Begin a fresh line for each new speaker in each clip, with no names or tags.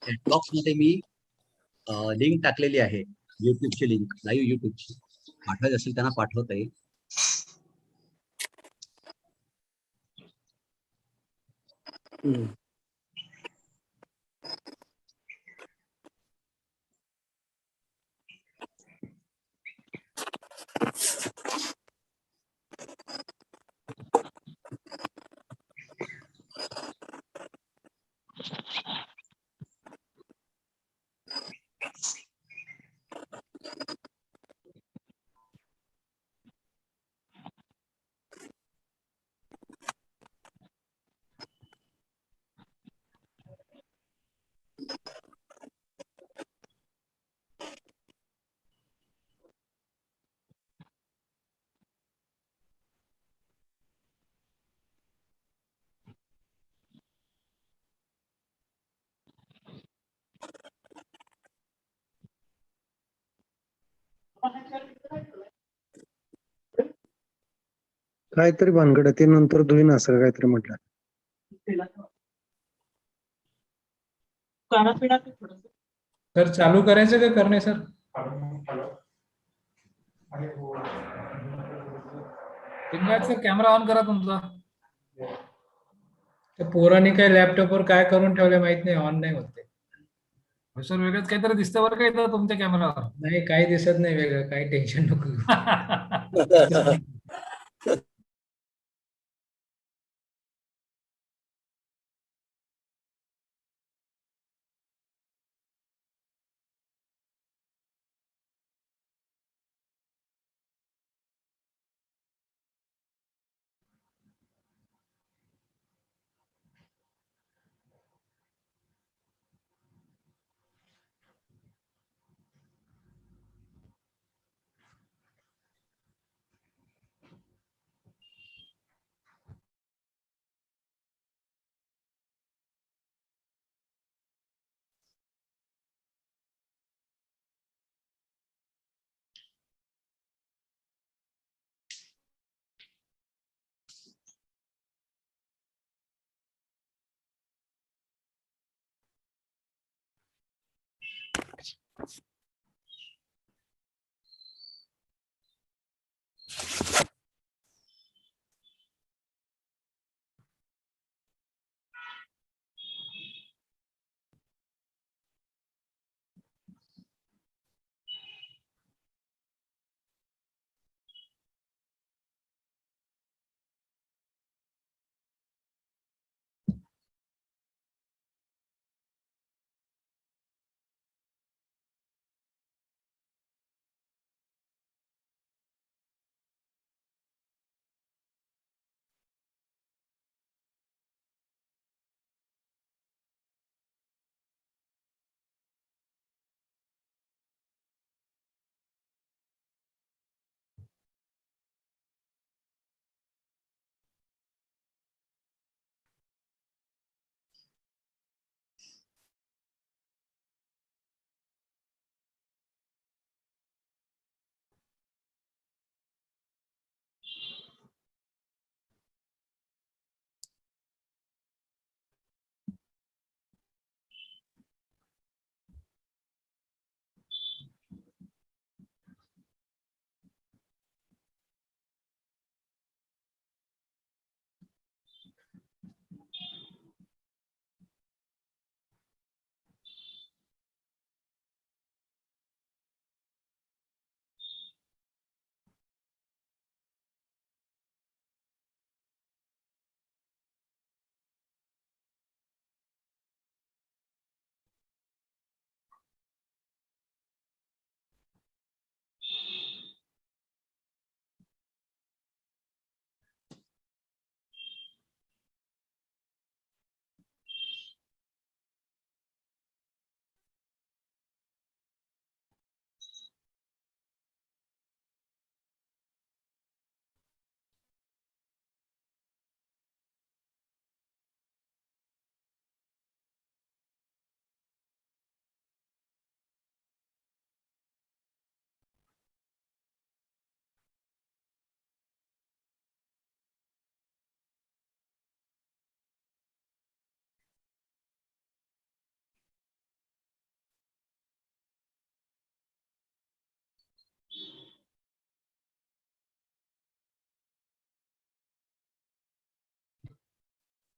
Chat box मध्ये मी link टाकलेली आहे, युट्यूबची लिंक, लाईव्ह युट्यूबची. पाठवायची असेल त्यांना पाठवता येईल.
काहीतरी भानगड आहे, ते नंतर धुईन असं काहीतरी म्हटलं.
सर चालू करायचं का करणे सर? सर कॅमेरा ऑन करा तुमचा. त्या पोरांनी काय लॅपटॉपवर काय करून ठेवले माहित नाही, ऑन नाही होते. सर वेगळंच काहीतरी दिसतं बरं का इथं तुमच्या कॅमेरावर. नाही काही दिसत नाही वेगळं, काही टेन्शन नको.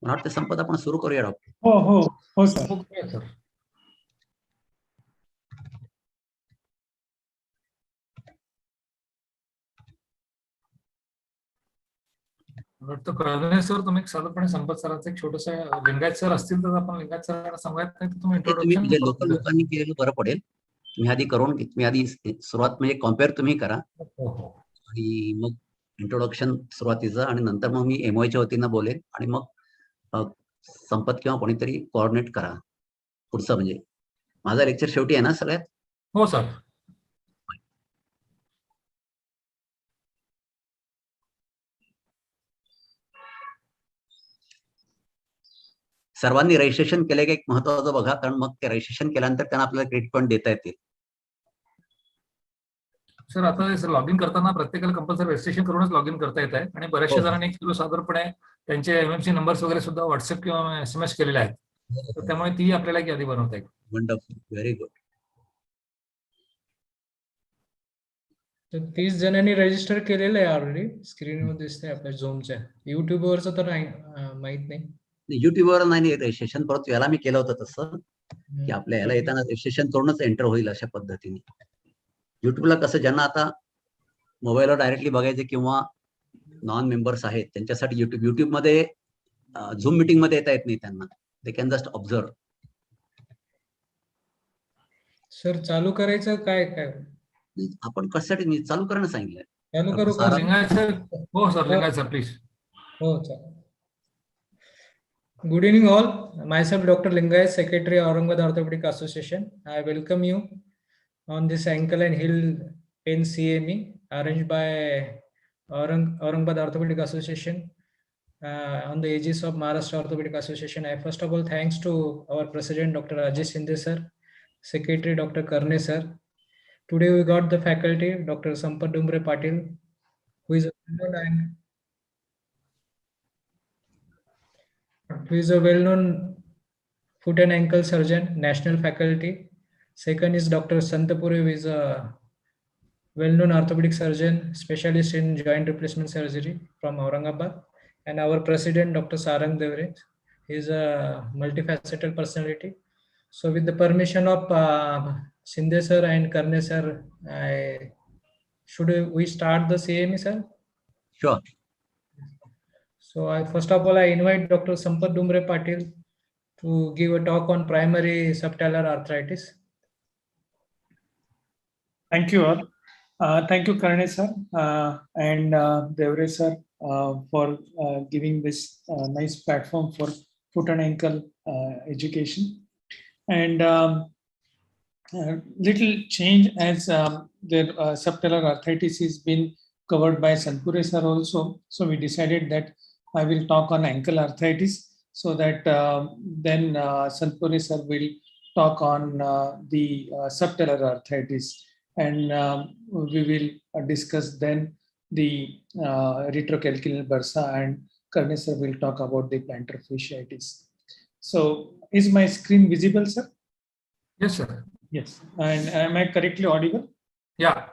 मला वाटतं संपत आपण सुरू करूया डॉक्टर.
हो हो हो सर.
Okay sir. वाटतं कळलं सर, तुम्ही साधारणपणे संपत सरांचं एक छोटस लिंगायत सर असतील तर आपण लिंगायत सरांना सांगूयात, नाही तर तुम्ही
ते तुम्ही म्हणजे लोकल
इंट्रोडक्शन.
लोकांनी केलेलं बरं पडेल. तुम्ही आधी करून तुम्ही आधी सुरुवात म्हणजे कॉम्पेअर तुम्ही करा
हो हो.
आणि मग इंट्रोडक्शन सुरुवातीचं आणि नंतर मग मी एमओच्या वतीनं बोलेन आणि मग संपत किंवा कोणीतरी कोऑर्डिनेट करा पुढचं. म्हणजे माझा लेक्चर शेवटी आहे ना सगळ्यात.
हो सर.
सर्वांनी रजिस्ट्रेशन केलं की एक महत्वाचं बघा, कारण मग ते रजिस्ट्रेशन केल्यानंतर त्यांना आपल्याला क्रेडिट पॉईंट देता येतील.
सर आता लॉग इन करताना प्रत्येकाला कंपल्सरी रजिस्ट्रेशन करूनच लॉग इन करता येत आहे आणि बऱ्याचशा
हो.
जणांनी साधारणपणे त्यांचे एमएमसी नंबर्स वगैरे सुद्धा व्हॉट्सअप किंवा SMS केलेले आहेत, तर त्यामुळे ती आपल्याला एक यादी बनवता येईल.
Wonderful, very good.
तर 30 जणांनी रजिस्टर केलेलं आहे ऑलरेडी. स्क्रीनवर दिसतंय आपल्या झूमच्या. युट्यूबवरचं तर नाही माहित नाही.
युट्यूबवर नाही रजिस्ट्रेशन, परंतु याला मी केलं होतं तसं की आपल्या याला येताना रजिस्ट्रेशन करूनच एंटर होईल अशा पद्धतीने. युट्यूबला कसं ज्यांना आता मोबाईलवर डायरेक्टली बघायचे किंवा नॉन मेंबर्स आहेत त्यांच्यासाठी युट्यूबमध्ये झूम मीटिंग मध्ये येता येत नाही त्यांना. They can just observe.
Sir चालू करायचं काय
आपण कशासाठी चालू करणं सांगितलंय.
चालू करू का? लिंगायत सर. हो सर, लिंगायत सर प्लीज. हो चालेल. Good evening all. Myself Dr. Lingayat, Secretary Aurangabad Orthopedic Association. I welcome you on this ankle and heel pain CME arranged by Aurangabad Orthopedic Association on the aegis of Maharashtra Orthopedic Association. I first of all thanks to our President Dr. Rajesh Shinde sir, Secretary Dr. Karne sir. Today we got the faculty Dr. Sampath Dumbre Patil, who is a well-known foot and ankle surgeon, national faculty. Second is Dr. Santapuri, who is a well-known orthopedic surgeon, specialist in joint replacement surgery from Aurangabad. And our president, Dr. Sarang Devre, he is a multifaceted personality. So with the permission of Shinde sir and Karne sir, should we start the CME, sir?
Sure.
So first of all, I invite Dr. Sampath Dumbre Patil to give a talk on primary subtalar arthritis.
Thank you all. Thank you, Karne sir and Devre sir for giving this nice platform for foot and ankle education. And little change as their subtalar arthritis is been covered by Santapuri sir also. So we decided that I will talk on ankle arthritis, so that then Santapuri sir will talk on the subtalar arthritis, and we will discuss then the retrocalcaneal bursa, and Karne sir will talk about the plantar fasciitis. So is my screen visible, sir?
Yes, sir.
Yes. And am I correctly audible?
Yeah.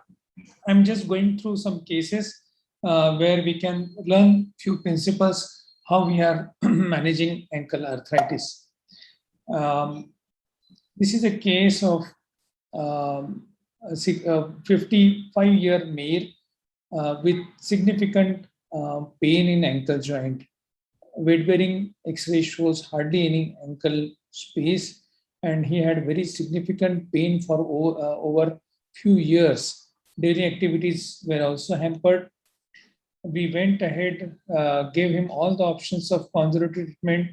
I'm just going through some cases where we can learn few principles how we are managing ankle arthritis. This is a case of a 55-year male with significant pain in ankle joint. Weight-bearing X-ray shows hardly any ankle space, and he had very significant pain for over few years. Daily activities were also hampered. We went ahead, gave him all the options of conservative treatment,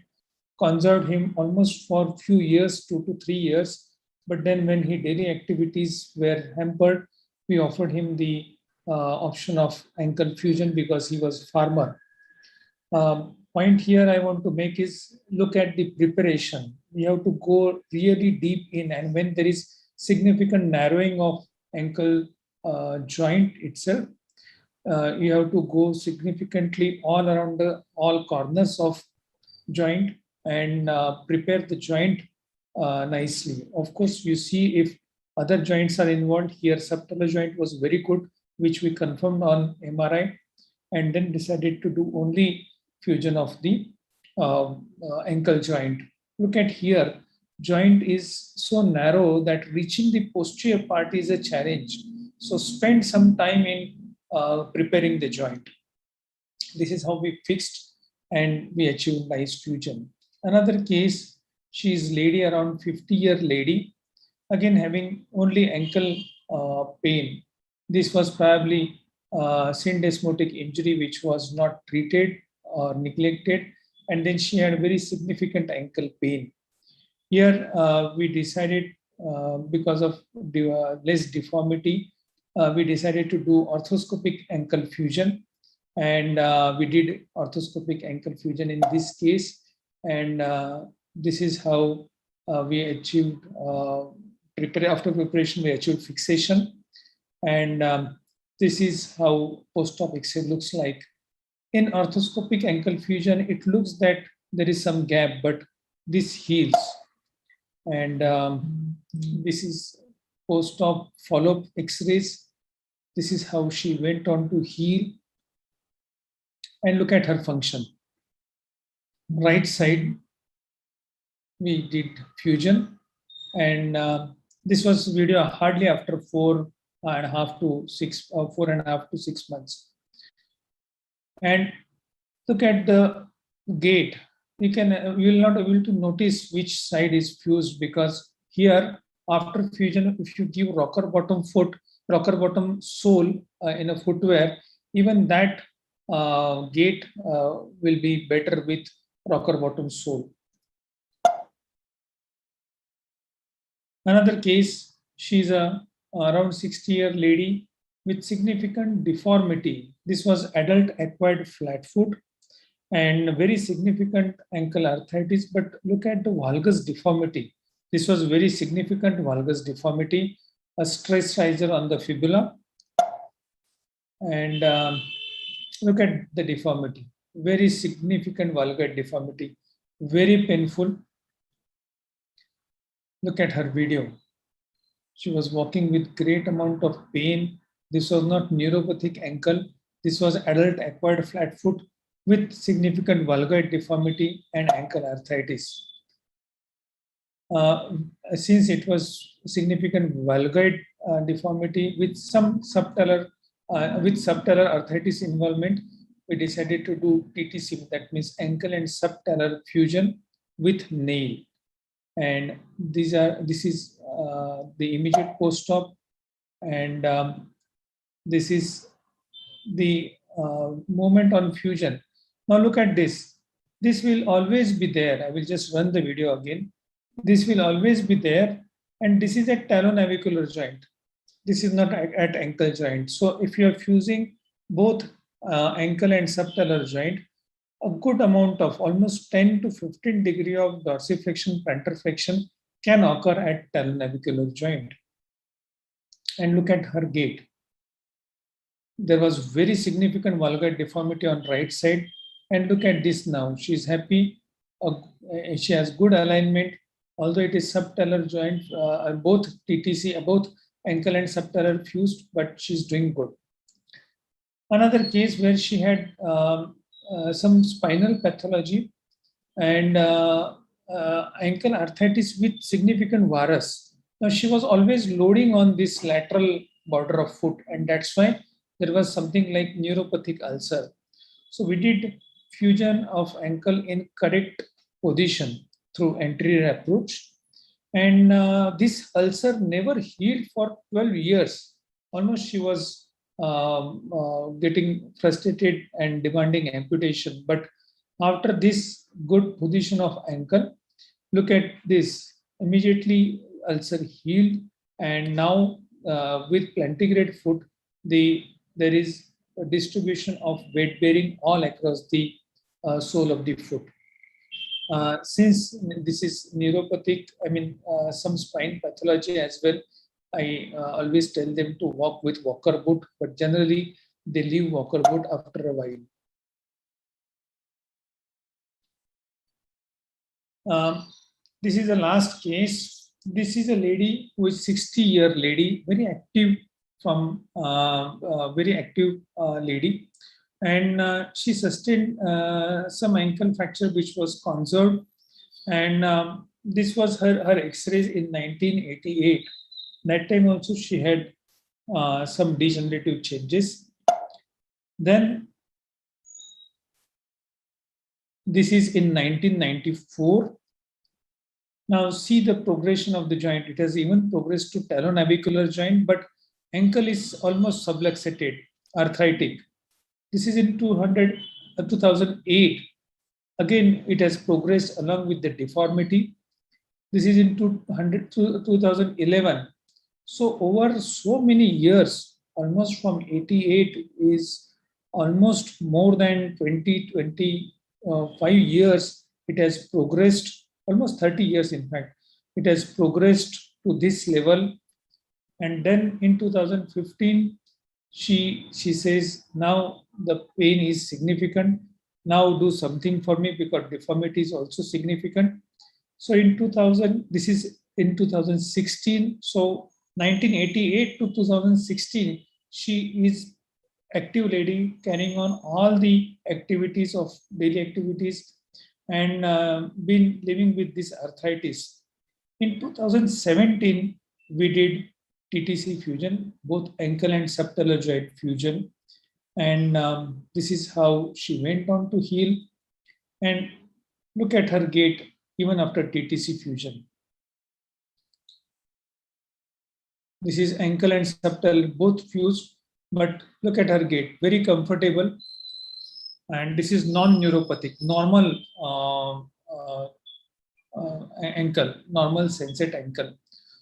conserved him almost for few years, 2 to 3 years. But then when his daily activities were hampered, we offered him the option of ankle fusion because he was farmer. Point here I want to make is look at the preparation. We have to go really deep in, and when there is significant narrowing of ankle joint itself, you have to go significantly all around all corners of joint and prepare the joint nicely. Of course, you see if other joints are involved. Here subtalar joint was very good, which we confirmed on MRI, and then decided to do only fusion of the ankle joint. Look at here, joint is so narrow that reaching the posterior part is a challenge. So spend some time in preparing the joint. This is how we fixed and we achieved nice fusion. Another case, she is lady around 50-year lady, again having only ankle pain. This was probably syndesmotic injury which was not treated or neglected, and then she had very significant ankle pain. Here we decided because of less deformity, we decided to do orthoscopic ankle fusion, and we did orthoscopic ankle fusion in this case, and this is how we achieved after preparation we achieved fixation, and this is how post-op X-ray looks like. In orthoscopic ankle fusion, it looks that there is some gap, but this heals, and this is post-op follow-up X-rays. This is how she went on to heal, and look at her function. Right side, we did fusion, and this was video hardly after 4.5 to 6 months. And look at the gate. You will not be able to notice which side is fused, because here after fusion, if you give rocker bottom sole in a footwear, even that gate will be better with rocker bottom sole. Another case, she's a around 60-year lady with significant deformity. This was adult acquired flat foot and very significant ankle arthritis, but look at the valgus deformity. This was very significant valgus deformity, a stress riser on the fibula, and look at the deformity, very significant valgus deformity, very painful. Look at her video. She was walking with great amount of pain. This was not neuropathic ankle. This was adult acquired flat foot with significant valgus deformity and ankle arthritis. Since it was significant valgus deformity with some subtalar arthritis involvement, we decided to do TTC, that means ankle and subtalar fusion with nail. And this is the immediate post-op, and this is the moment on fusion. Now look at this. This will always be there. I will just run the video again. This will always be there, and this is at talonavicular joint. This is not at ankle joint. So if you are fusing both ankle and subtalar joint, a good amount of almost 10 to 15 degree of dorsiflexion, plantarflexion can occur at talonavicular joint. And look at her gait. There was very significant valgus deformity on right side. And look at this now. She's happy. She has good alignment. Although it is subtalar joint, both TTC, both ankle and subtalar fused, but she's doing good. Another case where she had some spinal pathology and ankle arthritis with significant varus. Now she was always loading on this lateral border of foot, and that's why there was something like neuropathic ulcer. So we did fusion of ankle in correct position through anterior approach, and this ulcer never healed for 12 years. Almost she was getting frustrated and demanding amputation. But after this good position of ankle, look at this, immediately ulcer healed, and now with plantigrade foot, there is a distribution of weight bearing all across the sole of the foot. Since this is neuropathic, some spine pathology as well, I always tell them to walk with walker boot, but generally they leave walker boot after a while. This is the last case. This is a lady who is 60-year lady, very active lady. and she sustained some ankle fracture which was conserved, and this was her X-rays in 1988. That time also she had some degenerative changes. Then this is in 1994. Now see the progression of the joint. It has even progressed to talonavicular joint, but ankle is almost subluxated, arthritic. This is in 2008. Again, it has progressed along with the deformity. This is in 2011. So over so many years, almost from 88 is almost more than 25 years, it has progressed, almost 30 years in fact, it has progressed to this level. And then in 2015, she says, now the pain is significant. Now do something for me because deformity is also significant. So in 2000, this is in 2016. So 1988 to 2016, she is active lady carrying on all the activities of daily activities and been living with this arthritis. In 2017, we did TTC fusion, both ankle and subtalar joint fusion. And this is how she went on to heal. And look at her gait even after TTC fusion. This is ankle and subtalar both fused, but look at her gait, very comfortable. And this is non-neuropathic, normal ankle, normal sensate ankle.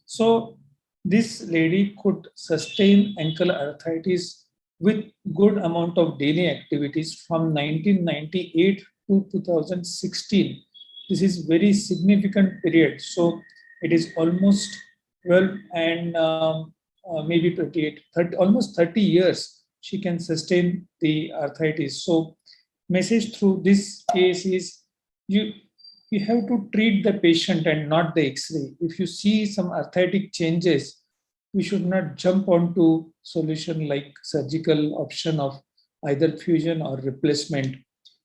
So this lady could sustain ankle arthritis with good amount of daily activities from 1998 to 2016. This is very significant period. So it is almost 12 and maybe 28, 30, almost 30 years she can sustain the arthritis. So message through this case is you have to treat the patient and not the X-ray. If you see some arthritic changes, we should not jump onto solution like surgical option of either fusion or replacement.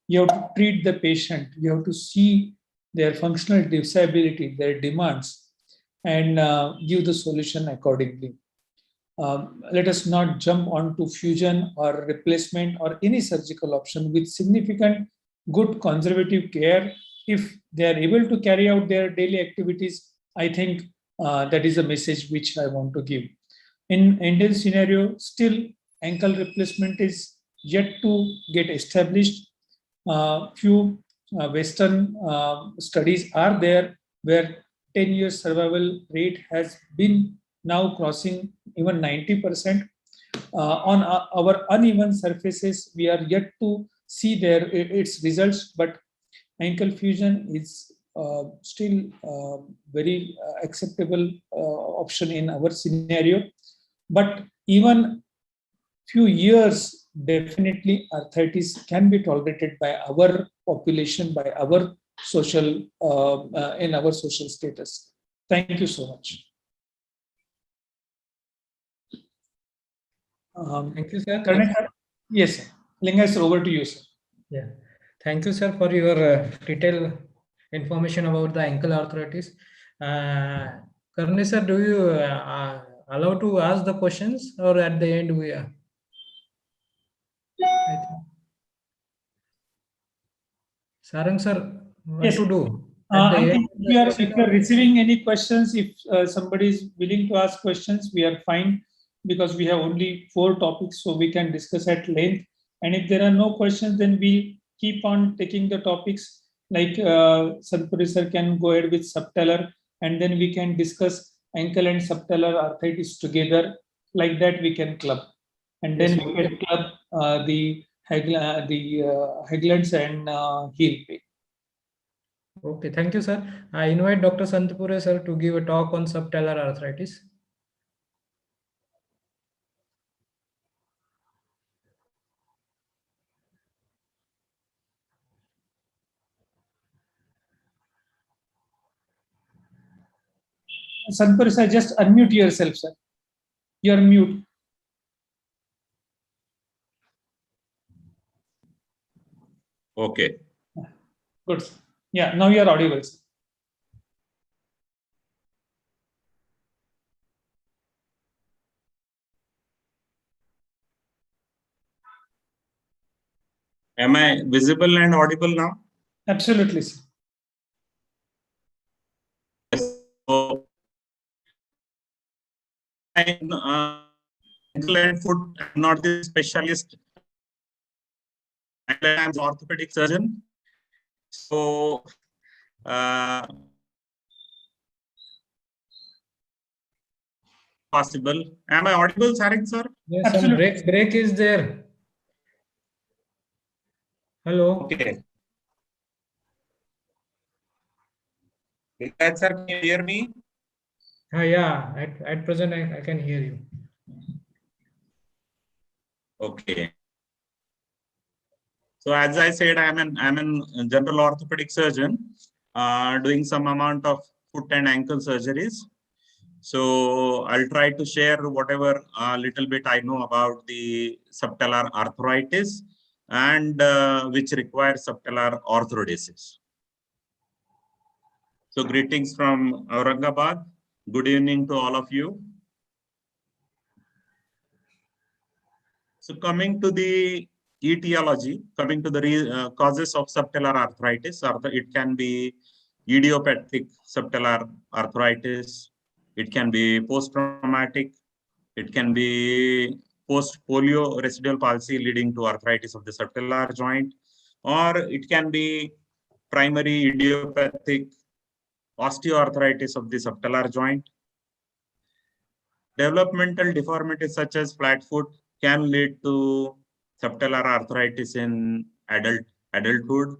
You have to treat the patient. You have to see their functional disability, their demands, and give the solution accordingly. Let us not jump onto fusion or replacement or any surgical option with significant good conservative care. If they are able to carry out their daily activities, I think that is a message which I want to give. In Indian scenario, still ankle replacement is yet to get established. Few Western studies are there where 10 years survival rate has been now crossing even 90%. On our uneven surfaces, we are yet to see its results, but ankle fusion is still very acceptable option in our scenario. But even few years, definitely arthritis can be tolerated by our population, by our social, in our social status. Thank you so much.
Thank you, sir.
Yes, sir. Lingai sir, over to you, sir.
Yeah. Thank you, sir, for your detailed information about the ankle arthritis. Karni sir, do you allow to ask the questions, or at the end we are? Sarang sir, what
Yes.
to do?
I think if you are receiving any questions, if somebody is willing to ask questions, we are fine, because we have only 4 topics, so we can discuss at length. And if there are no questions, then we keep on taking the topics, like Sadhpuri sir can go ahead with subtalar, and then we can discuss ankle and subtalar arthritis together. Like that we can club, and then we can club the Haglunds and heel pain.
Okay, thank you, sir. I invite Dr. Santipure sir to give a talk on subtalar arthritis.
Santipure sir, just unmute yourself, sir. You're mute.
Okay.
Good. Sir. Yeah, now you are audible. Sir.
Am I visible and audible now?
Absolutely, sir.
So, ankle and foot, I'm not the specialist. I'm an orthopedic surgeon. So, possible. Am I audible, Sarek sir?
Yes, some
Absolutely.
break is there. Hello.
Okay. Sir, can you hear me?
Yeah, at present I can hear you.
Okay. So as I said, I'm an general orthopedic surgeon, doing some amount of foot and ankle surgeries. So I'll try to share whatever little bit I know about the subtalar arthritis and which requires subtalar orthodesis. So greetings from Aurangabad. Good evening to all of you. So coming to the etiology, coming to the causes of subtalar arthritis, it can be idiopathic subtalar arthritis, it can be post-traumatic, it can be post-polio residual palsy leading to arthritis of the subtalar joint, or it can be primary idiopathic osteoarthritis of the subtalar joint. Developmental deformities such as flat foot can lead to subtalar arthritis in adulthood.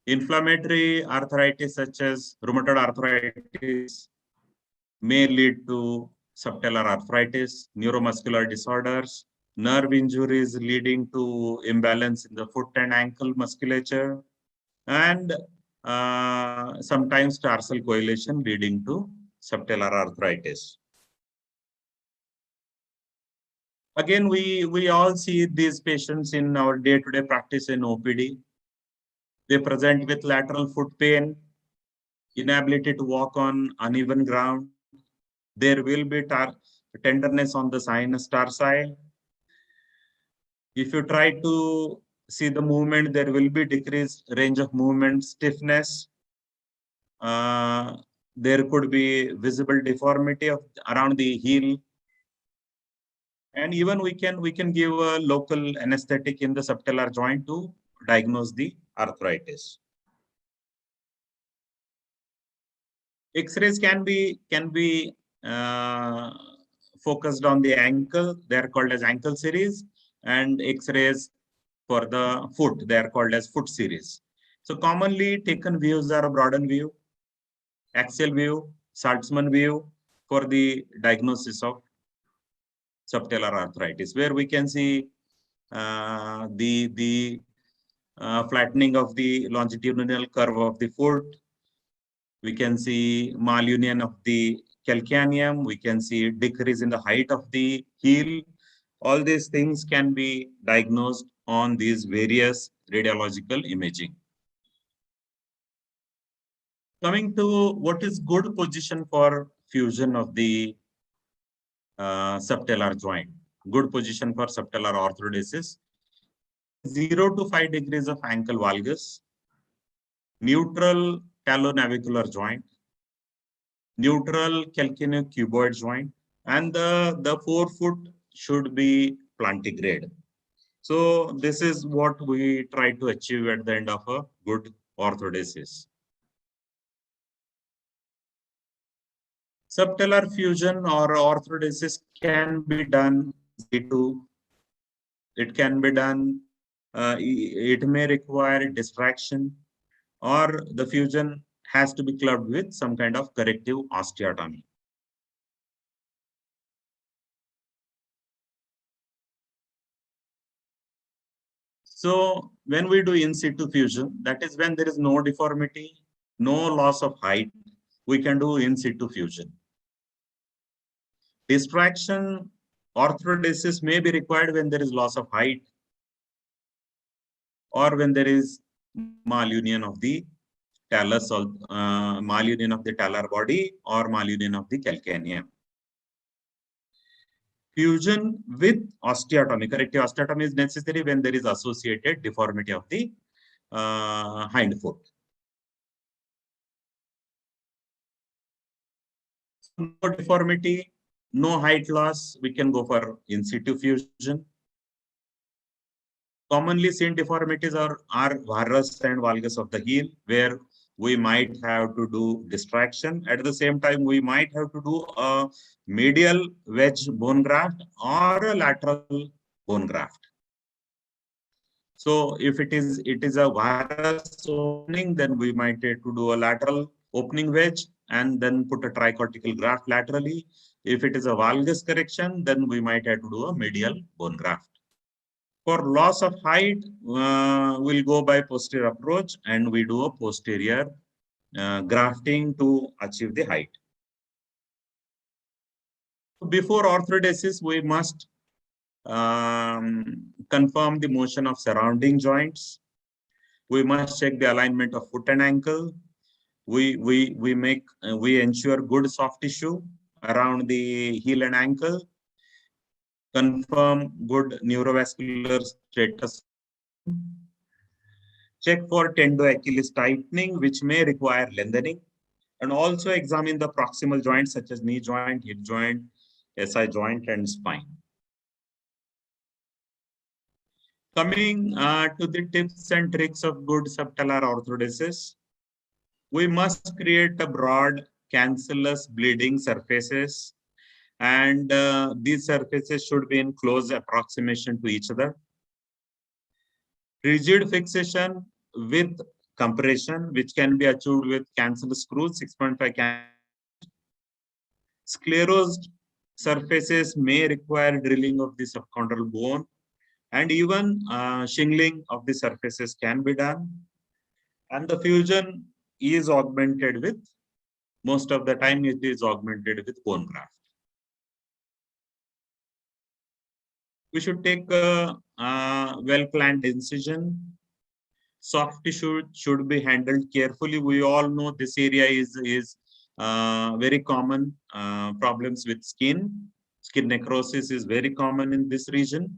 Inflammatory arthritis such as rheumatoid arthritis may lead to subtalar arthritis, neuromuscular disorders, nerve injuries leading to imbalance in the foot and ankle musculature, and sometimes tarsal coalition leading to subtalar arthritis. Again, we all see these patients in our day-to-day practice in OPD. They present with lateral foot pain, inability to walk on uneven ground. There will be tenderness on the sinus tarsi. If you try to see the movement, there will be decreased range of movement, stiffness. There could be visible deformity around the heel. And even we can give a local anesthetic in the subtalar joint to diagnose the arthritis. X-rays can be focused on the ankle. They are called as ankle series, and X-rays for the foot, they are called as foot series. So commonly taken views are a Broaden view, axial view, Saltzman view for the diagnosis of subtalar arthritis, where we can see the flattening of the longitudinal curve of the foot. We can see malunion of the calcaneum. We can see decrease in the height of the heel. All these things can be diagnosed on these various radiological imaging. Coming to what is good position for fusion of the subtalar joint. Good position for subtalar orthodesis. 0 to 5 degrees of ankle valgus, neutral talonavicular joint, neutral calcaneocuboid joint, and the forefoot should be plantigrade. So this is what we try to achieve at the end of a good orthodesis. Subtalar fusion or orthodesis can be done situ. It can be done, it may require distraction, or the fusion has to be clubbed with some kind of corrective osteotomy. So when we do in situ fusion, that is when there is no deformity, no loss of height, we can do in situ fusion. Distraction orthodesis may be required when there is loss of height. or when there is malunion of the talus or malunion of the talar body or malunion of the calcaneum. Fusion with osteotomy. Corrective osteotomy is necessary when there is associated deformity of the hind foot. No deformity, no height loss, we can go for in situ fusion. Commonly seen deformities are varus and valgus of the heel, where we might have to do distraction. At the same time, we might have to do a medial wedge bone graft or a lateral bone graft. So if it is a varus opening, then we might have to do a lateral opening wedge and then put a tricortical graft laterally. If it is a valgus correction, then we might have to do a medial bone graft. For loss of height, we'll go by posterior approach and we do a posterior grafting to achieve the height. Before orthodesis, we must confirm the motion of surrounding joints. We must check the alignment of foot and ankle. We ensure good soft tissue around the heel and ankle. Confirm good neurovascular status. Check for tendo-Achilles tightening, which may require lengthening, and also examine the proximal joints such as knee joint, hip joint, SI joint, and spine. Coming to the tips and tricks of good subtalar orthodesis, we must create a broad cancellous bleeding surfaces, and these surfaces should be in close approximation to each other. Rigid fixation with compression, which can be achieved with cancellous screws, 6.5 Sclerosed surfaces may require drilling of the subchondral bone, and even shingling of the surfaces can be done. And the fusion is augmented with, most of the time it is augmented with bone graft. We should take a well-planned incision. Soft tissue should be handled carefully. We all know this area is very common. Problems with skin. Skin necrosis is very common in this region.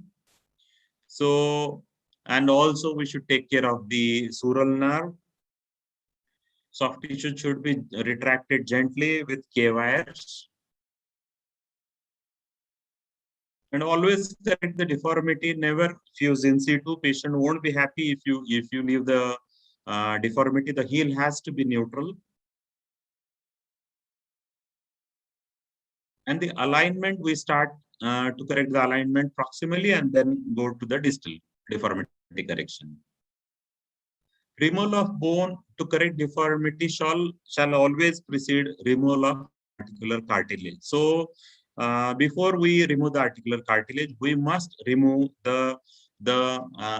So, and also we should take care of the sural nerve. Soft tissue should be retracted gently with K-wires. And always correct the deformity, never fuse in situ. Patient won't be happy if you leave the deformity. The heel has to be neutral. And the alignment, we start to correct the alignment proximally and then go to the distal deformity correction. Removal of bone to correct deformity shall always precede removal of articular cartilage. So before we remove the articular cartilage, we must remove the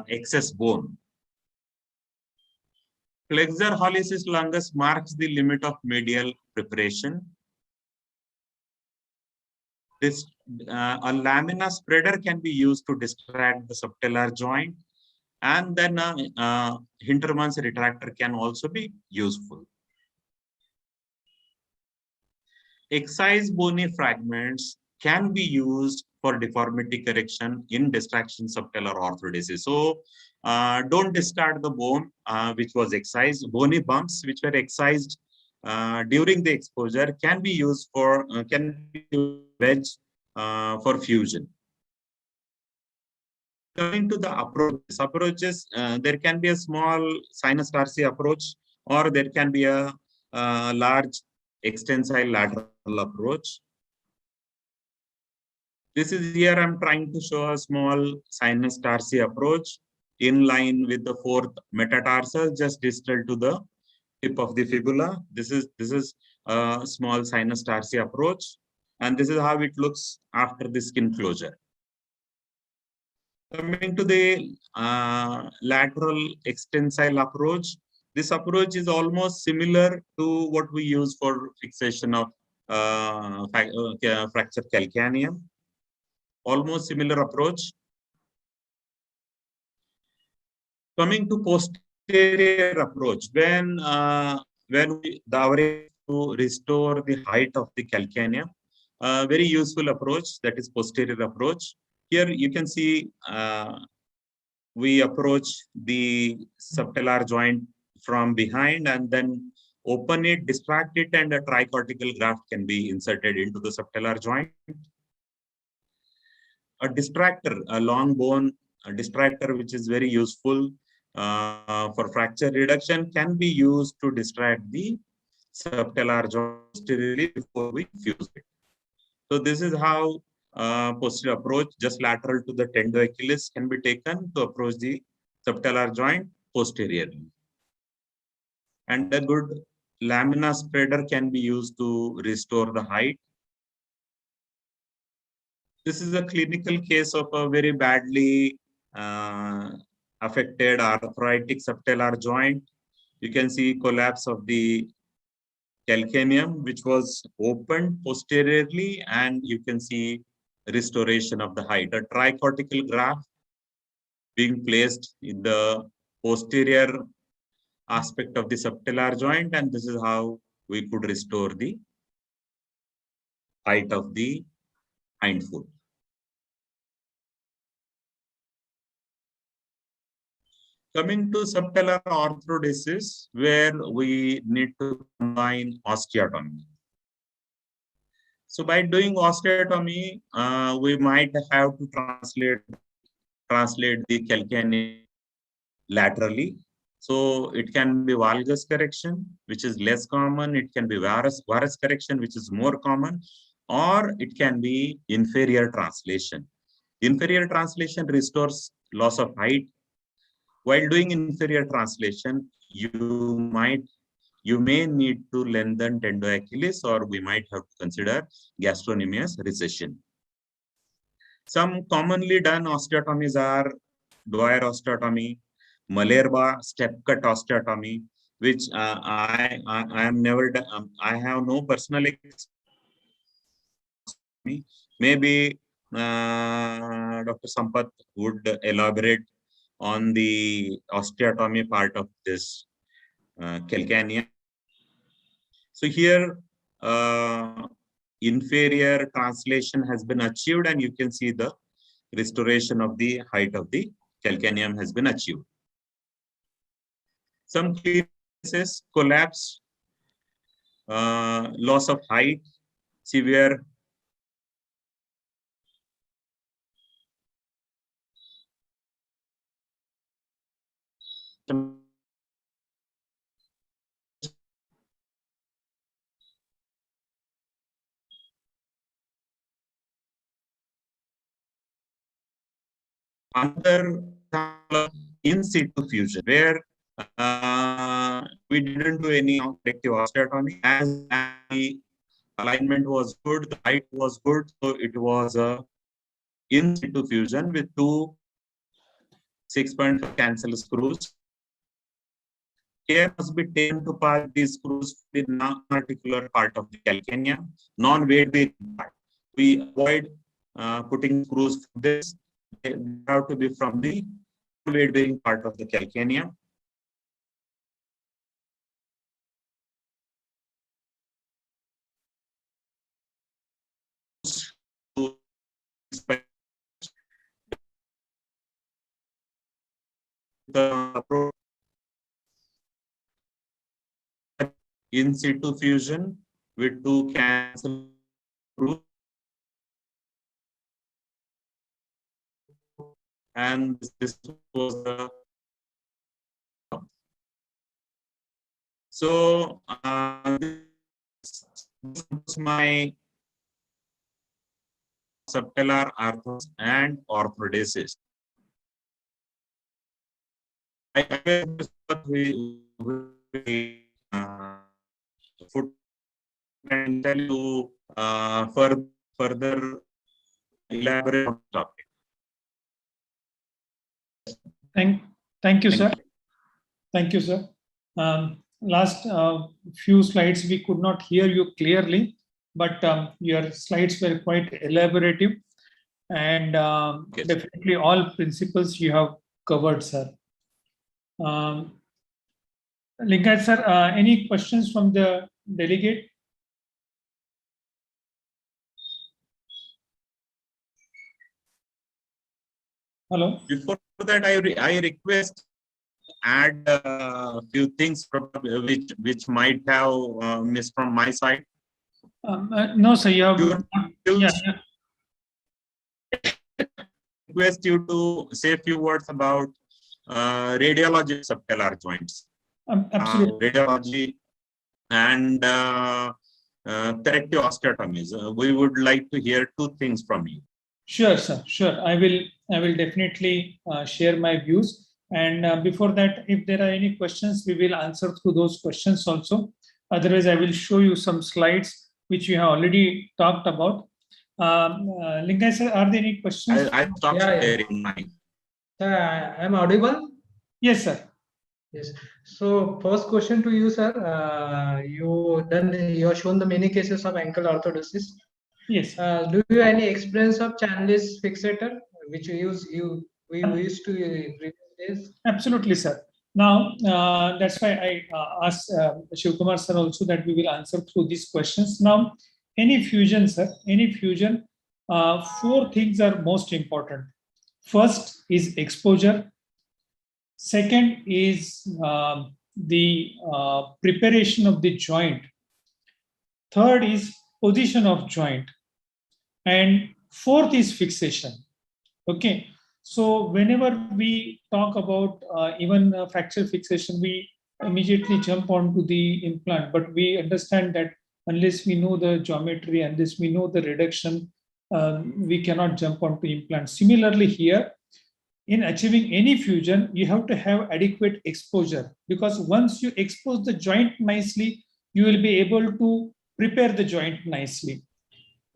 excess bone. Flexor hallucis longus marks the limit of medial preparation. This a lamina spreader can be used to distract the subtalar joint, and then Hintermann's retractor can also be useful. Excised bony fragments can be used for deformity correction in distraction subtalar orthodesis. So don't discard the bone which was excised. Bony bumps which were excised during the exposure can be used for wedge for fusion. Coming to the approaches, there can be a small sinus tarsi approach, or there can be a large extensile lateral approach. This is here I'm trying to show a small sinus tarsi approach in line with the fourth metatarsal, just distal to the tip of the fibula. This is a small sinus tarsi approach, and this is how it looks after the skin closure. Coming to the lateral extensile approach, this approach is almost similar to what we use for fixation of fracture calcaneum. Almost similar approach. Coming to posterior approach, when our aim is to restore the height of the calcaneum, very useful approach, that is posterior approach. Here you can see we approach the subtalar joint from behind and then open it, distract it, and a tricortical graft can be inserted into the subtalar joint. A distractor, a long bone a distractor, which is very useful for fracture reduction, can be used to distract the subtalar joint posteriorly before we fuse it. So this is how posterior approach, just lateral to the tendo Achilles, can be taken to approach the subtalar joint posteriorly. And a good lamina spreader can be used to restore the height. This is a clinical case of a very badly affected arthritic subtalar joint. You can see collapse of the calcaneum, which was opened posteriorly, and you can see restoration of the height. A tricortical graft being placed in the posterior aspect of the subtalar joint, and this is how we could restore the height of the hindfoot. Coming to subtalar orthodesis, where we need to combine osteotomy. So by doing osteotomy, we might have to translate the calcaneum laterally. So it can be valgus correction, which is less common. It can be varus correction, which is more common, or it can be inferior translation. Inferior translation restores loss of height. While doing inferior translation, you may need to lengthen tendo Achilles, or we might have to consider gastrocnemius recession. Some commonly done osteotomies are Dwyer osteotomy, Malerba step cut osteotomy, which I am never done. I have no personal experience. Maybe Dr. Sampath would elaborate on the osteotomy part of this calcaneum. So here, inferior translation has been achieved, and you can see the restoration of the height of the calcaneum has been achieved. Some cases, collapse, loss of height, severe another in situ fusion, where we didn't do any corrective osteotomy, as the alignment was good, the height was good, so it was a in situ fusion with two 6.5 cancel screws. Care must be taken to pass these screws to the non-articular part of the calcaneum, non-weight bearing part. We avoid putting screws from this. They have to be from the weight bearing part of the calcaneum. The in situ fusion with two cancel screws, and this was the so this is my subtalar arthrosis and orthodesis. I tell you further elaborate on the topic.
Thank you, sir. Thank you, sir. Last few slides, we could not hear you clearly, but your slides were quite elaborative, and
Yes.
definitely all principles you have covered, sir. Lingayat sir, any questions from the delegate? Hello.
Before that, I request add a few things which might have missed from my side.
No, sir. You have.
You
Yeah.
request you to say a few words about radiology of subtalar joints.
Absolutely.
Radiology and corrective osteotomies. We would like to hear two things from you.
Sure, sir. Sure. I will definitely share my views. And before that, if there are any questions, we will answer through those questions also. Otherwise, I will show you some slides which we have already talked about. Lingayat sir, are there any questions?
I'll stop
Yeah.
sharing mine.
Sir, I am audible?
Yes, sir.
Yes. So first question to you, sir. You have shown the many cases of ankle orthodosis.
Yes.
Do you have any experience of channelless fixator, which we used to previous days?
Absolutely, sir. Now, that's why I asked Shivkumar sir also that we will answer through these questions. Now, any fusion, sir, any fusion, four things are most important. First is exposure. Second is the preparation of the joint. Third is position of joint. And fourth is fixation. Okay. So whenever we talk about even fracture fixation, we immediately jump onto the implant. But we understand that unless we know the geometry, unless we know the reduction, we cannot jump onto implant. Similarly here, in achieving any fusion, you have to have adequate exposure, because once you expose the joint nicely, you will be able to prepare the joint nicely.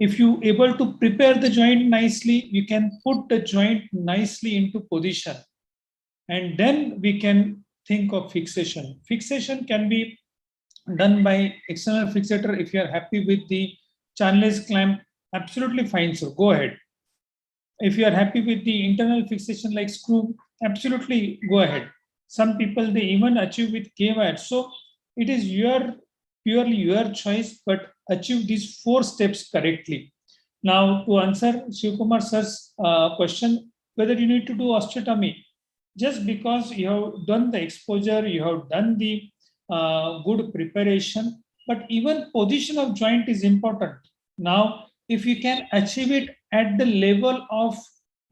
If you able to prepare the joint nicely, you can put the joint nicely into position. And then we can think of fixation. Fixation can be done by external fixator. If you are happy with the channelless clamp, absolutely fine, so go ahead. If you are happy with the internal fixation like screw, absolutely go ahead. Some people, they even achieve with K-wire. So it is purely your choice, but achieve these four steps correctly. Now, to answer Shivkumar sir's question, whether you need to do osteotomy, just because you have done the exposure, you have done the good preparation, but even position of joint is important. Now, if you can achieve it at the level of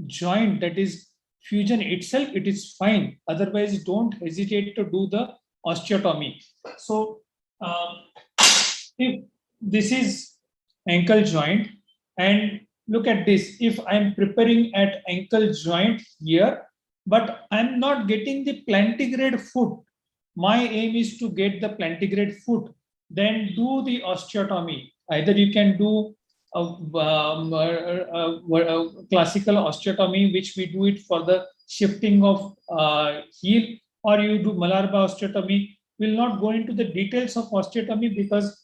joint, that is fusion itself, it is fine. Otherwise, don't hesitate to do the osteotomy. So, if this is ankle joint, and look at this, if I'm preparing at ankle joint here, but I'm not getting the plantigrade foot, my aim is to get the plantigrade foot, then do the osteotomy. Either you can do a classical osteotomy, which we do it for the shifting of heel, or you do Malarba osteotomy. We'll not go into the details of osteotomy because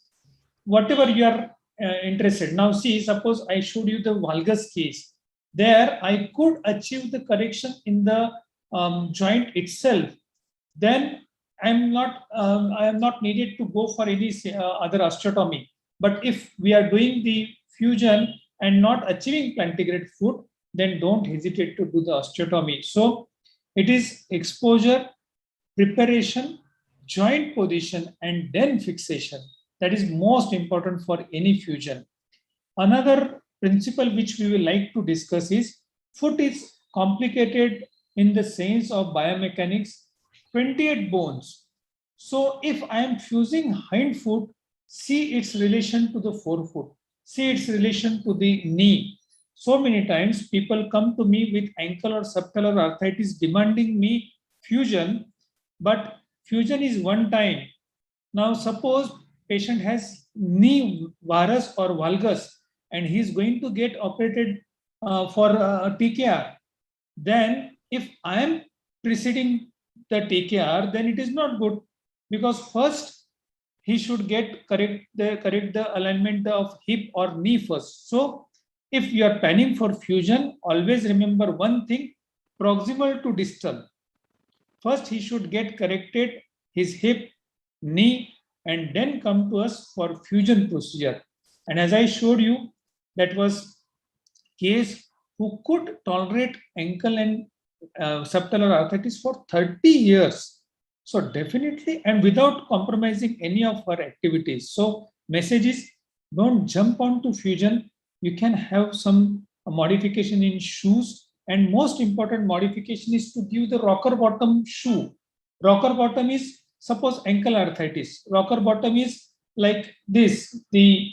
whatever you are interested. Now see, suppose I showed you the valgus case. There I could achieve the correction in the joint itself. Then I am not needed to go for any other osteotomy. But if we are doing the fusion and not achieving plantigrade foot, then don't hesitate to do the osteotomy. So it is exposure, preparation, joint position, and then fixation. That is most important for any fusion. Another principle which we will like to discuss is foot is complicated in the sense of biomechanics, 28 bones. So if I am fusing hind foot, see its relation to the forefoot, see its relation to the knee. So many times people come to me with ankle or subtalar arthritis demanding me fusion, but fusion is one time. Now suppose patient has knee varus or valgus and he is going to get operated for TKR. Then if I am preceding the TKR, then it is not good, because first he should get correct the alignment of hip or knee first. So if you are planning for fusion, always remember one thing: proximal to distal. first he should get corrected his hip, knee, and then come to us for fusion procedure. And as I showed you, that was case who could tolerate ankle and subtalar arthritis for 30 years. So definitely, and without compromising any of our activities. So message is, don't jump onto fusion. You can have some modification in shoes, and most important modification is to give the rocker bottom shoe. Rocker bottom is, suppose ankle arthritis. Rocker bottom is like this, the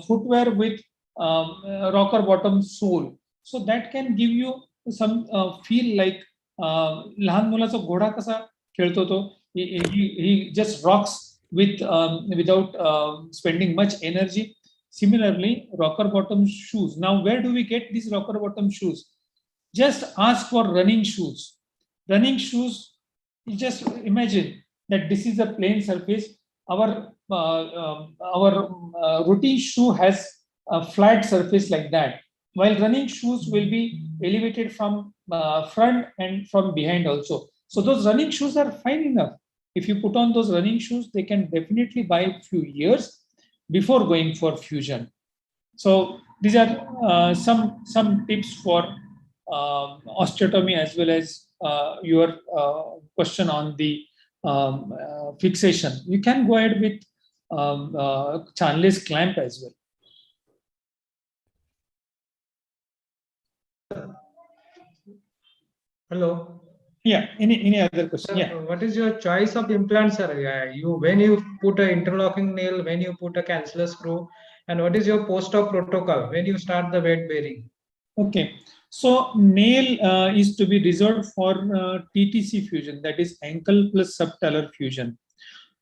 footwear with rocker bottom sole. So that can give you some feel like लहान मुलाचा घोडा कसा खेळतो तो, he just rocks with without spending much energy. Similarly, rocker bottom shoes. Now, where do we get these rocker bottom shoes? Just ask for running shoes. Running shoes, you just imagine that this is a plain surface. Our routine shoe has a flat surface like that, while running shoes will be elevated from front and from behind also. So those running shoes are fine enough. If you put on those running shoes, they can definitely buy a few years before going for fusion. So these are some tips for osteotomy, as well as your question on the fixation. You can go ahead with Chanley's clamp as well.
Hello.
Yeah, any other question?
Sir,
Yeah.
what is your choice of implant, sir? When you put an interlocking nail, when you put a cancellous screw, and what is your post-op protocol when you start the weight bearing?
Okay, so nail is to be reserved for TTC fusion, that is ankle plus subtalar fusion.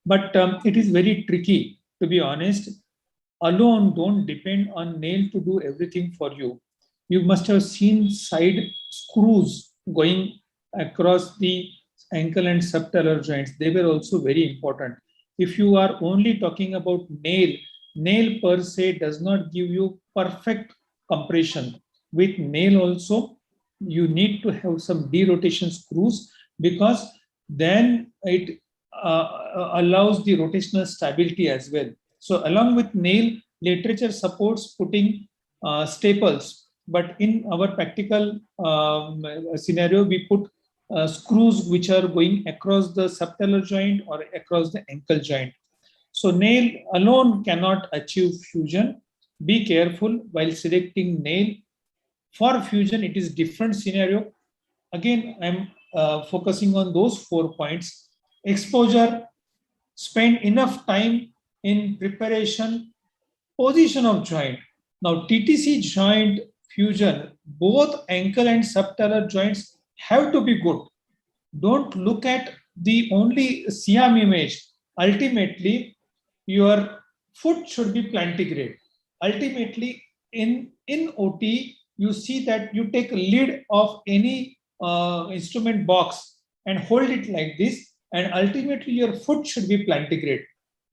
But it is very tricky, to be honest. Alone, don't depend on nail to do everything for you. You must have seen side screws going across the ankle and subtalar joints. They were also very important. If you are only talking about nail per se does not give you perfect compression. With nail also, you need to have some derotation screws, because then it allows the rotational stability as well. So along with nail, literature supports putting staples, but in our practical scenario, we put screws which are going across the subtalar joint or across the ankle joint. So nail alone cannot achieve fusion. Be careful while selecting nail. For fusion, it is different scenario. Again, I'm focusing on those 4 points. Exposure, spend enough time in preparation, position of joint. Now, TTC joint fusion, both ankle and subtalar joints have to be good. Don't look at the only Siam image. Ultimately, your foot should be plantigrade. Ultimately, in OT, you see that you take a lid of any instrument box and hold it like this, and ultimately your foot should be plantigrade.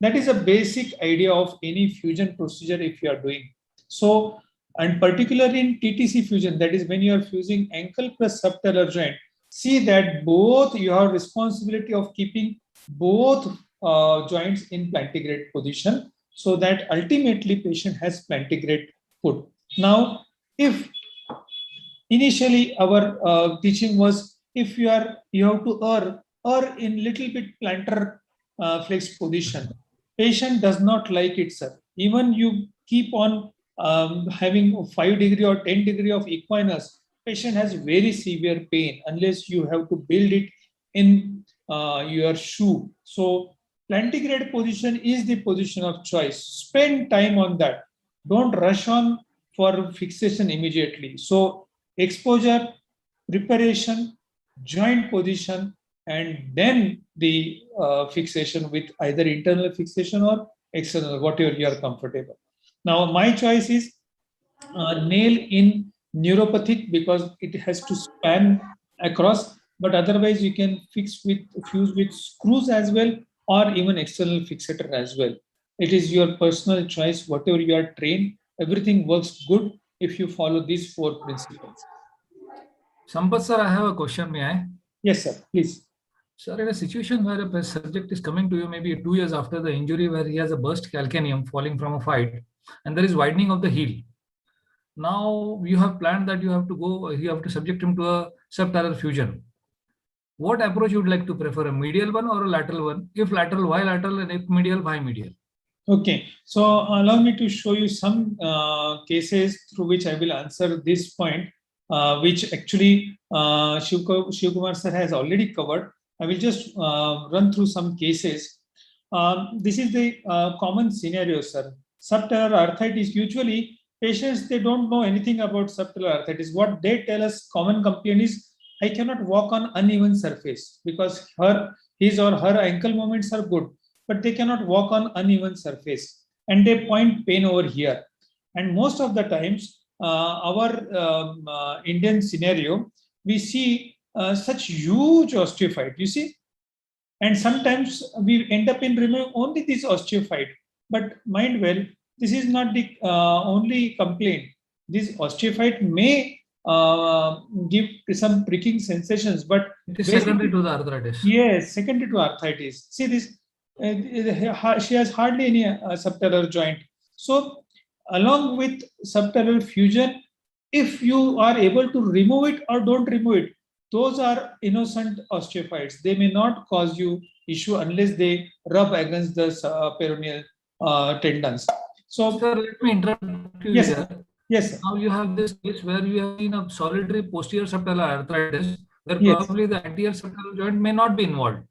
That is a basic idea of any fusion procedure if you are doing. So, and particularly in TTC fusion, that is when you are fusing ankle plus subtalar joint, see that both you have responsibility of keeping both joints in plantigrade position, so that ultimately patient has plantigrade foot. Now, if initially our teaching was, if you have to err in little bit plantar flex position, patient does not like it, sir. Even you keep on having 5 degree or 10 degree of equinus, patient has very severe pain unless you have to build it in your shoe. So plantigrade position is the position of choice. Spend time on that. Don't rush on for fixation immediately. So exposure, preparation, joint position, and then the fixation with either internal fixation or external, whatever you are comfortable. Now, my choice is nail in neuropathic, because it has to span across, but otherwise you can fuse with screws as well, or even external fixator as well. It is your personal choice, whatever you are trained. Everything works good if you follow these 4 principles.
Sampath sir, I have a question, may I?
Yes, sir. Please.
Sir, in a situation where a subject is coming to you maybe 2 years after the injury, where he has a burst calcaneum falling from a fight, and there is widening of the heel. Now you have planned that you have to subject him to a subtalar fusion. What approach you would like to prefer, a medial one or a lateral one? If lateral, why lateral, and if medial, why medial?
Okay, so allow me to show you some cases through which I will answer this point, which actually Shivkumar sir has already covered. I will just run through some cases. This is the common scenario, sir. Subtalar arthritis, usually patients, they don't know anything about subtalar arthritis. What they tell us, common complaint is, I cannot walk on uneven surface because his or her ankle movements are good, but they cannot walk on uneven surface, and they point pain over here. And most of the times, our Indian scenario, we see such huge osteophyte, you see, and sometimes we end up in removing only this osteophyte. But mind well, this is not the only complaint. This osteophyte may give some pricking sensations, but
it is secondary to the arthritis.
Yes, secondary to arthritis. See this, she has hardly any subtalar joint. So along with subtalar fusion, if you are able to remove it or don't remove it, those are innocent osteophytes. They may not cause you issue unless they rub against the peroneal tendons. So,
sir, let me interrupt you
yes,
here.
Yes, sir.
Now you have this case where you have seen a solitary posterior subtalar arthritis, where
Yes.
probably the anterior subtalar joint may not be involved.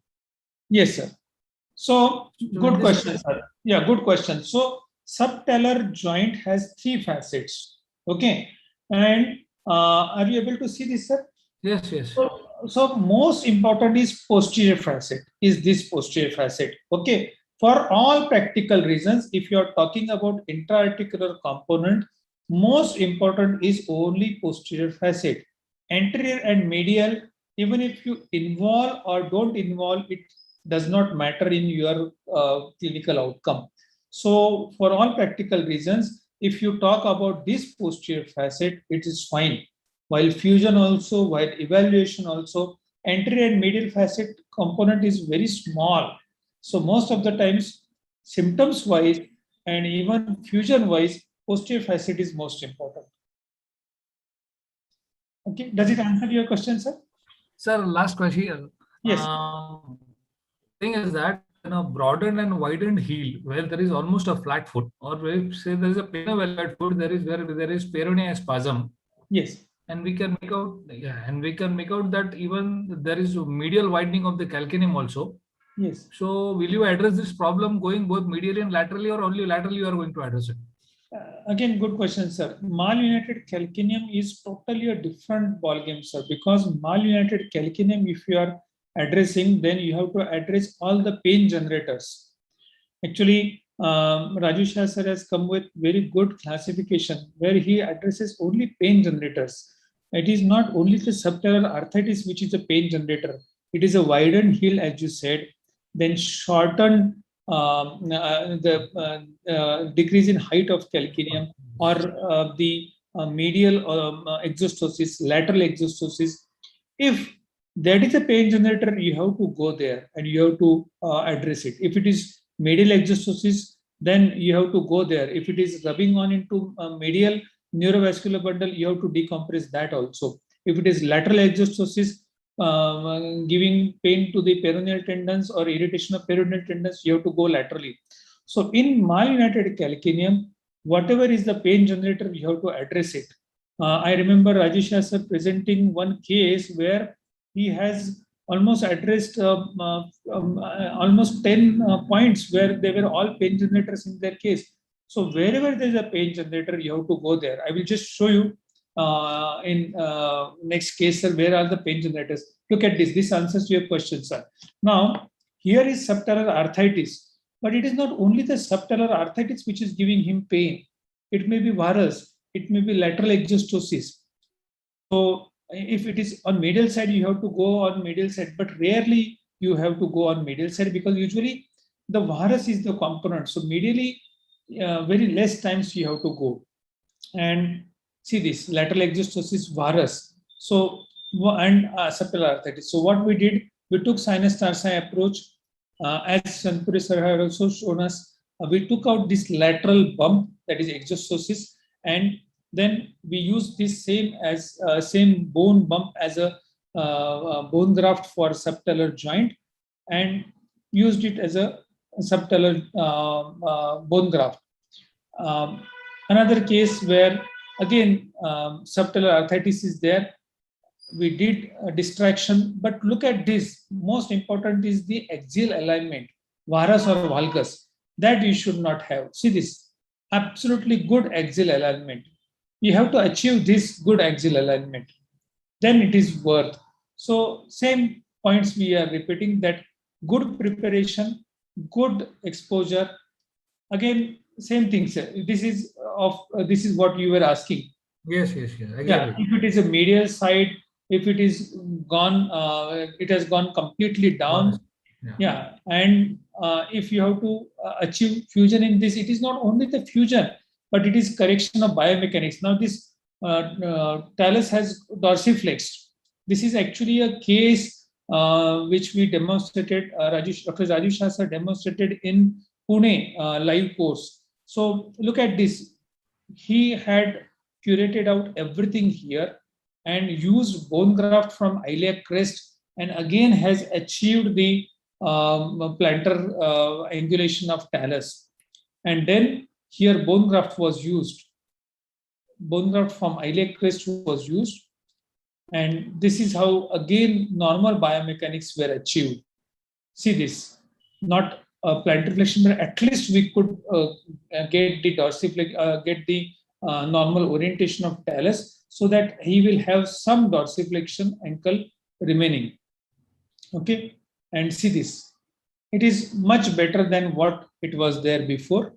Yes, sir. So good question, sir. Yeah, good question. So subtalar joint has 3 facets. Okay, and are you able to see this, sir?
Yes, yes.
So most important is posterior facet. Is this posterior facet? Okay. For all practical reasons, if you are talking about intra-articular component, most important is only posterior facet. Anterior and medial, even if you involve or don't involve, it does not matter in your clinical outcome. So for all practical reasons, if you talk about this posterior facet, it is fine. While fusion also, while evaluation also, anterior and medial facet component is very small. So most of the times, symptoms wise and even fusion wise, posterior facet is most important. Okay, does it answer your question, sir?
Sir, last question.
Yes.
Thing is that in a broadened and widened heel, where there is almost a flat foot, or where say there is a flat foot, there is where there is peroneal spasm.
Yes.
And we can make out, that even there is medial widening of the calcaneum also.
Yes.
So will you address this problem going both medially and laterally, or only laterally you are going to address it?
Again, good question, sir. Malunited calcaneum is totally a different ballgame, sir, because malunited calcaneum, if you are addressing, then you have to address all the pain generators. Actually, Raju Shah sir has come with very good classification where he addresses only pain generators. It is not only the subtalar arthritis which is a pain generator. It is a widened heel, as you said, then shortened decrease in height of calcaneum, or the medial exostosis, lateral exostosis. If that is a pain generator, you have to go there and you have to address it. If it is medial exostosis, then you have to go there. If it is rubbing on into medial neurovascular bundle, you have to decompress that also. If it is lateral exostosis, giving pain to the peroneal tendons or irritation of peroneal tendons, you have to go laterally. So in malunited calcaneum, whatever is the pain generator, you have to address it. I remember Rajesh Shah sir presenting one case where he has almost addressed almost 10 points where they were all pain generators in their case. So wherever there is a pain generator, you have to go there. I will just show you in next case, sir, where are the pain generators? Look at this. This answers your question, sir. Now, here is subtalar arthritis, but it is not only the subtalar arthritis which is giving him pain. It may be varus. It may be lateral exostosis. So if it is on medial side, you have to go on medial side, but rarely you have to go on medial side because usually the varus is the component. So medially, very less times you have to go. And see this lateral exostosis varus. So and subtalar arthritis. So what we did, we took sinus tarsi approach, as Sanpuri sir had also shown us. We took out this lateral bump, that is exostosis, and then we used this same bone bump as a bone graft for subtalar joint, and used it as a subtalar bone graft. Another case where again subtalar arthritis is there, we did a distraction, but look at this. Most important is the axial alignment, varus or valgus, that you should not have. See this, absolutely good axial alignment. You have to achieve this good axial alignment, then it is worth. So same points we are repeating, that good preparation, good exposure. Again, same thing, sir. This is what you were asking.
Yes, yes, yes.
Yeah,
Exactly.
if it is a medial side, if it is gone, it has gone completely down. Yeah, and if you have to achieve fusion in this, it is not only the fusion, but it is correction of biomechanics. Now this talus has dorsiflexed. This is actually a case which we demonstrated, Dr. Rajesh Shah sir demonstrated in Pune live course. So look at this. He had curated out everything here and used bone graft from iliac crest, and again has achieved the plantar angulation of talus. And then here bone graft was used. Bone graft from iliac crest was used. And this is how again normal biomechanics were achieved. See this, not plantar flexion, but at least we could get the dorsiflexion, get the normal orientation of talus, so that he will have some dorsiflexion ankle remaining. Okay, and see this, it is much better than what it was there before.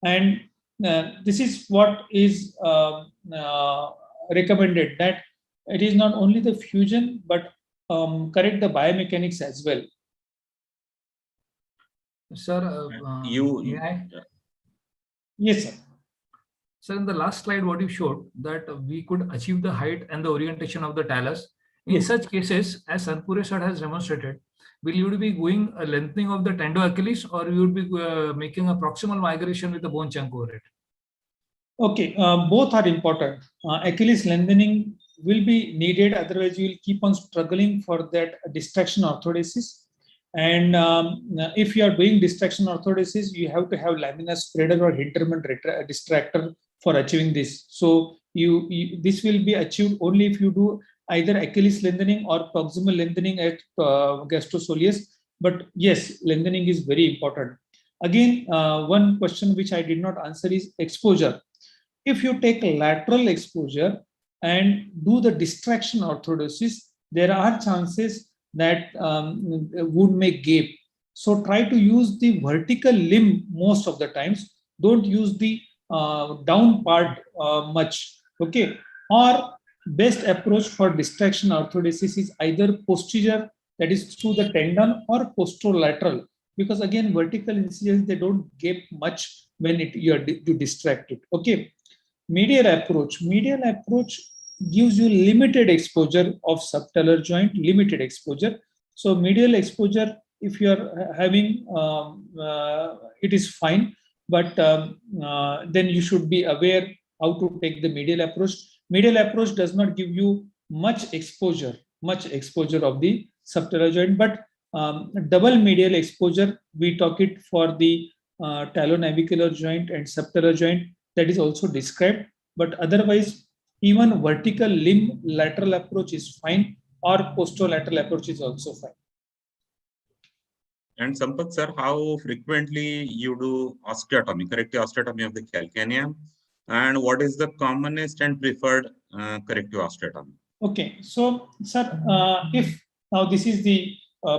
And this is what is recommended, that it is not only the fusion, but correct the biomechanics as well.
Sir,
You-
may I?
Yes, sir.
Sir, in the last slide, what you showed, that we could achieve the height and the orientation of the talus. In
Yes.
such cases, as Sanpuri sir has demonstrated, will you be going a lengthening of the tendo Achilles, or you would be making a proximal migration with the bone chunk over it?
Okay, both are important. Achilles lengthening will be needed, otherwise you will keep on struggling for that distraction orthodesis. And if you are doing distraction orthodesis, you have to have laminar spreader or Hintermann distractor for achieving this. So this will be achieved only if you do either Achilles lengthening or proximal lengthening at gastrosoleus. But yes, lengthening is very important. Again, one question which I did not answer is exposure. If you take lateral exposure and do the distraction orthodosis, there are chances that wound may gape. So try to use the vertical limb most of the times. Don't use the down part much. Okay. Or best approach for distraction orthodesis is either posterior, that is through the tendon, or posterolateral, because again vertical incisions, they don't gape much when you distract it. Okay. Medial approach gives you limited exposure of subtalar joint, limited exposure. So medial exposure, if you are having, it is fine, but then you should be aware how to take the medial approach. Medial approach does not give you much exposure of the subtalar joint, but double medial exposure, we talk it for the talonavicular joint and subtalar joint, that is also described. But otherwise, even vertical limb lateral approach is fine, or posterolateral approach is also fine.
And Sampath sir, how frequently you do osteotomy, corrective osteotomy of the calcaneum, and what is the commonest and preferred corrective osteotomy?
Okay, so sir, if now this is the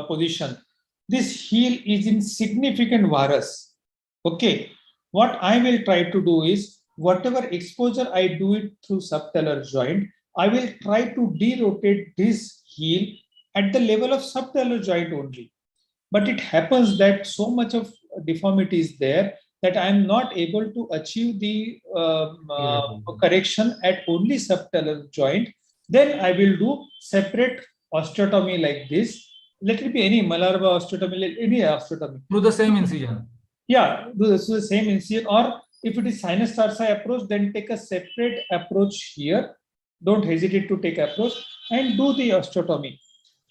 position, this heel is in significant varus. Okay, what I will try to do is, whatever exposure I do it through subtalar joint, I will try to derotate this heel at the level of subtalar joint only. But it happens that so much of deformity is there that I am not able to achieve the correction at only subtalar joint. Then I will do separate osteotomy like this. Let it be any Malarba osteotomy, any osteotomy.
Through the same incision.
Yeah, do the same incision, or if it is sinus tarsi approach, then take a separate approach here. Don't hesitate to take approach and do the osteotomy.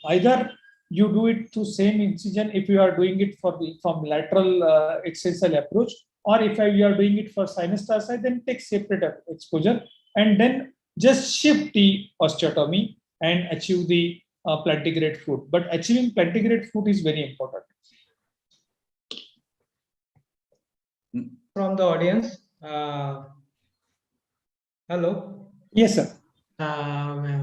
Either you do it through same incision if you are doing it from lateral extensile approach, or if you are doing it for sinus tarsi, then take separate exposure and then just shift the osteotomy and achieve the plantigrade foot. But achieving plantigrade foot is very important.
From the audience. Hello.
Yes, sir.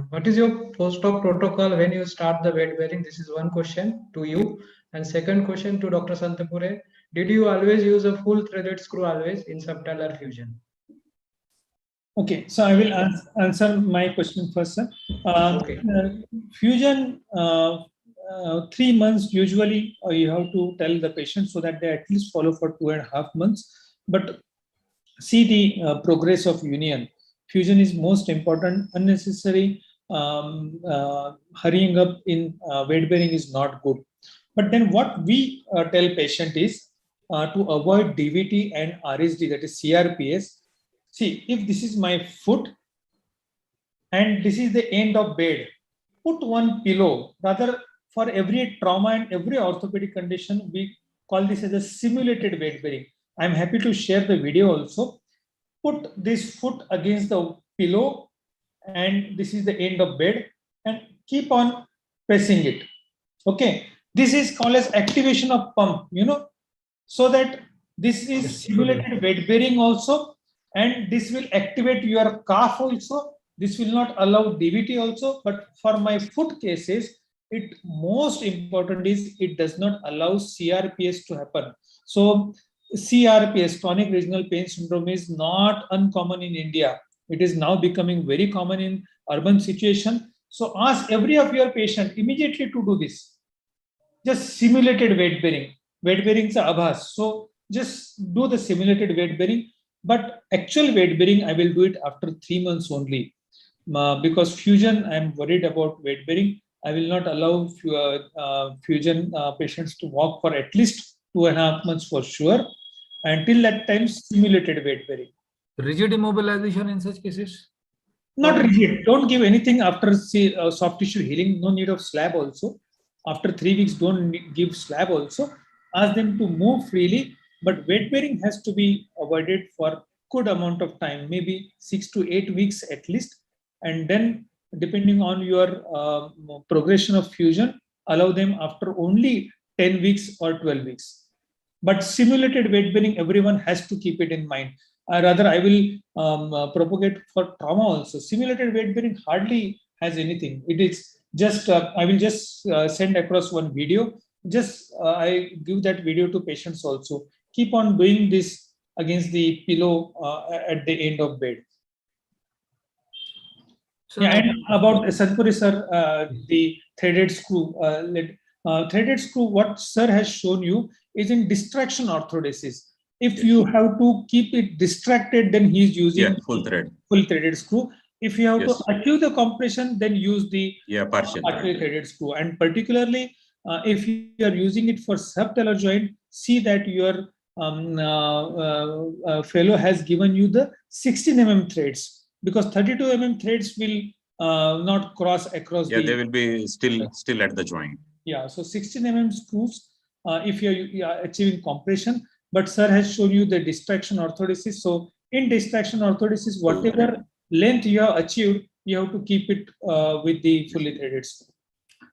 What is your post-op protocol when you start the weight bearing? This is one question to you. And second question to Dr. Santapure. Did you always use a full threaded screw always in subtalar fusion?
Okay, so I will answer my question first, sir.
Okay.
Fusion, 3 months usually you have to tell the patient so that they at least follow for 2.5 months. But see the progress of union. Fusion is most important. Unnecessary hurrying up in weight bearing is not good. But then what we tell patient is to avoid DVT and RSD, that is CRPS. See, if this is my foot and this is the end of bed, put one pillow. Rather, for every trauma and every orthopedic condition, we call this as a simulated weight bearing. I'm happy to share the video also. Put this foot against the pillow and this is the end of bed and keep on pressing it. Okay. This is called as activation of pump, so that this is simulated weight bearing also, and this will activate your calf also. This will not allow DVT also, but for my foot cases, it most important is it does not allow CRPS to happen. So CRPS, chronic regional pain syndrome, is not uncommon in India. It is now becoming very common in urban situation. So ask every of your patient immediately to do this. Just simulated weight bearing. Weight bearing is abhas. So just do the simulated weight bearing. But actual weight bearing, I will do it after 3 months only. Because fusion, I'm worried about weight bearing. I will not allow fusion patients to walk for at least 2.5 months for sure. Until that time, simulated weight bearing.
Rigid immobilization in such cases?
Not rigid. Don't give anything after soft tissue healing. No need of slab also. After 3 weeks, don't give slab also. Ask them to move freely. But weight bearing has to be avoided for good amount of time, maybe 6 to 8 weeks at least. And then depending on your progression of fusion, allow them after only 10 weeks or 12 weeks. But simulated weight bearing, everyone has to keep it in mind. Rather, I will propagate for trauma also. Simulated weight bearing hardly has anything. It is just, I will just send across one video. Just I give that video to patients also. Keep on doing this against the pillow at the end of bed.
So
yeah, and about Santapure sir, the threaded screw. Threaded screw, what sir has shown you is in distraction orthodesis. If you have to keep it distracted, then he is using
full
threaded screw. If you have to achieve the compression, then use the
partial
threaded screw. And particularly, if you are using it for subtalar joint, see that your fellow has given you the 16 mm threads, because 32 mm threads will not cross across.
They will be still at the joint.
Yeah, so 16 mm screws if you are achieving compression. But sir has shown you the distraction orthodesis. So in distraction orthodesis, whatever length you have achieved, you have to keep it with the fully threaded screw.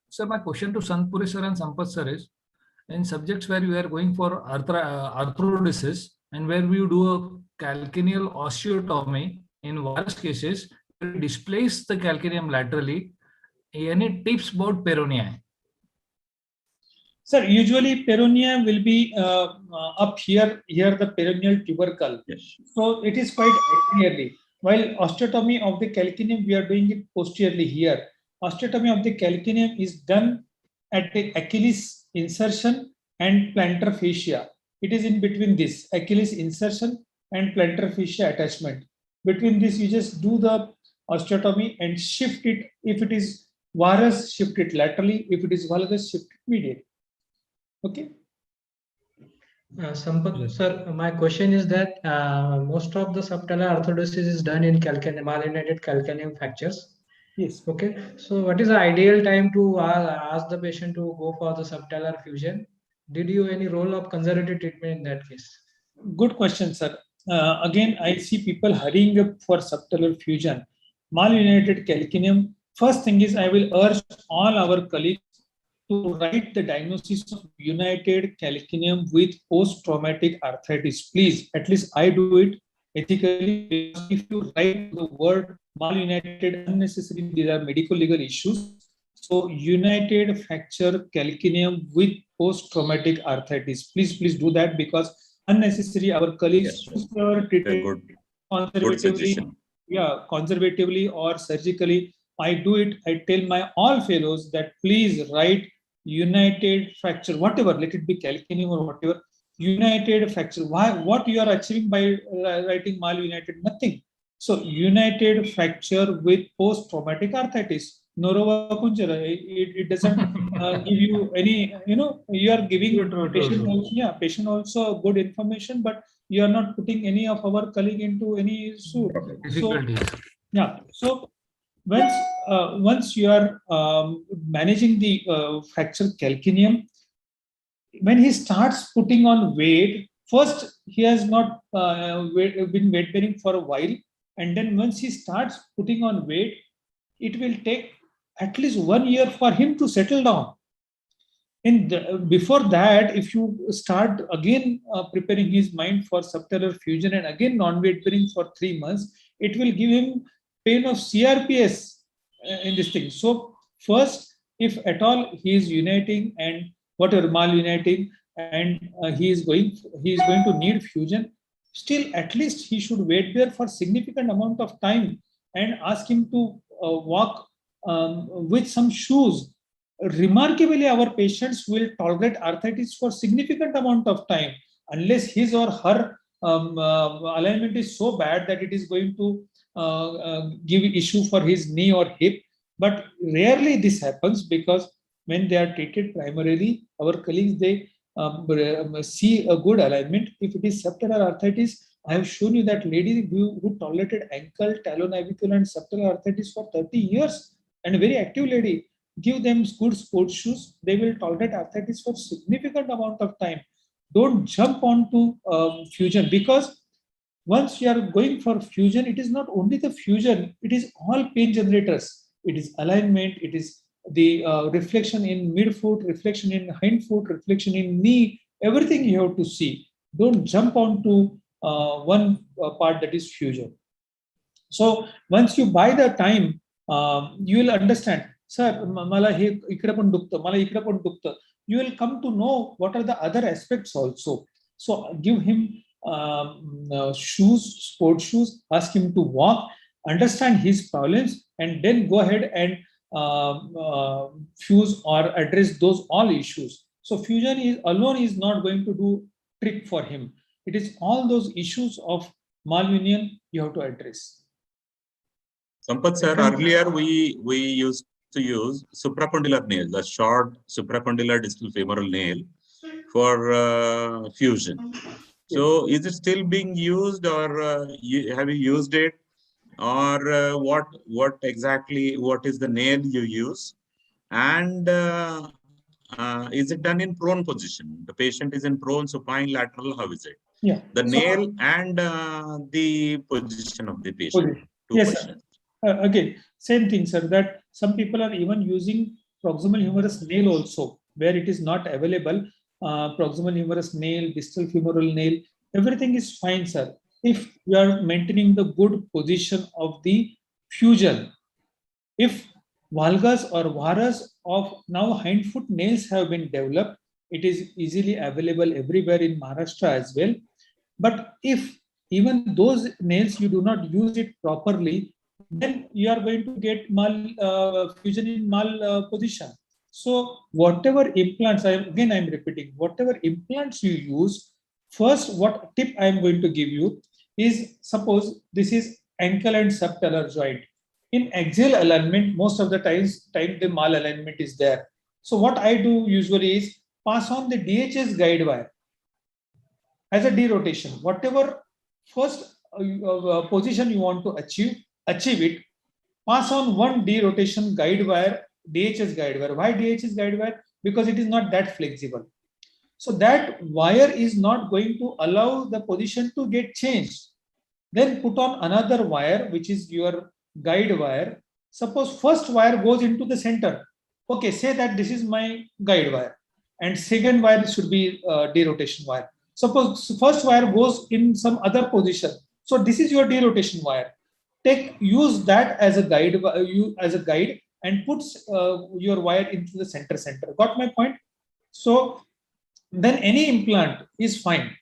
So my question to Santapure sir and Sampath sir is, in subjects where you are going for arthrodesis and where we do a calcaneal osteotomy, in various cases, we displace the calcaneum laterally. Any tips about peroneal?
Sir, usually peroneal will be up here the peroneal tubercle.
Yes.
So it is quite anteriorly. While osteotomy of the calcaneum, we are doing it posteriorly here. Osteotomy of the calcaneum is done at the Achilles insertion and plantar fascia. It is in between this Achilles insertion and plantar fascia attachment. Between this, you just do the osteotomy and shift it. If it is varus, shift it laterally. If it is valgus, shift it medially. Okay.
Sampath, sir, my question is that most of the subtalar orthodosis is done in malunited calcaneum fractures.
Yes.
Okay, so what is the ideal time to ask the patient to go for the subtalar fusion? Did you any role of conservative treatment in that case?
Good question, sir. Again, I see people hurrying up for subtalar fusion. Malunited calcaneum. First thing is, I will urge all our colleagues to write the diagnosis of united calcaneum with post-traumatic arthritis. Please, at least I do it ethically. If you write the word malunited unnecessarily, these are medical legal issues. So united fracture calcaneum with post-traumatic arthritis. Please do that, because unnecessary our colleagues
Very
treated
good
conservatively,
suggestion.
conservatively or surgically. I do it. I tell my all fellows that please write united fracture, whatever, let it be calcaneum or whatever, united fracture. Why? What you are achieving by writing malunited? Nothing. So united fracture with post-traumatic arthritis. It doesn't give you any, you are giving patient also good information, but you are not putting any of our colleague into any suit.
Difficulties.
So once you are managing the fracture calcaneum, when he starts putting on weight, first he has not been weight bearing for a while, and then once he starts putting on weight, it will take at least 1 year for him to settle down. Before that, if you start again preparing his mind for subtalar fusion and again non-weight bearing for 3 months, it will give him pain of CRPS in this thing. So first, if at all he is uniting and whatever maluniting, and he is going to need fusion, still at least he should weight bear for significant amount of time and ask him to walk with some shoes. Remarkably, our patients will tolerate arthritis for significant amount of time unless his or her alignment is so bad that it is going to give issue for his knee or hip. But rarely this happens, because when they are treated primarily, our colleagues, they see a good alignment. If it is subtalar arthritis, I have shown you that lady who tolerated ankle, talonavicular and subtalar arthritis for 30 years, and a very active lady. Give them good sports shoes, they will tolerate arthritis for significant amount of time. Don't jump onto fusion, because once you are going for fusion, it is not only the fusion, it is all pain generators. It is alignment, it is the reflection in midfoot, reflection in hindfoot, reflection in knee, everything you have to see. Don't jump onto one part, that is fusion. So once you buy the time, you will understand, sir, मला हे इकडे पण दुखतं, मला इकडे पण दुखतं. You will come to know what are the other aspects also. So give him shoes, sports shoes, ask him to walk, understand his problems, and then go ahead and fuse or address those all issues. So fusion alone is not going to do trick for him. It is all those issues of malunion you have to address.
Sampath sir, earlier we used to use supracondylar nail, the short supracondylar distal femoral nail for fusion. So is it still being used, or have you used it, or what exactly, what is the nail you use, and is it done in prone position? The patient is in prone, supine, lateral, how is it?
Yeah.
The nail and the position of the patient.
Yes, sir. Again, same thing, sir, that some people are even using proximal humerus nail also, where it is not available. Proximal humerus nail, distal femoral nail, everything is fine, sir, if you are maintaining the good position of the fusion. If valgus or varus of now hindfoot nails have been developed, it is easily available everywhere in Maharashtra as well. But if even those nails you do not use it properly, then you are going to get fusion in position. So whatever implants, again I'm repeating, whatever implants you use, first what tip I am going to give you is, suppose this is ankle and subtalar joint. In axial alignment, most of the time the malalignment is there. So what I do usually is pass on the DHS guide wire as a derotation. Whatever first position you want to achieve it. Pass on one derotation guide wire, DHS guide wire. Why DHS guide wire? Because it is not that flexible. So that wire is not going to allow the position to get changed. Then put on another wire, which is your guide wire. Suppose first wire goes into the center. Okay, say that this is my guide wire, and second wire should be derotation wire. Suppose first wire goes in some other position. So this is your derotation wire. Use that as a guide, and puts your wire into the center. Got my point? So then any implant is fine.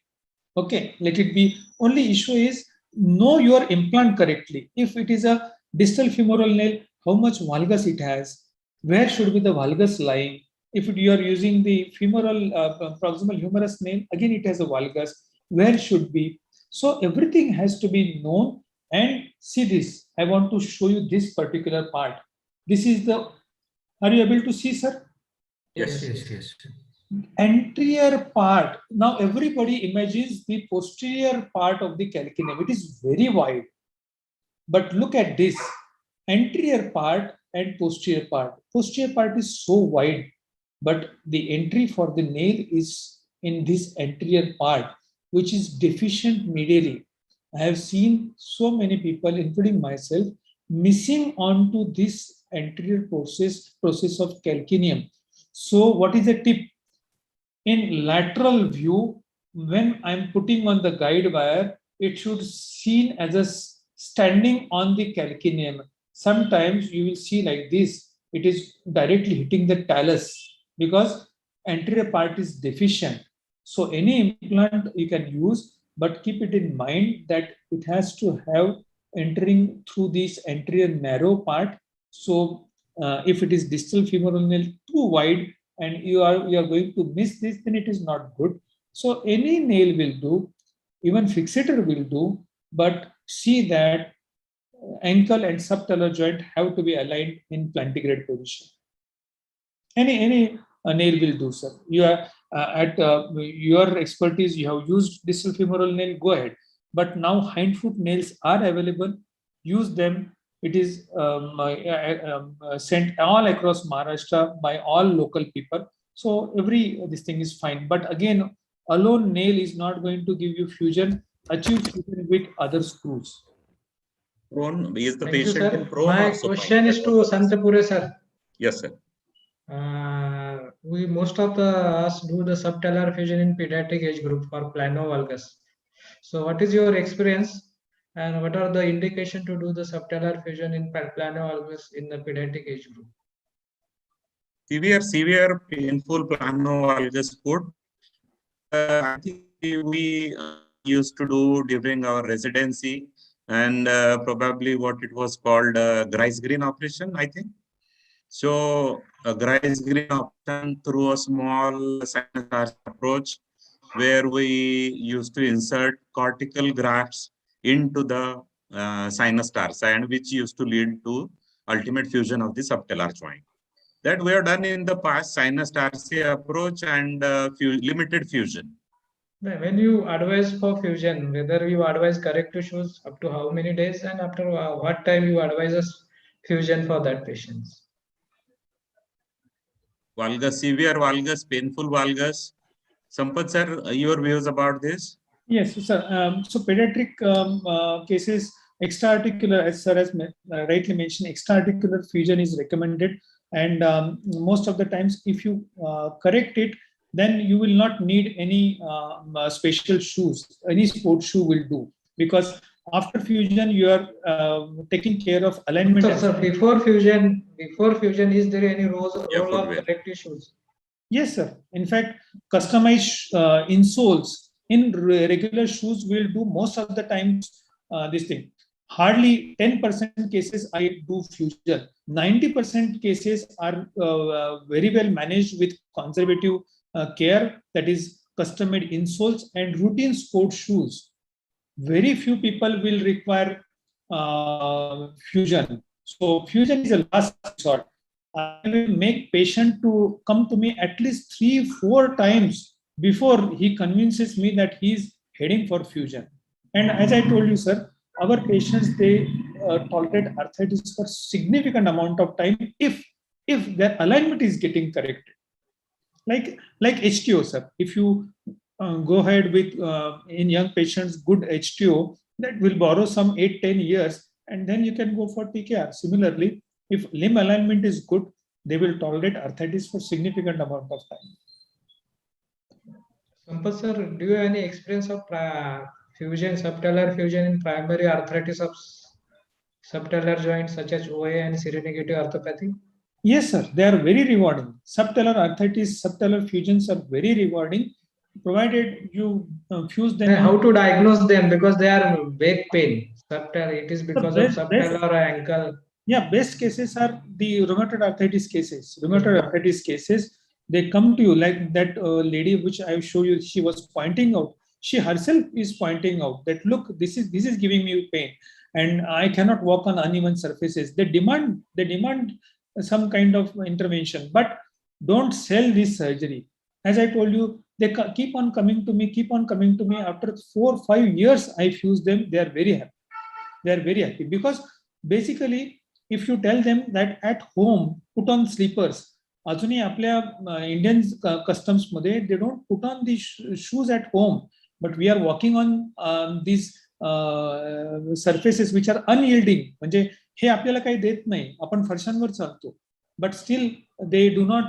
Okay, let it be. Only issue is know your implant correctly. If it is a distal femoral nail, how much valgus it has, where should be the valgus lying. If you are using the femoral proximal humerus nail, again it has a valgus, where should be. So everything has to be known. And see this, I want to show you this particular part. This is the, are you able to see, sir?
Yes.
Anterior part. Now everybody imagines the posterior part of the calcaneum. It is very wide. But look at this, anterior part and posterior part. Posterior part is so wide, but the entry for the nail is in this anterior part, which is deficient medially. I have seen so many people, including myself, missing onto this anterior process of calcaneum. So what is the tip? In lateral view, when I'm putting on the guide wire, it should seen as a standing on the calcaneum. Sometimes you will see like this, it is directly hitting the talus because anterior part is deficient. So any implant you can use, but keep it in mind that it has to have entering through this anterior narrow part. So if it is distal femoral nail too wide and you are going to miss this, then it is not good. So any nail will do, even fixator will do, but see that ankle and subtalar joint have to be aligned in plantigrade position. Any nail will do, sir. You are at your expertise, you have used distal femoral nail, go ahead. But now hindfoot nails are available, use them. It is sent all across Maharashtra by all local people. So this thing is fine. But again, alone nail is not going to give you fusion, achieve fusion with other screws.
Prone, is the
Thank you,
patient
sir.
in prone
My
or supine?
question is to Santapure, sir.
Yes, sir.
We most of us do the subtalar fusion in pediatric age group for plano valgus. So what is your experience and what are the indication to do the subtalar fusion in plano valgus in the pediatric age group?
Severe painful plano valgus foot. I think we used to do during our residency and probably what it was called Grice Green operation, I think. So a Grice Green option through a small sinus approach where we used to insert cortical grafts into the sinus tarsi and which used to lead to ultimate fusion of the subtalar joint. That we have done in the past, sinus tarsi approach and limited fusion.
When you advise for fusion, whether you advise corrective shoes up to how many days and after what time you advise us fusion for that patients?
Valgus, severe valgus, painful valgus. Sampath sir, your views about this?
Yes, sir. So pediatric cases, extraarticular, as sir has rightly mentioned, extraarticular fusion is recommended. And most of the times, if you correct it, then you will not need any special shoes. Any sports shoe will do, because after fusion you are taking care of alignment.
So before fusion, is there any role of corrective shoes?
Yes, sir. In fact, customized insoles in regular shoes will do most of the times this thing. Hardly 10% cases I do fusion. 90% cases are very well managed with conservative care, that is custom-made insoles and routine sports shoes. Very few people will require fusion. So fusion is a last resort. I will make patient to come to me at least 3-4 times before he convinces me that he is heading for fusion. And as I told you, sir, our patients, they tolerate arthritis for significant amount of time if their alignment is getting corrected. Like HTO, sir. If you go ahead with in young patients good HTO, that will borrow some 8-10 years, and then you can go for TKR. Similarly, if limb alignment is good, they will tolerate arthritis for significant amount of time.
Sampath sir, do you have any experience of fusion, subtalar fusion in primary arthritis of subtalar joints such as OA and seronegative orthopathy?
Yes, sir. They are very rewarding. Subtalar arthritis, subtalar fusions are very rewarding, provided you fuse them.
And how to diagnose them, because they are back pain. Subtalar, it is because of subtalar ankle.
Yeah, best cases are the rheumatoid arthritis cases. Rheumatoid arthritis cases, they come to you like that lady which I show you. She was pointing out. She herself is pointing out that look, this is giving me pain, and I cannot walk on uneven surfaces. They demand some kind of intervention, but don't sell this surgery. As I told you, they keep on coming to me. After 4 or 5 years, I fuse them. They are very happy. They are very happy because basically, if you tell them that at home, put on slippers. अजूनही आपल्या Indian customs मध्ये they don't put on these shoes at home, but we are walking on these surfaces which are unyielding. म्हणजे हे आपल्याला काही देत नाही, आपण फरशांवर चालतो, but still they do not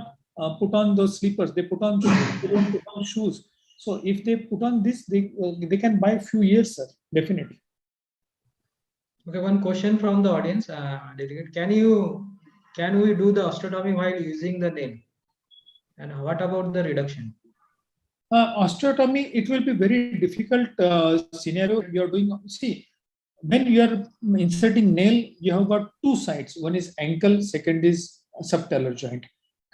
put on those slippers. They put on they don't put on shoes. So if they put on this, they can buy few years, sir, definitely.
Okay, one question from the audience. Delegate, can we do the osteotomy while using the nail? And what about the reduction?
Osteotomy, it will be very difficult scenario you are doing. See, when you are inserting nail, you have got two sides. One is ankle, second is subtalar joint.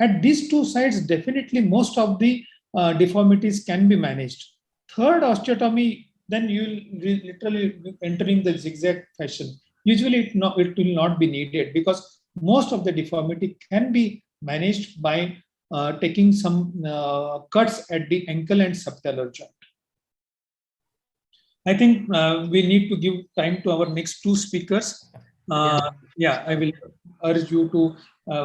At these two sides, definitely most of the deformities can be managed. Third osteotomy, then you will literally entering the zigzag fashion. Usually it will not be needed because most of the deformity can be managed by taking some cuts at the ankle and subtalar joint. I think we need to give time to our next two speakers. Yeah, I will urge you to,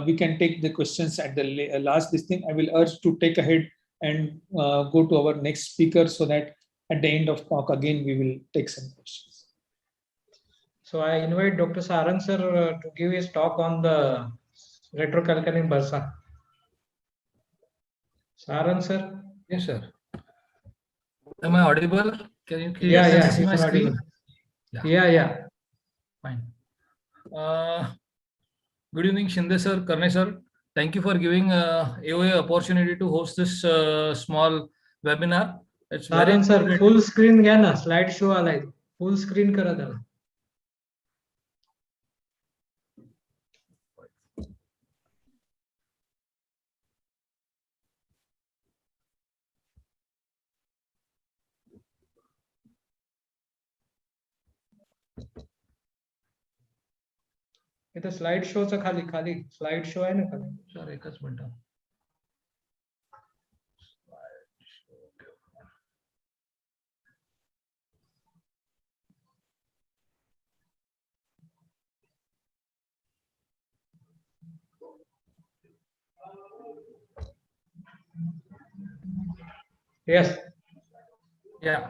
we can take the questions at the last this thing. I will urge to take ahead and go to our next speaker so that at the end of talk again, we will take some questions.
So I invite Dr. Sarang sir to give his talk on the retrocalcaneal bursa. Sarang sir?
Yes, sir. Am I audible? Can you
Yeah,
see my screen?
Yeah.
Fine. Good evening, Shinde sir, Karne sir. Thank you for giving AOA opportunity to host this small webinar. It's very
Sarang sir, full screen घ्या ना, slide show आलाय. Full screen करा त्याला. इथे slide शोचा खाली slide show आहे ना खाली.
सर एकच minute.
Yes.
Yeah.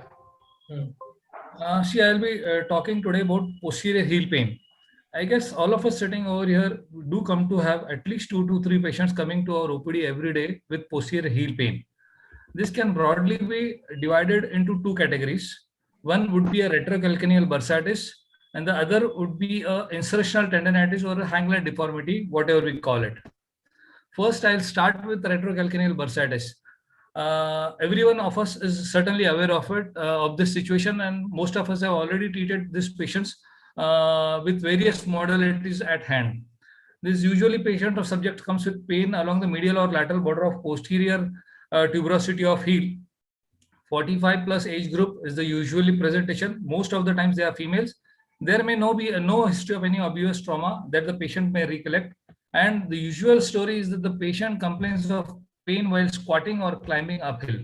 See, I'll be talking today about posterior heel pain. I guess all of us sitting over here do come to have at least 2 to 3 patients coming to our OPD every day with posterior heel pain. This can broadly be divided into 2 categories. One would be a retrocalcaneal bursitis, and the other would be a insertional tendinitis or a hang-like deformity, whatever we call it. First, I'll start with retrocalcaneal bursitis. Every one of us is certainly aware of it, of this situation, and most of us have already treated these patients with various modalities at hand. This usually patient or subject comes with pain along the medial or lateral border of posterior tuberosity of heel. 45 plus age group is the usually presentation. Most of the times they are females, There may be no history of any obvious trauma that the patient may recollect. And the usual story is that the patient complains of pain while squatting or climbing uphill.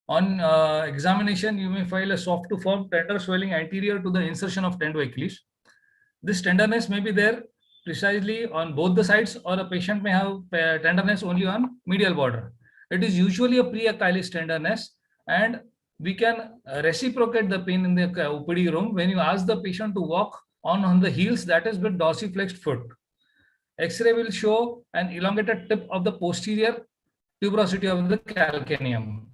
On examination, you may find a soft to firm tender swelling anterior to the insertion of tendo Achilles. This tenderness may be there precisely on both the sides, or a patient may have tenderness only on medial border. It is usually a pre-Achilles tenderness, and we can reciprocate the pain in the OPD room when you ask the patient to walk on the heels, that is with dorsiflexed foot. X-ray will show an elongated tip of the posterior tuberosity of the calcaneum.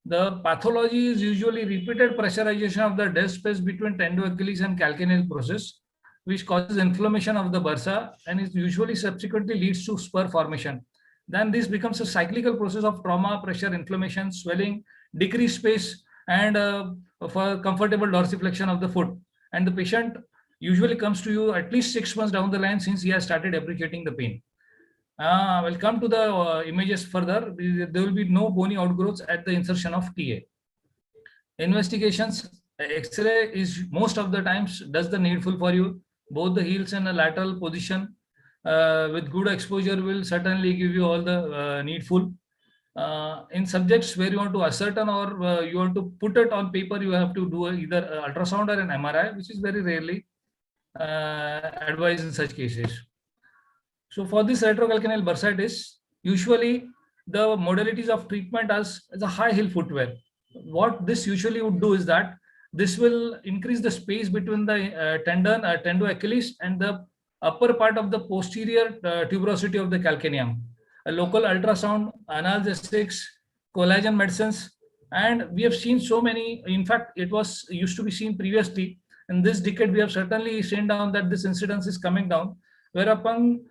The pathology is usually repeated pressurization of the dead space between tendo Achilles and calcaneal process, which causes inflammation of the bursa and it usually subsequently leads to spur formation. Then this becomes a cyclical process of trauma, pressure, inflammation, swelling, decreased space, and for comfortable dorsiflexion of the foot. And the patient usually comes to you at least 6 months down the line since he has started appreciating the pain. We'll come to the images further. There will be no bony outgrowths at the insertion of TA. Investigations, X-ray is most of the times does the needful for you. Both the heels in a lateral position with good exposure will certainly give you all the needful. In subjects where you want to ascertain or you want to put it on paper, you have to do either ultrasound or an MRI, which is very rarely advised in such cases. So for this retrocalcaneal bursitis, usually the modalities of treatment as a high heel footwear. What this usually would do is that this will increase the space between the tendon, tendo Achilles, and the upper part of the posterior tuberosity of the calcaneum. A local ultrasound, analgesics, collagen medicines, and we have seen so many. In fact, it was used to be seen previously. In this decade, we have certainly seen down that this incidence is coming down, whereupon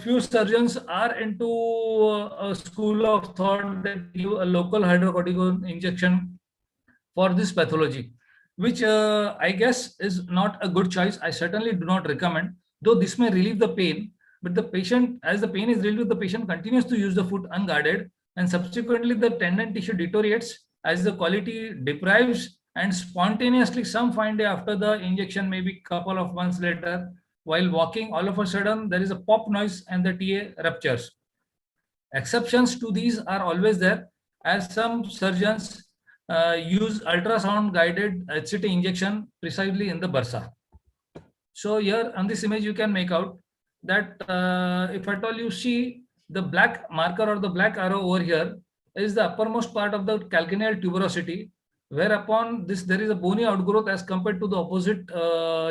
few surgeons are into a school of thought that give a local hydrocortisone injection for this pathology, which I guess is not a good choice. I certainly do not recommend, though this may relieve the pain, but the patient, as the pain is relieved, the patient continues to use the foot unguarded, and subsequently the tendon tissue deteriorates as the quality deprives, and spontaneously some fine day after the injection, maybe couple of months later, while walking, all of a sudden there is a pop noise and the TA ruptures. Exceptions to these are always there, as some surgeons use ultrasound guided HCT injection precisely in the bursa. So here on this image, you can make out that if at all you see the black marker or the black arrow over here is the uppermost part of the calcaneal tuberosity, whereupon this there is a bony outgrowth as compared to the opposite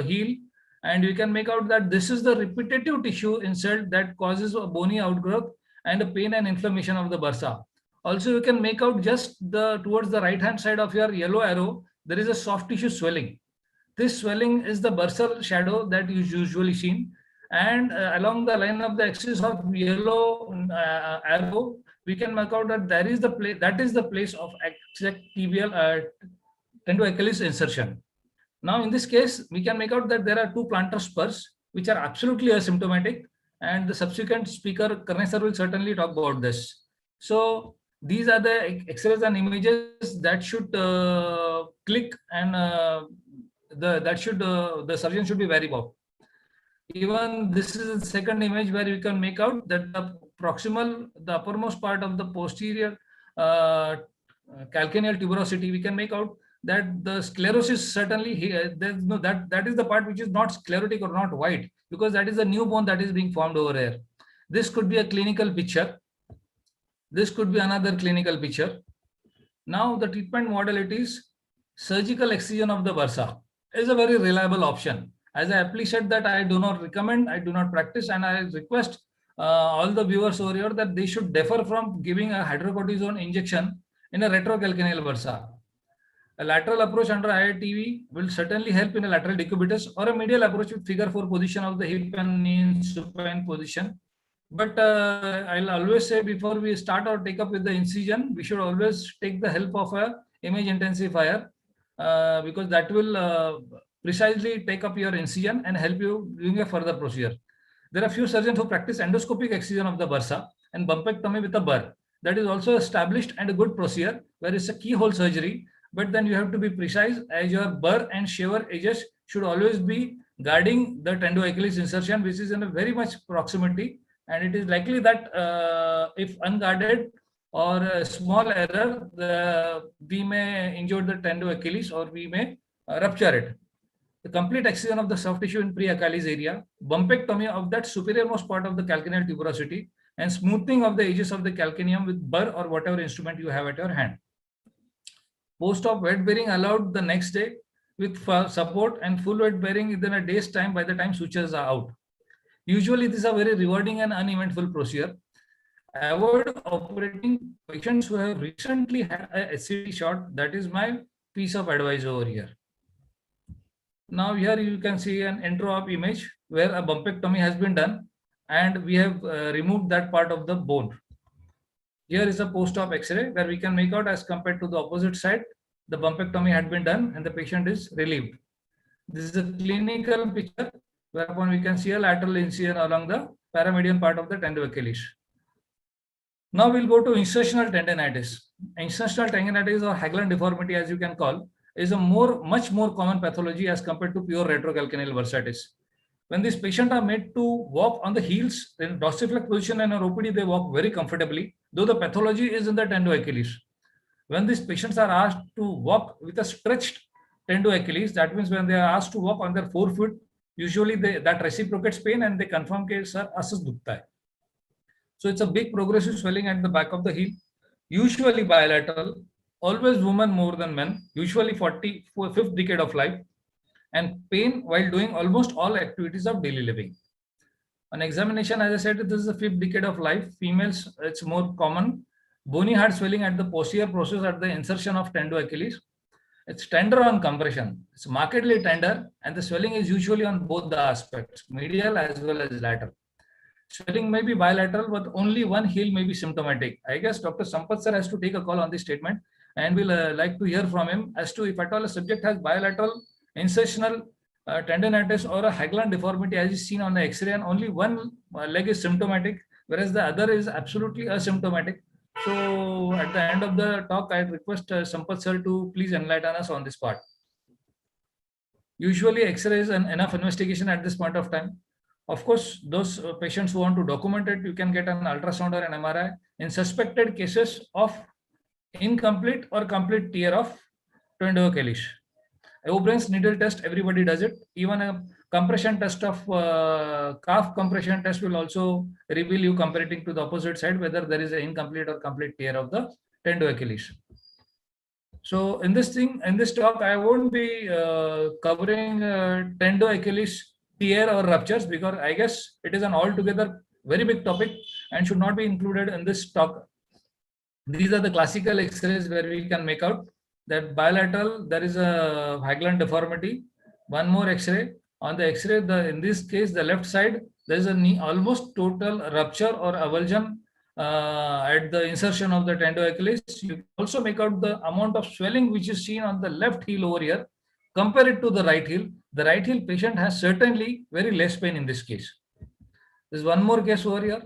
heel. And you can make out that this is the repetitive tissue insult that causes a bony outgrowth and a pain and inflammation of the bursa. Also, you can make out just towards the right hand side of your yellow arrow, there is a soft tissue swelling. This swelling is the bursal shadow that is usually seen. And along the line of the axis of yellow arrow, we can make out that that is the place of exact tibial tendo Achilles insertion. Now, in this case, we can make out that there are two plantar spurs which are absolutely asymptomatic, and the subsequent speaker, Karne sir, will certainly talk about this. So these are the X-rays and images that should click, and the surgeon should be wary of. Even this is the second image where you can make out that the uppermost part of the posterior calcaneal tuberosity, we can make out that the sclerosis certainly here, that is the part which is not sclerotic or not white, because that is the new bone that is being formed over here. This could be a clinical picture. This could be another clinical picture. Now the treatment modalities, surgical excision of the bursa is a very reliable option. As I appreciate that I do not recommend, I do not practice, and I request all the viewers over here that they should defer from giving a hydrocortisone injection in a retrocalcaneal bursa. A lateral approach under IITV will certainly help in a lateral decubitus, or a medial approach with figure 4 position of the hip and knee in supine position. But I'll always say, before we start or take up with the incision, we should always take the help of a image intensifier because that will precisely take up your incision and help you doing a further procedure. There are few surgeons who practice endoscopic excision of the bursa and bumpectomy with a burr. That is also established and a good procedure, where it's a keyhole surgery. but then you have to be precise, as your burr and shaver edges should always be guarding the tendo Achilles insertion, which is in a very much proximity, and it is likely that if unguarded or a small error, we may injure the tendo Achilles or we may rupture it. The complete excision of the soft tissue in pre-Achilles area, bumpectomy of that superiormost part of the calcaneal tuberosity, and smoothing of the edges of the calcaneum with burr or whatever instrument you have at your hand. Post-op weight bearing allowed the next day with support, and full weight bearing within a day's time by the time sutures are out. Usually, this is a very rewarding and uneventful procedure. Avoid operating patients who have recently had a SCT shot. That is my piece of advice over here. Now here you can see an intro-op image where a bumpectomy has been done and we have removed that part of the bone. Here is a post-op X-ray where we can make out, as compared to the opposite side, the bumpectomy had been done and the patient is relieved. This is a clinical picture whereupon we can see a lateral incision along the paramedian part of the tendo Achilles. Now we'll go to insertional tendinitis. Insertional tendinitis, or Haglund deformity as you can call, is a much more common pathology as compared to pure retrocalcaneal bursitis. When these patients are made to walk on the heels in dorsiflex position and in OPD, they walk very comfortably, though the pathology is in the tendo Achilles. When these patients are asked to walk with a stretched tendo Achilles, that means when they are asked to walk on their forefoot, usually that reciprocates pain and they confirm कि sir asas दुखता है. So it's a big progressive swelling at the back of the heel, usually bilateral, always women more than men, usually 5th decade of life, and pain while doing almost all activities of daily living. On examination, as I said, this is the 5th decade of life. Females, it's more common. Bony hard swelling at the posterior process at the insertion of tendo Achilles. It's tender on compression. It's markedly tender, and the swelling is usually on both the aspects, medial as well as lateral. Swelling may be bilateral, but only one heel may be symptomatic. I guess Dr. Sampath sir has to take a call on this statement, and we'll like to hear from him as to if at all a subject has bilateral insertional tendinitis or a Haglund deformity as is seen on the X-ray, and only one leg is symptomatic, whereas the other is absolutely asymptomatic. So at the end of the talk, I request Sampath sir to please enlighten us on this part. Usually X-ray is enough investigation at this point of time. Of course, those patients who want to document it, you can get an ultrasound or an MRI in suspected cases of incomplete or complete tear of tendo Achilles. O'Brien's needle test, everybody does it. Even a compression test of calf compression test will also reveal you, comparing to the opposite side, whether there is an incomplete or complete tear of the tendo Achilles. So in this talk, I won't be covering tendo Achilles tear or ruptures, because I guess it is an altogether very big topic and should not be included in this talk. These are the classical X-rays where we can make out that bilateral, there is a Haglund deformity. One more X-ray. On the X-ray, in this case, the left side, there is a almost total rupture or avulsion at the insertion of the tendo Achilles. You also make out the amount of swelling which is seen on the left heel over here. Compare it to the right heel. The right heel patient has certainly very less pain in this case. There's one more case over here.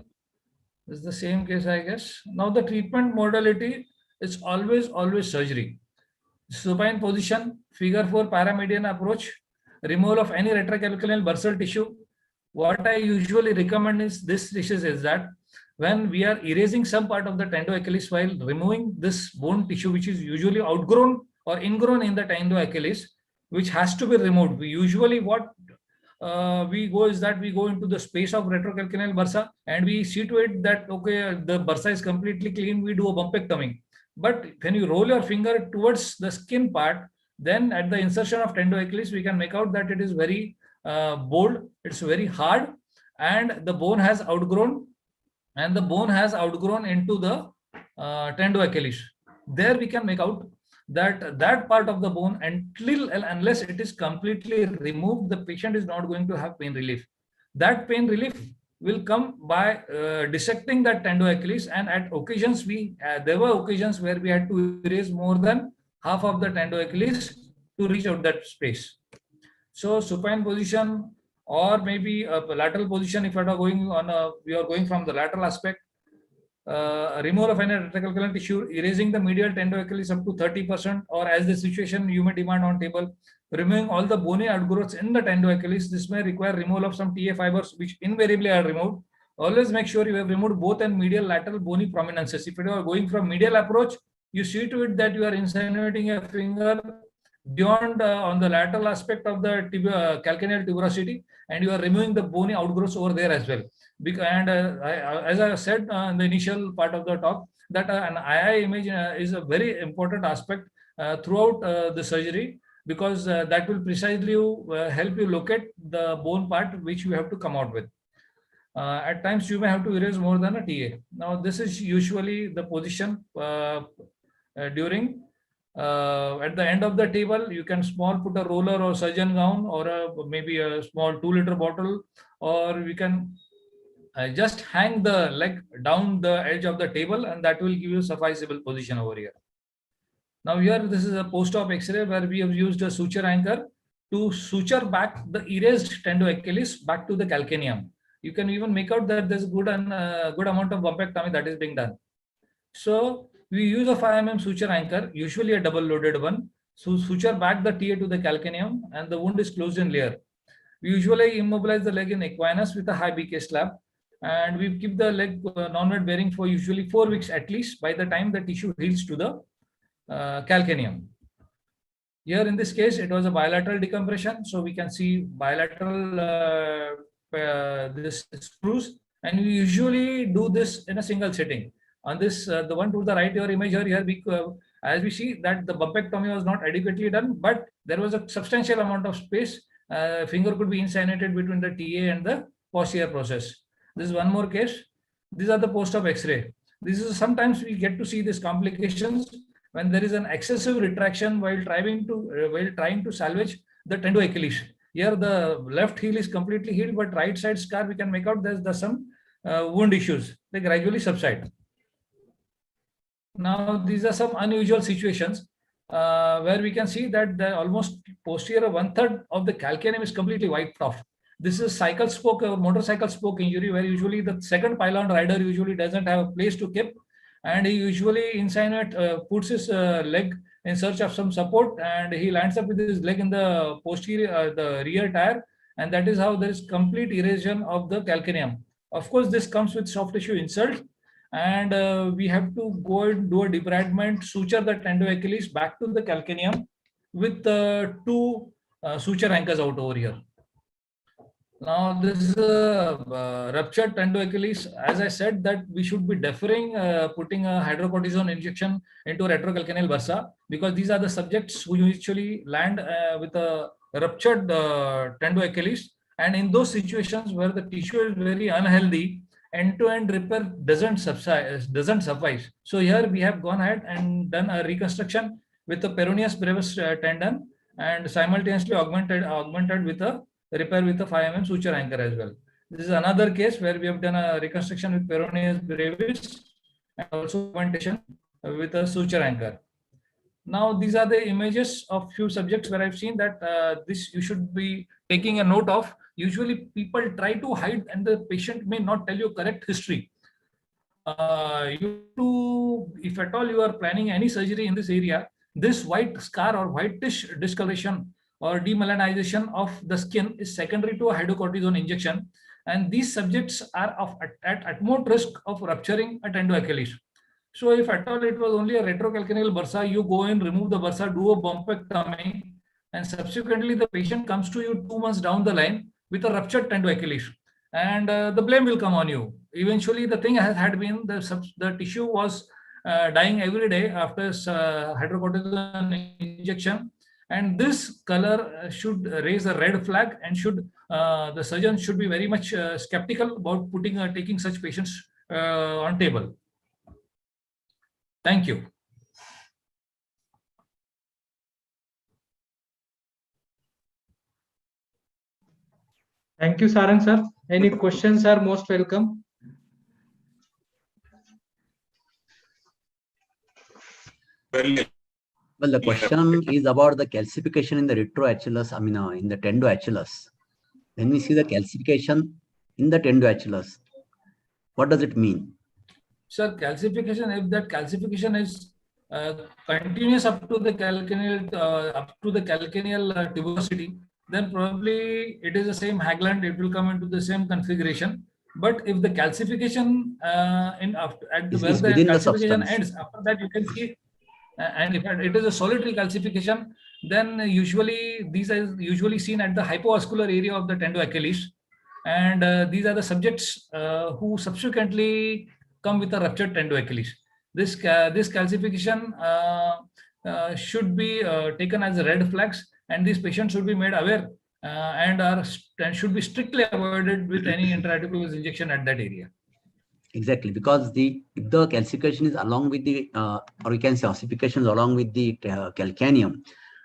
This is the same case, I guess. Now the treatment modality is always surgery. Supine position, figure 4 paramedian approach, removal of any retrocalcaneal bursal tissue. What I usually recommend is that when we are erasing some part of the tendo Achilles while removing this bone tissue, which is usually outgrown or ingrown in the tendo Achilles, which has to be removed. We usually we go into the space of retrocalcaneal bursa and we see to it that, okay, the bursa is completely clean, we do a bumpectomy. But when you roll your finger towards the skin part, then at the insertion of tendo Achilles, we can make out that it is very bold, it's very hard, and the bone has outgrown, into the tendo Achilles. There we can make out that part of the bone, unless it is completely removed, the patient is not going to have pain relief. That pain relief will come by dissecting that tendo Achilles, and at occasions there were occasions where we had to erase more than half of the tendo Achilles to reach out that space. So supine position, or maybe a lateral position if we are going from the lateral aspect. removal of any retrocalcaneal tissue, erasing the medial tendoachilles up to 30%, or as the situation you may demand on table, removing all the bony outgrowths in the tendoachilles. This may require removal of some TA fibers, which invariably are removed. Always make sure you have removed both and medial lateral bony prominences. If you are going from medial approach, you see to it that you are insinuating a finger beyond on the lateral aspect of the calcaneal tuberosity, and you are removing the bony outgrowths over there as well. And as I said in the initial part of the talk, that an II image is a very important aspect throughout the surgery, because that will precisely help you locate the bone part which you have to come out with. At times you may have to erase more than a TA. Now this is usually the position during at the end of the table. You can put a roller or surgeon gown, or maybe a small 2-liter bottle, or we can just hang the leg down the edge of the table, and that will give you a sufficible position over here. Now here, this is a post-op X-ray where we have used a suture anchor to suture back the erased tendoachilles back to the calcaneum. You can even make out that there's good amount of bumpectomy that is being done. So we use a 5 mm suture anchor, usually a double-loaded one, so suture back the TA to the calcaneum, and the wound is closed in layer. We usually immobilize the leg in equinus with a high BK slab, and we keep the leg non-weight bearing for usually 4 weeks at least by the time the tissue heals to the calcaneum. Here in this case, it was a bilateral decompression, so we can see bilateral this screws, and we usually do this in a single sitting. On this, the one to the right, your image here, as we see that the bumpectomy was not adequately done, but there was a substantial amount of space. Finger could be insinuated between the TA and the posterior process. This is one more case. These are the post-op X-ray. This is sometimes we get to see these complications when there is an excessive retraction while trying to salvage the tendoachilles. Here the left heel is completely healed, but right side scar we can make out there's some wound issues. They gradually subside. Now these are some unusual situations where we can see that the almost posterior 1/3 of the calcaneum is completely wiped off. This is cycle spoke or motorcycle spoke injury, where usually the second pylon rider usually doesn't have a place to keep, and he usually puts his leg in search of some support, and he lands up with his leg in the posterior, the rear tire, and that is how there is complete erosion of the calcaneum. Of course, this comes with soft tissue insult, and we have to go and do a debridement, suture the tendoachilles back to the calcaneum with 2 suture anchors out over here. Now this is a ruptured tendoachilles. As I said, that we should be deferring putting a hydrocortisone injection into retrocalcaneal bursa, because these are the subjects who usually land with a ruptured tendoachilles, and in those situations where the tissue is very unhealthy, end-to-end repair doesn't suffice. So here we have gone ahead and done a reconstruction with the peroneus brevis tendon, and simultaneously augmented with a repair with a 5 mm suture anchor as well. This is another case where we have done a reconstruction with peroneus brevis and also augmentation with a suture anchor. Now these are the images of few subjects where I've seen that this you should be taking a note of. Usually people try to hide and the patient may not tell you correct history. If at all you are planning any surgery in this area, this white scar or whitish discoloration or demelanization of the skin is secondary to a hydrocortisone injection, and these subjects are at utmost risk of rupturing a tendoachilles. So if at all it was only a retrocalcaneal bursa, you go in, remove the bursa, do a bumpectomy, and subsequently the patient comes to you 2 months down the line with a ruptured tendoachilles, and the blame will come on you. Eventually the thing had been the tissue was dying every day after hydrocortisone injection, and this color should raise a red flag, and the surgeon should be very much skeptical about taking such patients on table. Thank you.
Thank you, Sarang sir. Any questions are most welcome.
Well, the question is about the calcification in the retroachillus, in the tendoachillus. When we see the calcification in the tendoachillus, what does it mean?
Sir, calcification, if that calcification is continuous up to the calcaneal tuberosity, then probably it is the same Haglund, it will come into the same configuration. But if the calcification at the,
Is
where the
within the
calcification
substance.
ends, after that you can see, and if it is a solitary calcification, then usually these are usually seen at the hypovascular area of the tendo-Achilles, and these are the subjects who subsequently come with a ruptured tendo-Achilles. This calcification should be taken as red flags, and these patients should be made aware and should be strictly avoided with any intraarticular injection at that area.
Exactly, because if the calcification is along with the or you can say ossification is along with the calcaneum,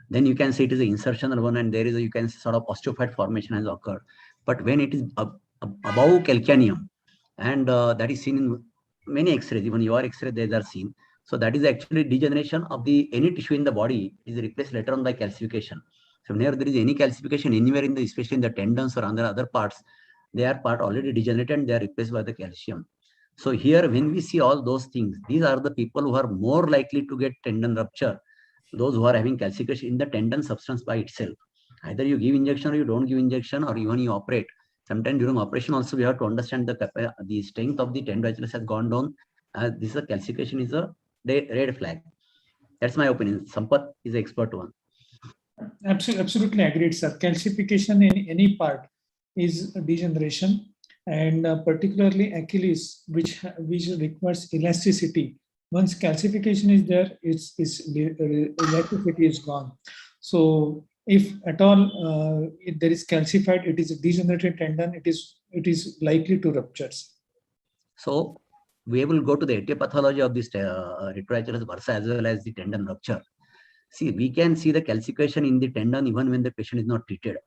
then you can say it is an insertional one, and there is a, you can say, sort of osteophyte formation has occurred. But when it is above calcaneum, and that is seen in many X-rays, even your X-ray, they are seen. So that is actually degeneration of the any tissue in the body is replaced later on by calcification. So whenever there is any calcification anywhere in the, especially in the tendons or other parts, they are part already degenerated and they are replaced by the calcium. So here, when we see all those things, these are the people who are more likely to get tendon rupture, those who are having calcification in the tendon substance by itself. Either you give injection or you don't give injection, or even you operate. Sometimes during operation also we have to understand the strength of the tendon has gone down. This calcification is a red flag. That's my opinion. Sampath is the expert one.
Absolutely agreed, sir. Calcification in any part is degeneration, and particularly Achilles, which requires elasticity. Once calcification is there, its elasticity is gone. So if at all if there is calcified, it is a degenerated tendon, it is likely to rupture.
So we will go to the etiology of this retroaceous bursa as well as the tendon rupture. See, we can see the calcification in the tendon even when the patient is not treated.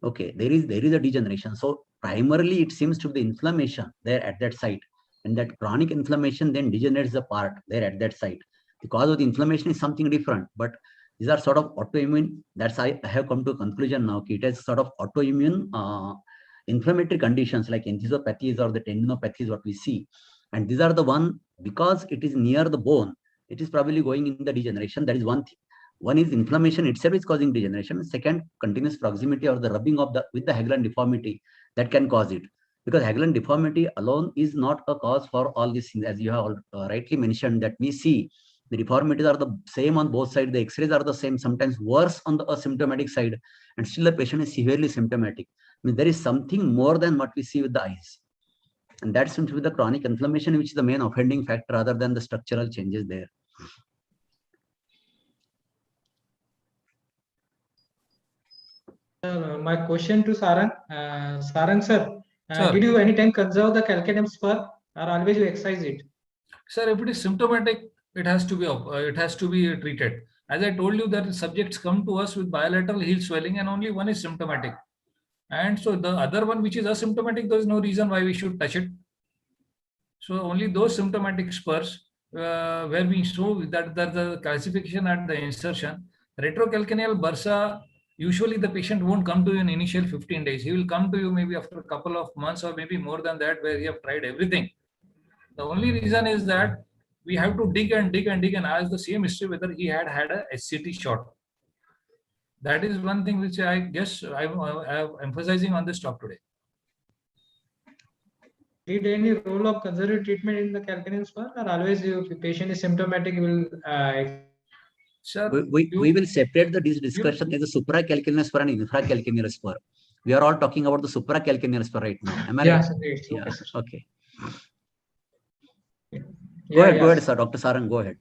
Okay, there is a degeneration. So primarily it seems to be the inflammation there at that site, and that chronic inflammation then degenerates the part there at that site. The cause of the inflammation is something different, but these are sort of autoimmune. That's I have come to a conclusion now. It is sort of autoimmune inflammatory conditions like enthesopathies or the tendinopathies what we see, and these are the one, because it is near the bone, it is probably going in the degeneration. That is one thing. One is inflammation itself is causing degeneration. Second, continuous proximity or the rubbing of with the Haglund deformity that can cause it. Because Haglund deformity alone is not a cause for all these things, as you have rightly mentioned, that we see the deformities are the same on both sides. The X-rays are the same, sometimes worse on the asymptomatic side, and still the patient is severely symptomatic. I mean, there is something more than what we see with the eyes. And that seems to be the chronic inflammation, which is the main offending factor rather than the structural changes there.
My question to Sarang. Sarang sir,
Sir.
did you any time conserve the calcaneum spur, or always you excise it?
Sir, if it is symptomatic, it has to be treated. As I told you, that subjects come to us with bilateral heel swelling, and only one is symptomatic. And so the other one, which is asymptomatic, there is no reason why we should touch it. So only those symptomatic spurs where we show that the calcification at the insertion. Retrocalcaneal bursa, usually the patient won't come to you in initial 15 days. He will come to you maybe after a couple of months or maybe more than that, where he have tried everything. The only reason is that we have to dig and ask the same history whether he had a SCT shot. That is one thing which I guess I'm emphasizing on this talk today.
Did any role of conservative treatment in the calcaneum spur, or always if the patient is symptomatic, will
Sir,
we will separate this discussion as a supracalcaneal spur and infracalcaneal spur. We are all talking about the supracalcaneal spur right now. Am I right?
Great.
Yeah.
Okay.
Go ahead, sir. Dr. Sarang, go ahead.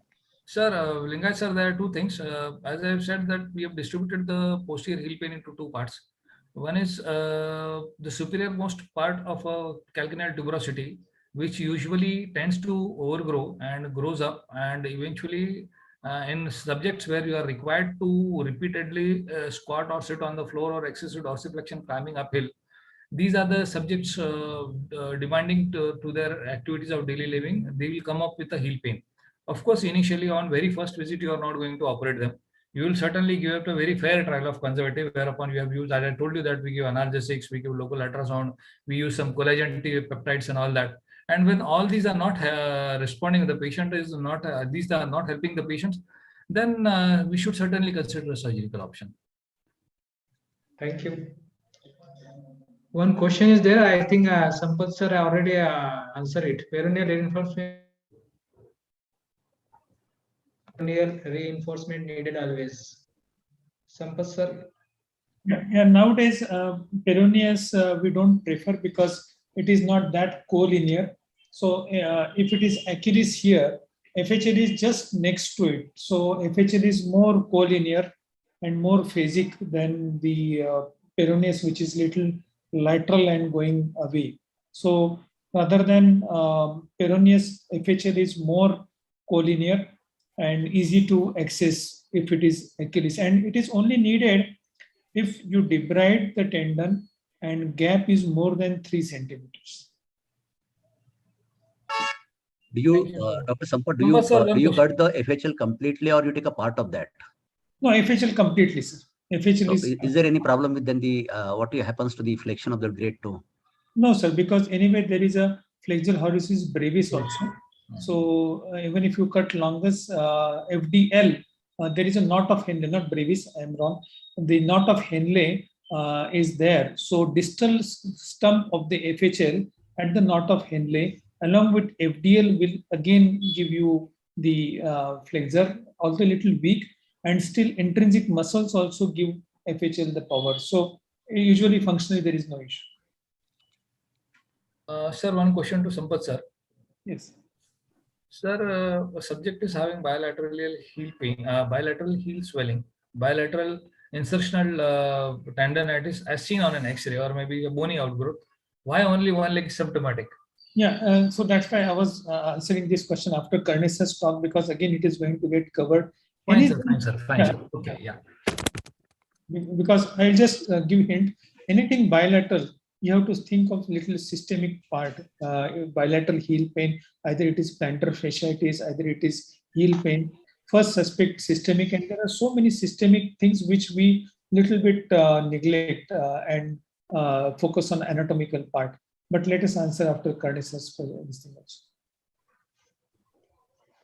Sir, Lingayat sir, there are two things. As I have said, that we have distributed the posterior heel pain into two parts. One is the superior most part of a calcaneal tuberosity, which usually tends to overgrow and grows up, and eventually in subjects where you are required to repeatedly squat or sit on the floor or excessive dorsiflexion climbing uphill. These are the subjects demanding to their activities of daily living. They will come up with a heel pain. Of course, initially on very first visit, you are not going to operate them. You will certainly give up a very fair trial of conservative, whereupon you have used, as I told you, that we give analgesics, we give local ultrasound, we use some collagen peptides and all that. And when all these are not responding, the patient is not, these are not helping the patients, then we should certainly consider a surgical option.
Thank you. One question is there. I think Sampath sir already answered it. Peroneal reinforcement needed always. Sampath sir.
Yeah, nowadays peroneus we don't prefer because it is not that collinear. So if it is Achilles here, FHL is just next to it. So FHL is more collinear and more phasic than the peroneus, which is little lateral and going away. So rather than peroneus, FHL is more collinear and easy to access if it is Achilles, and it is only needed if you debride the tendon and gap is more than 3 centimeters.
Do you,
Thank you.
Dr. Sampath,
Sampath sir, one
do you
question.
cut the FHL completely or you take a part of that?
No, FHL completely, sir. FHL
So
is
is there any problem with then the what happens to the flexion of the grade 2?
no, sir, because anyway there is a flexural hallucis brevis also. So even if you cut longus FDL, there is a knot of Henle, not brevis. I am wrong. The knot of Henle is there. So distal stump of the FHL at the knot of Henle along with FDL will again give you the flexor, although a little weak, and still intrinsic muscles also give FHL the power. So usually functionally there is no issue.
Sir, one question to Sampath sir.
Yes.
Sir, a subject is having bilateral heel pain, bilateral heel swelling, bilateral insertional tendonitis as seen on an X-ray or maybe a bony outgrowth. Why only one leg is symptomatic?
Yeah, so that's why I was answering this question after Karnis's talk, because again it is going to get covered.
Fine, sir. Fine, sir. Fine,
Yeah.
sir. Okay, yeah.
Because I'll just give hint. Anything bilateral, you have to think of little systemic part. Bilateral heel pain, either it is plantar fasciitis, either it is heel pain. First suspect systemic, and there are so many systemic things which we little bit neglect and focus on anatomical part. But let us answer after Karnis's this thing also.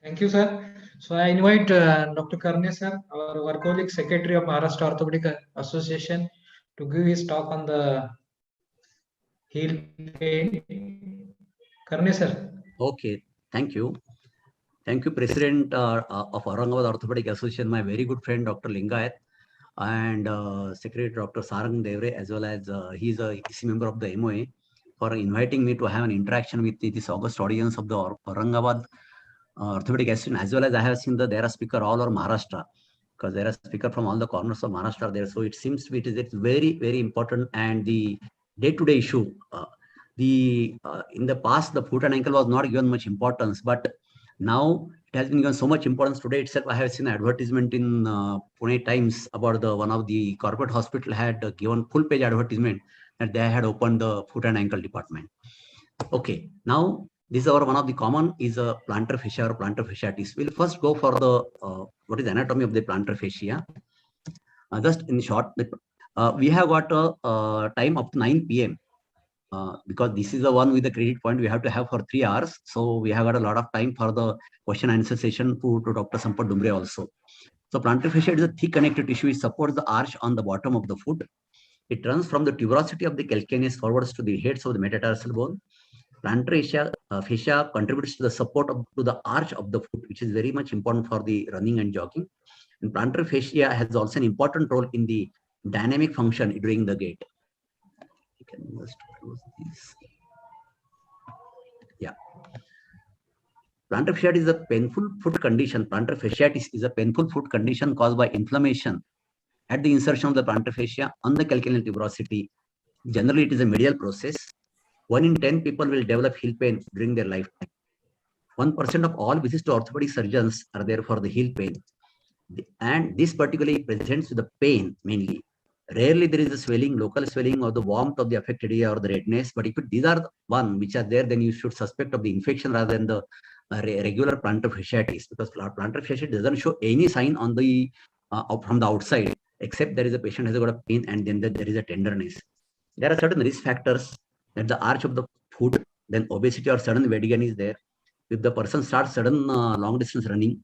Thank you, sir. So I invite Dr. Karne sir, our colleague secretary of Maharashtra Orthopedic Association, to give his talk on the heel pain. Karne sir.
Okay, thank you. Thank you, President of Aurangabad Orthopedic Association, my very good friend, Dr. Lingayat, and Secretary Dr. Sarang Devre, as well as he's a EC member of the MOA, for inviting me to have an interaction with this august audience of the Aurangabad Orthopedic Association, as well as I have seen there are speaker all over Maharashtra, because there are speaker from all the corners of Maharashtra there. So it seems to be it's very, very important, and the day-to-day issue. In the past, the foot and ankle was not given much importance, but now it has been given so much importance. Today itself, I have seen an advertisement in Pune Times about one of the corporate hospital had given full-page advertisement that they had opened the foot and ankle department. Okay, now this is one of the common is a plantar fascia or plantar fasciitis. We'll first go for the what is the anatomy of the plantar fascia. Just in short, we have got a time up to 9 p.m. Because this is the one with the credit point we have to have for 3 hours. So we have got a lot of time for the question and answer session to Dr. Sampath Dumbre also. So plantar fascia is a thick connective tissue. It supports the arch on the bottom of the foot. It runs from the tuberosity of the calcaneus forwards to the heads of the metatarsal bone. Plantar fascia contributes to the support to the arch of the foot, which is very much important for the running and jogging. And plantar fascia has also an important role in the dynamic function during the gait. You can just close this. Yeah. Plantar fasciitis is a painful foot condition. Plantar fasciitis is a painful foot condition caused by inflammation at the insertion of the plantar fascia on the calcaneal tuberosity. Generally, it is a medial process. 1 in 10 people will develop heel pain during their lifetime. 1% of all visits to orthopedic surgeons are there for the heel pain. And this particularly presents with the pain mainly. Rarely there is a swelling, local swelling or the warmth of the affected area or the redness. But if these are the one which are there, then you should suspect of the infection rather than the regular plantar fasciitis, because plantar fasciitis doesn't show any sign on the from the outside, except there is a patient has got a pain and then there is a tenderness. There are certain risk factors that the arch of the foot then obesity or sudden weight gain is there. If the person starts sudden long distance running,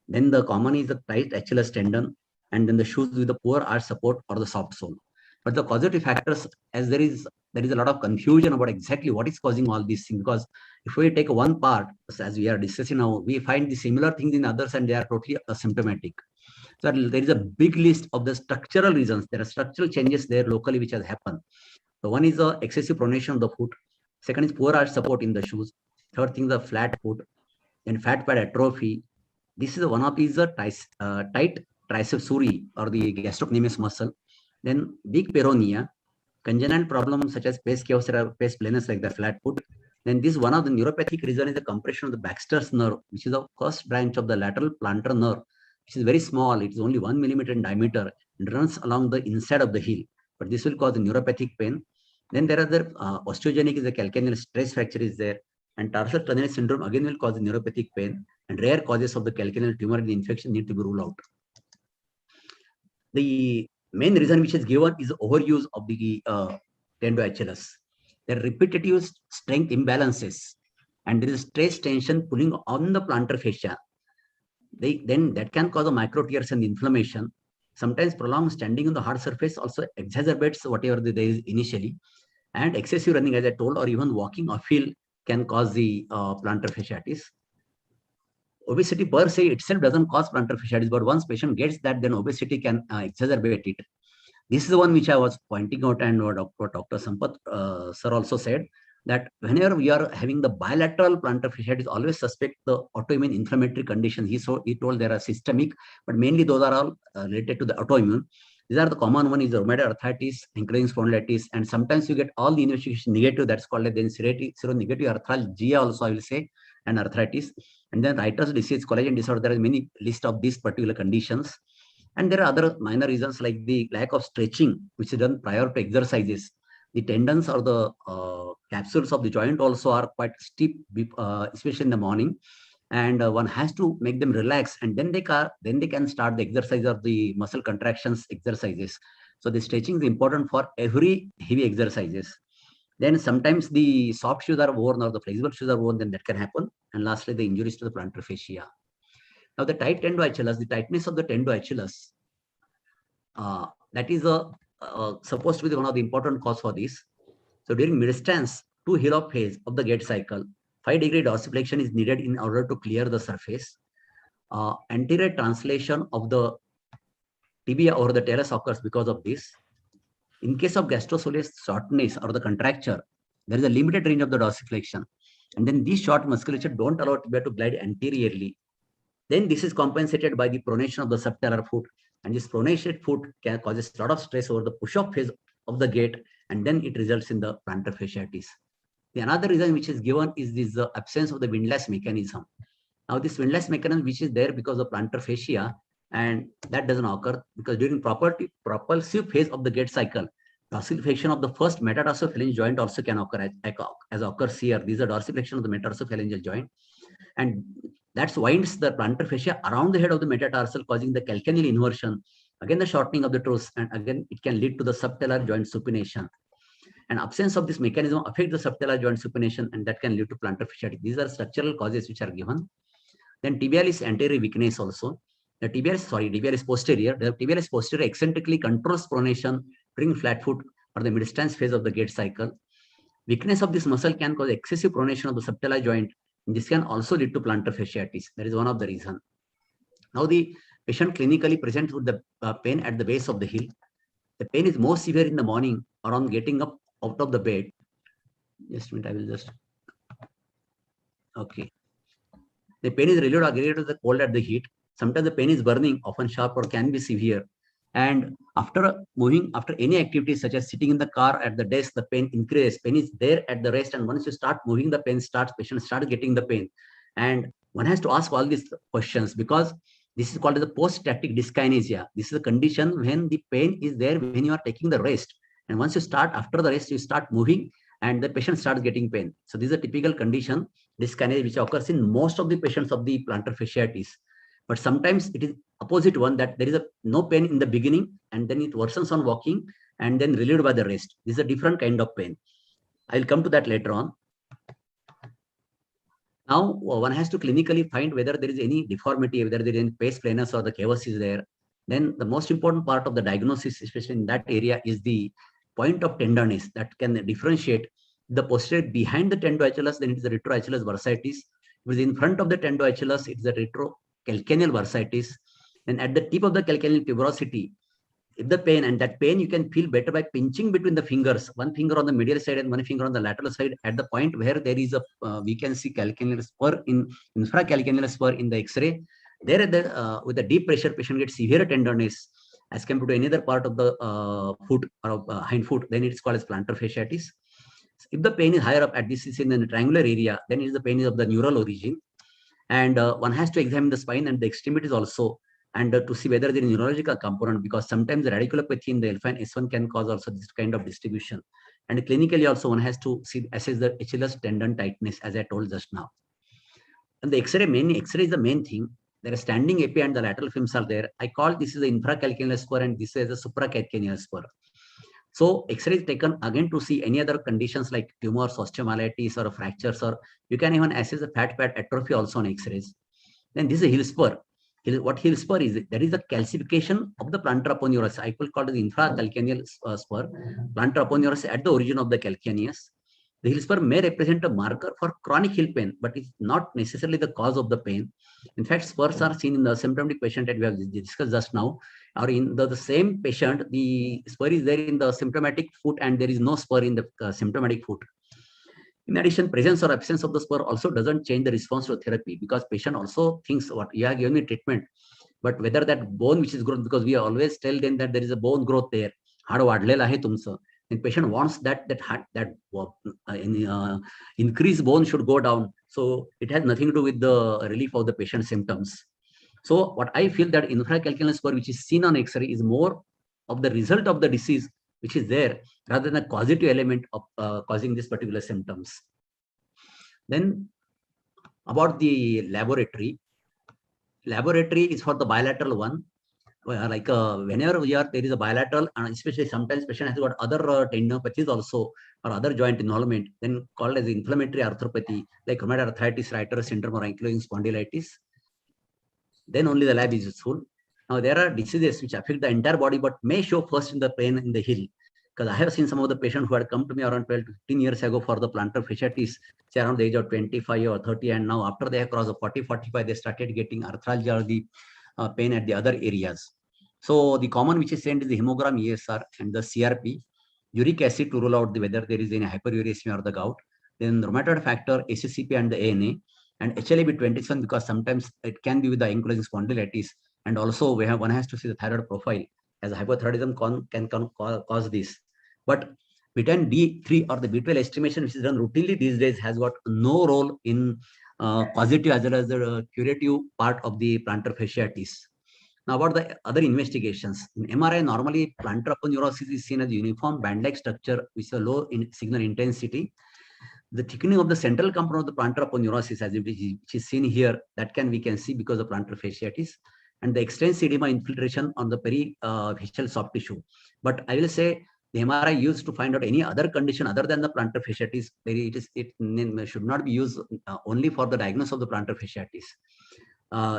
then the common is the tight Achilles tendon, and then the shoes with the poor arch support or the soft sole. But the causative factors, as there is a lot of confusion about exactly what is causing all these things, because if we take one part, as we are discussing now, we find the similar things in others and they are totally asymptomatic. So there is a big list of the structural reasons. There are structural changes there locally which has happened. So one is the excessive pronation of the foot. Second is poor arch support in the shoes. Third thing is the flat foot. Then fat pad atrophy. This is one of these tight triceps suri or the gastrocnemius muscle. Then big peronia, congenital problems such as pes cavus or pes planus like the flat foot. Then this one of the neuropathic reason is the compression of the Baxter's nerve, which is the first branch of the lateral plantar nerve, which is very small. It is only 1 millimeter in diameter and runs along the inside of the heel. But this will cause the neuropathic pain. Then there are the osteogenic is the calcaneal stress fracture is there. And tarsal tunnel syndrome again will cause the neuropathic pain. And rare causes of the calcaneal tumor and the infection need to be ruled out. The main reason which is given is overuse of the tendo-Achilles. There are repetitive strength imbalances, and there is stress tension pulling on the plantar fascia. Then that can cause a micro tears and inflammation. Sometimes prolonged standing on the hard surface also exacerbates whatever there is initially. And excessive running, as I told, or even walking uphill can cause the plantar fasciitis. Obesity per se itself doesn't cause plantar fasciitis, but once patient gets that, then obesity can exacerbate it. This is the one which I was pointing out, and what Dr. Sampath sir also said, that whenever we are having the bilateral plantar fasciitis, always suspect the autoimmune inflammatory conditions. He told there are systemic, but mainly those are all related to the autoimmune. These are the common one is the rheumatoid arthritis, ankylosing spondylitis, and sometimes you get all the investigation negative. That's called then seronegative arthralgia also, I will say, and arthritis. And then writer's disease, collagen disorder. There are many list of these particular conditions. And there are other minor reasons like the lack of stretching, which is done prior to exercises. The tendons or the capsules of the joint also are quite stiff, especially in the morning. And one has to make them relax, and then they can start the exercise of the muscle contractions exercises. So the stretching is important for every heavy exercises. Then sometimes the soft shoes are worn or the flexible shoes are worn, then that can happen. And lastly, the injuries to the plantar fascia. Now the tight tendo-Achilles, the tightness of the tendo-Achilles, that is supposed to be one of the important cause for this. So during mid-stance to heel-up phase of the gait cycle, 5-degree dorsiflexion is needed in order to clear the surface. Anterior translation of the tibia over the talus occurs because of this. In case of gastrosoleus shortness or the contracture, there is a limited range of the dorsiflexion. And then these short musculature don't allow tibia to glide anteriorly. Then this is compensated by the pronation of the subtalar foot. And this pronated foot can causes a lot of stress over the push-up phase of the gait, and then it results in the plantar fasciitis. The another reason which is given is this absence of the windlass mechanism. Now this windlass mechanism which is there because of plantar fascia, and that doesn't occur because during propulsive phase of the gait cycle, dorsiflexion of the first metatarsophalangeal joint also can occur as occurs here. These are dorsiflexion of the metatarsophalangeal joint, and that winds the plantar fascia around the head of the metatarsal, causing the calcaneal inversion, again the shortening of the toes, and again it can lead to the subtalar joint supination. And absence of this mechanism affects the subtalar joint supination, and that can lead to plantar fasciitis. These are structural causes which are given. Then tibialis anterior weakness also. The tibialis posterior. The tibialis posterior eccentrically controls pronation during flat foot or the mid-stance phase of the gait cycle. Weakness of this muscle can cause excessive pronation of the subtalar joint. And this can also lead to plantar fasciitis. That is one of the reasons. Now the patient clinically presents with the pain at the base of the heel. The pain is most severe in the morning or on getting up out of the bed. Just a minute, I will just. Okay. The pain is related to the cold at the heat. Sometimes the pain is burning, often sharp or can be severe. And after any activity such as sitting in the car at the desk, the pain increases. Pain is there at the rest, and once you start moving, the pain starts. Patient starts getting the pain, and one has to ask all these questions because this is called the post-static dyskinesia. This is a condition when the pain is there when you are taking the rest, and once you start after the rest, you start moving, and the patient starts getting pain. So this is a typical condition, dyskinesia, which occurs in most of the patients of the plantar fasciitis. But sometimes it is opposite one, that there is no pain in the beginning, and then it worsens on walking, and then relieved by the rest. This is a different kind of pain. I will come to that later on. Now, one has to clinically find whether there is any deformity, whether there is any pes planus or the cavus is there. Then the most important part of the diagnosis, especially in that area, is the point of tenderness that can differentiate the posterior behind the tendoacheus, then it is the retroacheus bursitis. If it is in front of the tendoacheus, it is the retrocalcaneal bursitis. And at the tip of the calcaneal tuberosity, if the pain, and that pain you can feel better by pinching between the fingers, one finger on the medial side and one finger on the lateral side, at the point where there is a, we can see calcaneal spur in infracalcaneal spur in the X-ray. There, with the deep pressure, patient gets severe tenderness as compared to any other part of the foot or hind foot. Then it's called as plantar fasciitis. If the pain is higher up, at this is in the triangular area, then it is the pain is of the neural origin, and one has to examine the spine and the extremities also, and to see whether there is neurological component, because sometimes the radiculopathy in the L5 and S1 can cause also this kind of distribution. And clinically also one has to assess the Achilles tendon tightness, as I told just now. And the X-ray, main X-ray is the main thing. There are standing epi and the lateral films are there. I call this is the infracalcaneal spur and this is the supracalcaneal spur. So X-ray is taken again to see any other conditions like tumors, osteomyelitis or fractures, or you can even assess the fat pad atrophy also on X-rays. Then this is a heel spur. What heel spur is? That is the calcification of the plantar aponeurosis. I will call it the infracalcaneal spur, plantar aponeurosis at the origin of the calcaneus. The heel spur may represent a marker for chronic heel pain, but it's not necessarily the cause of the pain. In fact, spurs are seen in the symptomatic patient that we have discussed just now, or in the same patient, the spur is there in the symptomatic foot and there is no spur in the symptomatic foot. In addition, presence or absence of the spur also doesn't change the response to therapy, because patient also thinks what you are giving me treatment, but whether that bone which is grown, because we always tell them that there is a bone growth there, हाड वाढलेलं आहे तुमचं, and patient wants that increased bone should go down. So it has nothing to do with the relief of the patient's symptoms. So what I feel that infracalcaneal spur, which is seen on X-ray, is more of the result of the disease which is there rather than a causative element of causing these particular symptoms. Then about the laboratory is for the bilateral one. Like whenever there is a bilateral, and especially sometimes patient has got other tendinopathies also or other joint involvement, then called as inflammatory arthropathy like rheumatoid arthritis, Reiter's syndrome, or ankylosing spondylitis, then only the lab is useful. Now there are diseases which affect the entire body but may show first in the pain in the heel. Because I have seen some of the patients who had come to me around 12 to 15 years ago for the plantar fasciitis, say around the age of 25 or 30, and now after they have crossed the 40, 45, they started getting arthralgia or the pain at the other areas. So the common which is sent is the hemogram ESR and the CRP, uric acid to rule out whether there is any hyperuricemia or the gout, then rheumatoid factor, ACCP and the ANA, and HLA-B27 because sometimes it can be with the ankylosing spondylitis, and also one has to see the thyroid profile, as hypothyroidism can cause this. But vitamin D3 or the B12 estimation, which is done routinely these days, has got no role in causative as well as the curative part of the plantar fasciitis. Now about the other investigations. In MRI, normally plantar aponeurosis is seen as a uniform band-like structure with a low signal intensity. The thickening of the central component of the plantar aponeurosis, as which is seen here, that we can see because of plantar fasciitis, and the extensive edema infiltration on the periphyseal soft tissue. But I will say the MRI used to find out any other condition other than the plantar fasciitis, it should not be used only for the diagnosis of the plantar fasciitis.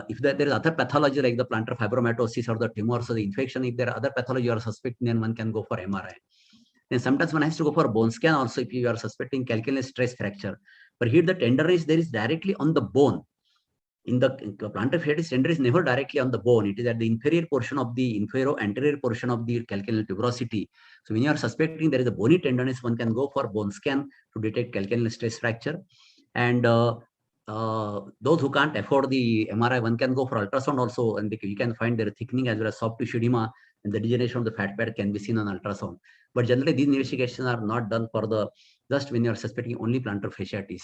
If there is other pathology like the plantar fibromatosis or the tumors or the infection, if there are other pathology you are suspecting, then one can go for MRI. Then sometimes one has to go for bone scan also if you are suspecting calcaneal stress fracture. But here the tenderness there is directly on the bone. In the plantar fasciitis, tender is never directly on the bone. It is at the inferior portion of the infero-anterior portion of the calcaneal tuberosity. So when you are suspecting there is a bony tenderness, one can go for bone scan to detect calcaneal stress fracture. And those who can't afford the MRI, one can go for ultrasound also, and you can find their thickening as well as soft tissue edema, and the degeneration of the fat pad can be seen on ultrasound. But generally, these investigations are not done for just when you are suspecting only plantar fasciitis.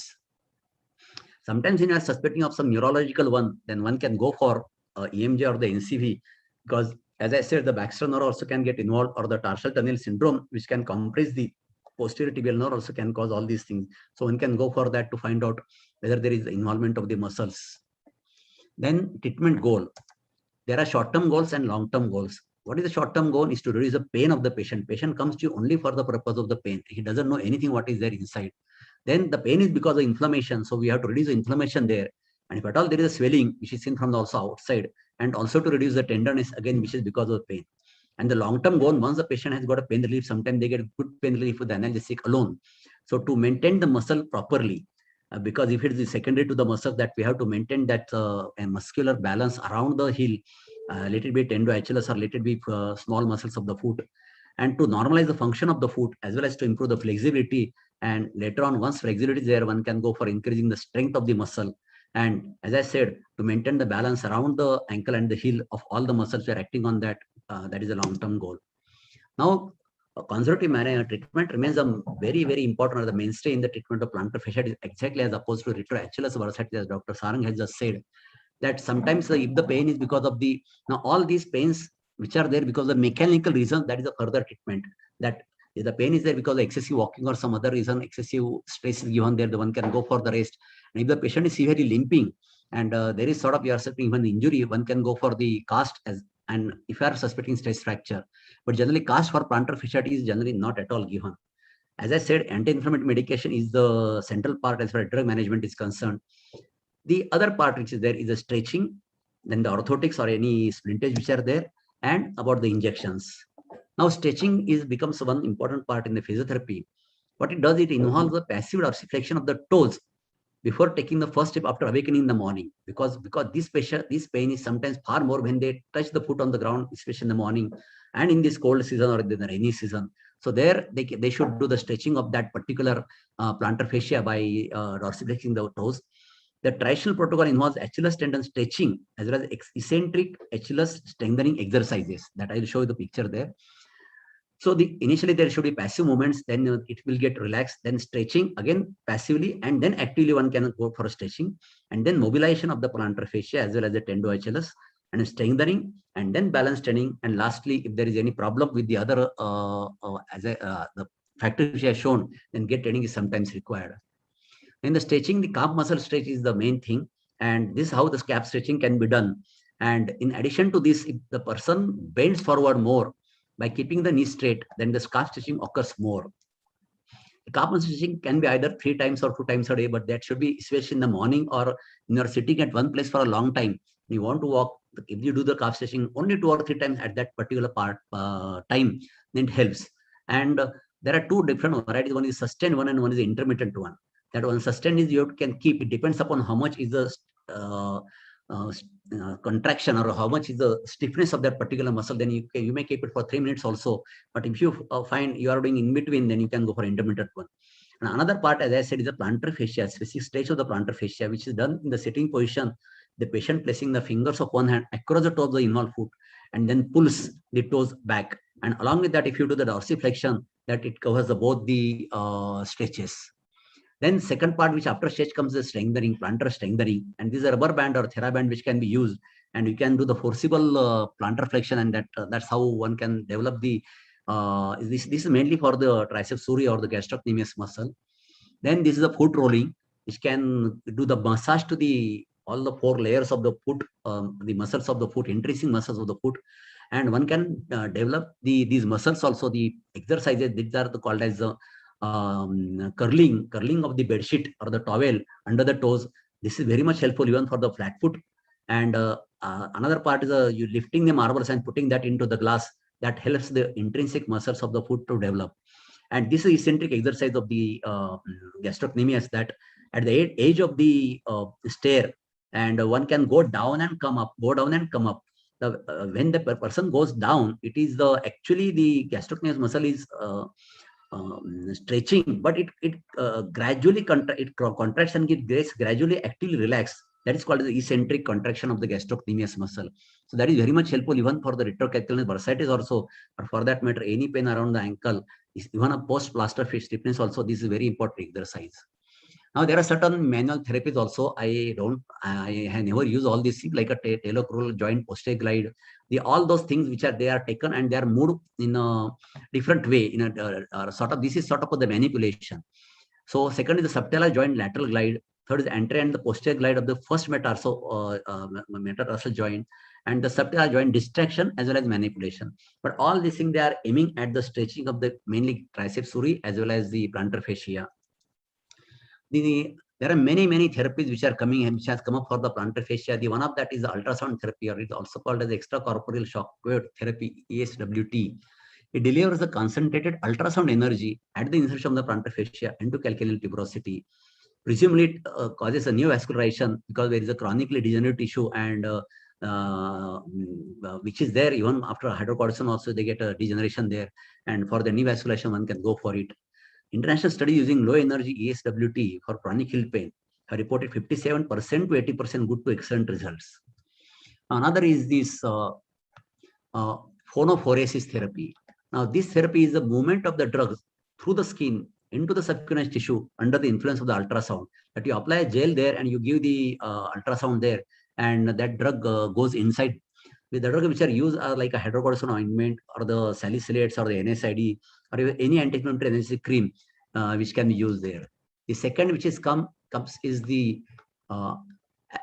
Sometimes when you are suspecting of some neurological one, then one can go for EMG or the NCV, because as I said, the Baxter nerve also can get involved, or the tarsal tunnel syndrome, which can compress the posterior tibial nerve, also can cause all these things. So one can go for that to find out whether there is involvement of the muscles. Then treatment goal. There are short-term goals and long-term goals. what is the short-term goal is to reduce the pain of the patient. Patient comes to you only for the purpose of the pain. He doesn't know anything what is there inside. Then the pain is because of inflammation. So we have to reduce the inflammation there. And if at all there is a swelling, which is seen from the also outside, and also to reduce the tenderness again, which is because of pain. And the long-term goal, once the patient has got a pain relief, sometimes they get good pain relief with the analgesic alone. So to maintain the muscle properly, because if it is secondary to the muscle, that we have to maintain that a muscular balance around the heel, let it be tendo-HLS or let it be small muscles of the foot, and to normalize the function of the foot as well as to improve the flexibility. And later on, once flexibility is there, one can go for increasing the strength of the muscle. And as I said, to maintain the balance around the ankle and the heel of all the muscles we are acting on that, that is a long-term goal. Now, conservative treatment remains a very, very important, or the mainstay in the treatment of plantar fasciitis, exactly as opposed to retro-HLS bursitis, as Dr. Sarang has just said, that sometimes if the pain is because of the, now all these pains which are there because of mechanical reasons, that is a further treatment. That if the pain is there because of excessive walking or some other reason, excessive stress is given there, the one can go for the rest. And if the patient is severely limping and there is sort of you are suffering even injury, one can go for the cast as, and if you are suspecting stress fracture. But generally cast for plantar fasciitis is generally not at all given. As I said, anti-inflammatory medication is the central part as far as drug management is concerned. The other part which is there is the stretching, then the orthotics or any splintage which are there, and about the injections. Now stretching becomes one important part in the physiotherapy. What it does, it involves the passive dorsiflexion of the toes before taking the first step after awakening in the morning, because this pain is sometimes far more when they touch the foot on the ground, especially in the morning and in this cold season or in the rainy season. So there they should do the stretching of that particular plantar fascia by dorsiflexing the toes. The traditional protocol involves HLS tendon stretching as well as eccentric HLS strengthening exercises that I will show you the picture there. So initially there should be passive movements, then it will get relaxed, then stretching again passively, and then actively one can go for stretching, and then mobilization of the plantar fascia as well as the tendo-HLS, and strengthening, and then balance training, and lastly, if there is any problem with the other the factors which I have shown, then get training is sometimes required. In the stretching, the calf muscle stretch is the main thing, and this is how the calf stretching can be done. And in addition to this, if the person bends forward more by keeping the knee straight, then the calf stretching occurs more. The calf muscle stretching can be either 3 times or 2 times a day, but that should be especially in the morning or when you are sitting at one place for a long time. You want to walk, if you do the calf stretching only 2 or 3 times at that particular time, then it helps. And there are 2 different varieties. One is sustained one and one is intermittent one. That one sustained is you can keep, it depends upon how much is the contraction or how much is the stiffness of that particular muscle, then you may keep it for 3 minutes also. But if you find you are doing in between, then you can go for intermittent one. And another part, as I said, is the plantar fascia, specific stretch of the plantar fascia, which is done in the sitting position. The patient placing the fingers of one hand across the toe of the involved foot and then pulls the toes back. And along with that, if you do the dorsiflexion, that it covers both the stretches. Then second part, which after stretch comes the strengthening, plantar strengthening, and this is a rubber band or TheraBand which can be used, and you can do the forcible plantar flexion, and that's how one can develop the. This is mainly for the triceps suri or the gastrocnemius muscle. Then this is the foot rolling, which can do the massage to all the 4 layers of the foot, the muscles of the foot, intrinsic muscles of the foot, and one can develop these muscles also. The exercises, these are called as the curling of the bed sheet or the towel under the toes. This is very much helpful even for the flat foot. And another part is you lifting the marbles and putting that into the glass. That helps the intrinsic muscles of the foot to develop. And this is eccentric exercise of the gastrocnemius, that at the edge of the stair, and one can go down and come up, go down and come up. When the person goes down, it is actually the gastrocnemius muscle is stretching, but it gradually contracts and gets gradually actively relaxed. That is called the eccentric contraction of the gastrocnemius muscle. So that is very much helpful even for the retrocalcaneus bursitis also, or for that matter, any pain around the ankle, even a post-plaster fish stiffness also. This is very important exercise. Now there are certain manual therapies also. I have never used all these things like a talocrural joint posterior glide. All those things which they are taken and they are moved in a different way. In a sort of, this is sort of the manipulation. So second is the subtalar joint lateral glide. Third is anterior and the posterior glide of the first metatarsal joint. and the subtalar joint distraction as well as manipulation. But all these things, they are aiming at the stretching of the mainly triceps suri as well as the plantar fascia. There are many therapies which are coming and which has come up for the plantar fascia. The one of that is the ultrasound therapy, or it's also called as extracorporeal shock wave therapy, ESWT. It delivers the concentrated ultrasound energy at the insertion of the plantar fascia into calcaneal tuberosity. Presumably, it causes a neovascularization because there is a chronically degenerative tissue, and which is there even after hydrocortisone. Also, they get a degeneration there, and for the neovascularization, one can go for it. International study using low energy ESWT for chronic heel pain have reported 57% to 80% good to excellent results. Another is this phonophoresis therapy. Now, this therapy is the movement of the drugs through the skin into the subcutaneous tissue under the influence of the ultrasound. That you apply a gel there and you give the ultrasound there, and that drug goes inside. The drugs which are used are like a hydrocortisone ointment or the salicylates or the NSAID or even any anti-inflammatory analgesic cream which can be used there. The second which is comes is the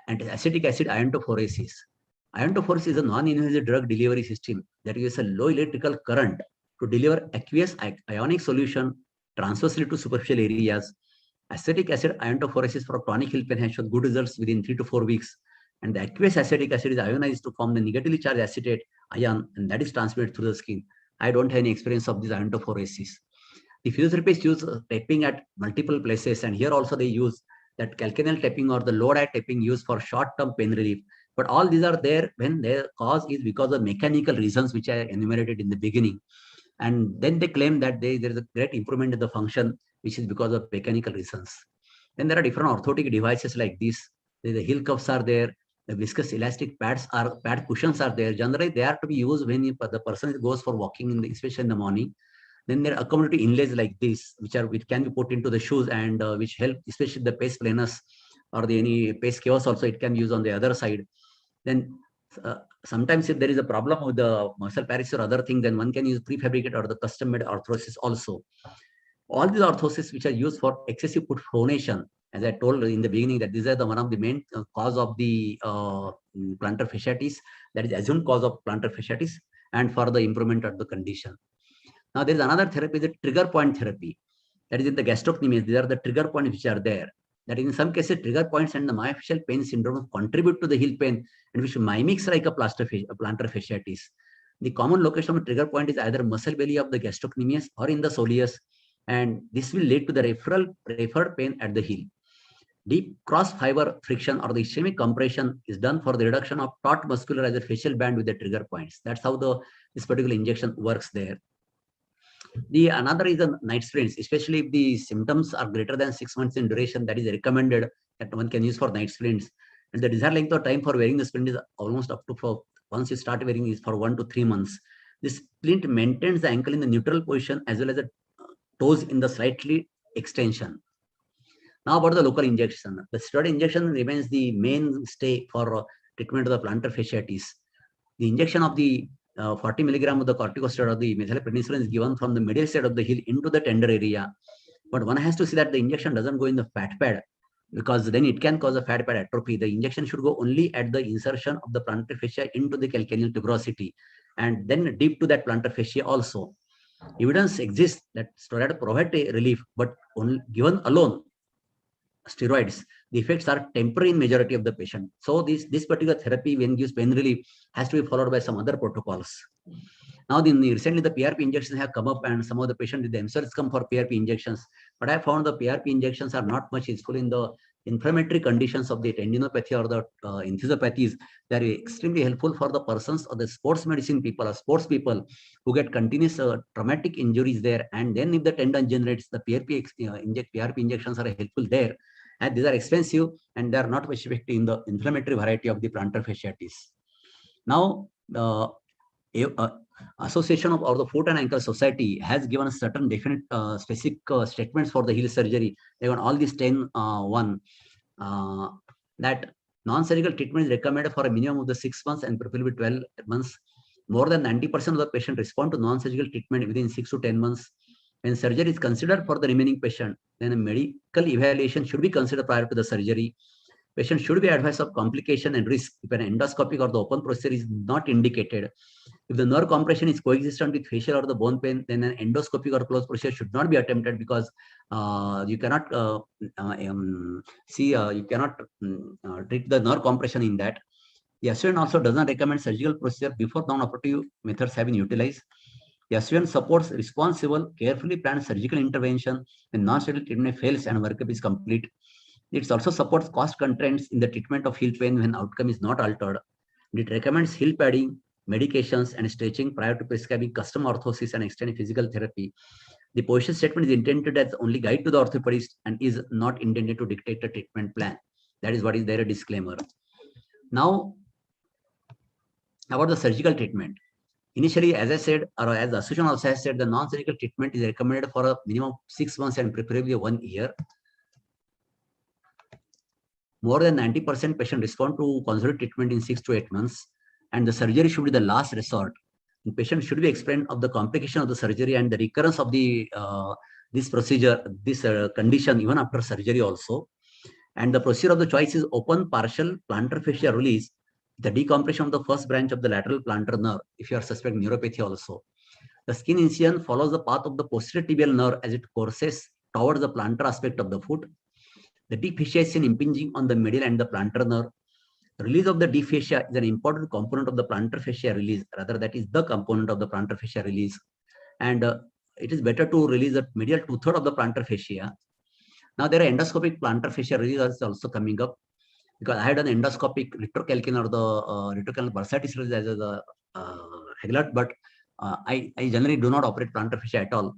acetic acid iontophoresis. Iontophoresis is a non-invasive drug delivery system that uses a low electrical current to deliver aqueous ionic solution transversely to superficial areas. Acetic acid iontophoresis for chronic heel pain has shown good results within 3 to 4 weeks. And the aqueous acetic acid is ionized to form the negatively charged acetate ion, and that is transmitted through the skin. I don't have any experience of this iontophoresis. The physiotherapists use tapping at multiple places, and here also they use that calcaneal tapping or the low dye tapping used for short-term pain relief. But all these are there when their cause is because of mechanical reasons which I enumerated in the beginning. And then they claim that there is a great improvement in the function, which is because of mechanical reasons. Then there are different orthotic devices like this. The heel cuffs are there. The viscous elastic pad cushions are there. Generally, they are to be used when the person goes for walking, especially in the morning. Then there are accommodative inlays like this, which can be put into the shoes and which help, especially the pes planus or any pes chaos also, it can be used on the other side. Then sometimes if there is a problem with the muscle paralysis or other thing, then one can use prefabricated or the custom-made orthosis also. All these orthoses which are used for excessive foot pronation, as I told in the beginning, that these are one of the main cause of the plantar fasciitis, that is assumed cause of plantar fasciitis, and for the improvement of the condition. Now there is another therapy, the trigger point therapy, that is in the gastrocnemius. These are the trigger points which are there. That in some cases, trigger points and the myofascial pain syndrome contribute to the heel pain, and which mimics like a plantar fasciitis. The common location of a trigger point is either muscle belly of the gastrocnemius or in the soleus, and this will lead to the referred pain at the heel. Deep cross fiber friction or the ischemic compression is done for the reduction of taut muscularizer facial band with the trigger points. That's how this particular injection works there. Another is the night sprints, especially if the symptoms are greater than 6 months in duration, that is recommended that one can use for night sprints. And the desired length of time for wearing the splint is almost up to once you start wearing is for 1 to 3 months. This splint maintains the ankle in the neutral position as well as the toes in the slightly extension. Now about the local injection. The steroid injection remains the mainstay for treatment of the plantar fasciitis. The injection of the 40 milligram of the corticosteroid or the methylprednisolone is given from the medial side of the heel into the tender area. But one has to see that the injection doesn't go in the fat pad, because then it can cause a fat pad atrophy. The injection should go only at the insertion of the plantar fascia into the calcaneal tuberosity, and then deep to that plantar fascia also. Evidence exists that steroid provide relief, but given alone, steroids, the effects are temporary in majority of the patient. So this particular therapy, when gives pain relief, has to be followed by some other protocols. Now, recently the PRP injections have come up, and some of the patients themselves come for PRP injections. But I found the PRP injections are not much useful in the inflammatory conditions of the tendinopathy or the enthesiopathies. They are extremely helpful for the persons or the sports medicine people or sports people who get continuous traumatic injuries there. And then if the tendon generates, the PRP injections are helpful there. And these are expensive and they are not much effective in the inflammatory variety of the plantar fasciitis. Now, Association of the Foot and Ankle Society has given certain definite specific statements for the heel surgery. They want all these 10 that non-surgical treatment is recommended for a minimum of the 6 months and preferably 12 months. More than 90% of the patient respond to non-surgical treatment within 6 to 10 months. When surgery is considered for the remaining patient, then a medical evaluation should be considered prior to the surgery. Patient should be advised of complication and risk if an endoscopic or the open procedure is not indicated. If the nerve compression is coexistent with facial or the bone pain, then an endoscopic or closed procedure should not be attempted, because you cannot you cannot treat the nerve compression in that. The SUN also does not recommend surgical procedure before non-operative methods have been utilized. The SUN supports responsible, carefully planned surgical intervention when non-surgical treatment fails and workup is complete. It also supports cost constraints in the treatment of heel pain when outcome is not altered. It recommends heel padding, medications, and stretching prior to prescribing custom orthosis and extended physical therapy. The position statement is intended as only guide to the orthopedist and is not intended to dictate a treatment plan. That is what is there, a disclaimer. Now, about the surgical treatment. Initially, as I said, or as the association also has said, the non-surgical treatment is recommended for a minimum of 6 months and preferably 1 year. More than 90% patients respond to conservative treatment in 6 to 8 months, and the surgery should be the last resort. The patient should be explained of the complication of the surgery and the recurrence of the this procedure, this condition even after surgery also. And the procedure of the choice is open partial plantar fascia release, the decompression of the first branch of the lateral plantar nerve if you are suspecting neuropathy also. The skin incision follows the path of the posterior tibial nerve as it courses towards the plantar aspect of the foot. The deep fascia is seen impinging on the medial and the plantar nerve. Release of the deep fascia is an important component of the plantar fascia release, rather that is the component of the plantar fascia release. And it is better to release the medial 2/3 of the plantar fascia. Now there are endoscopic plantar fascia release also coming up, because I had an endoscopic retrocalcin or the retrocalcinal bursitis release as a Haglert, but I generally do not operate plantar fascia at all.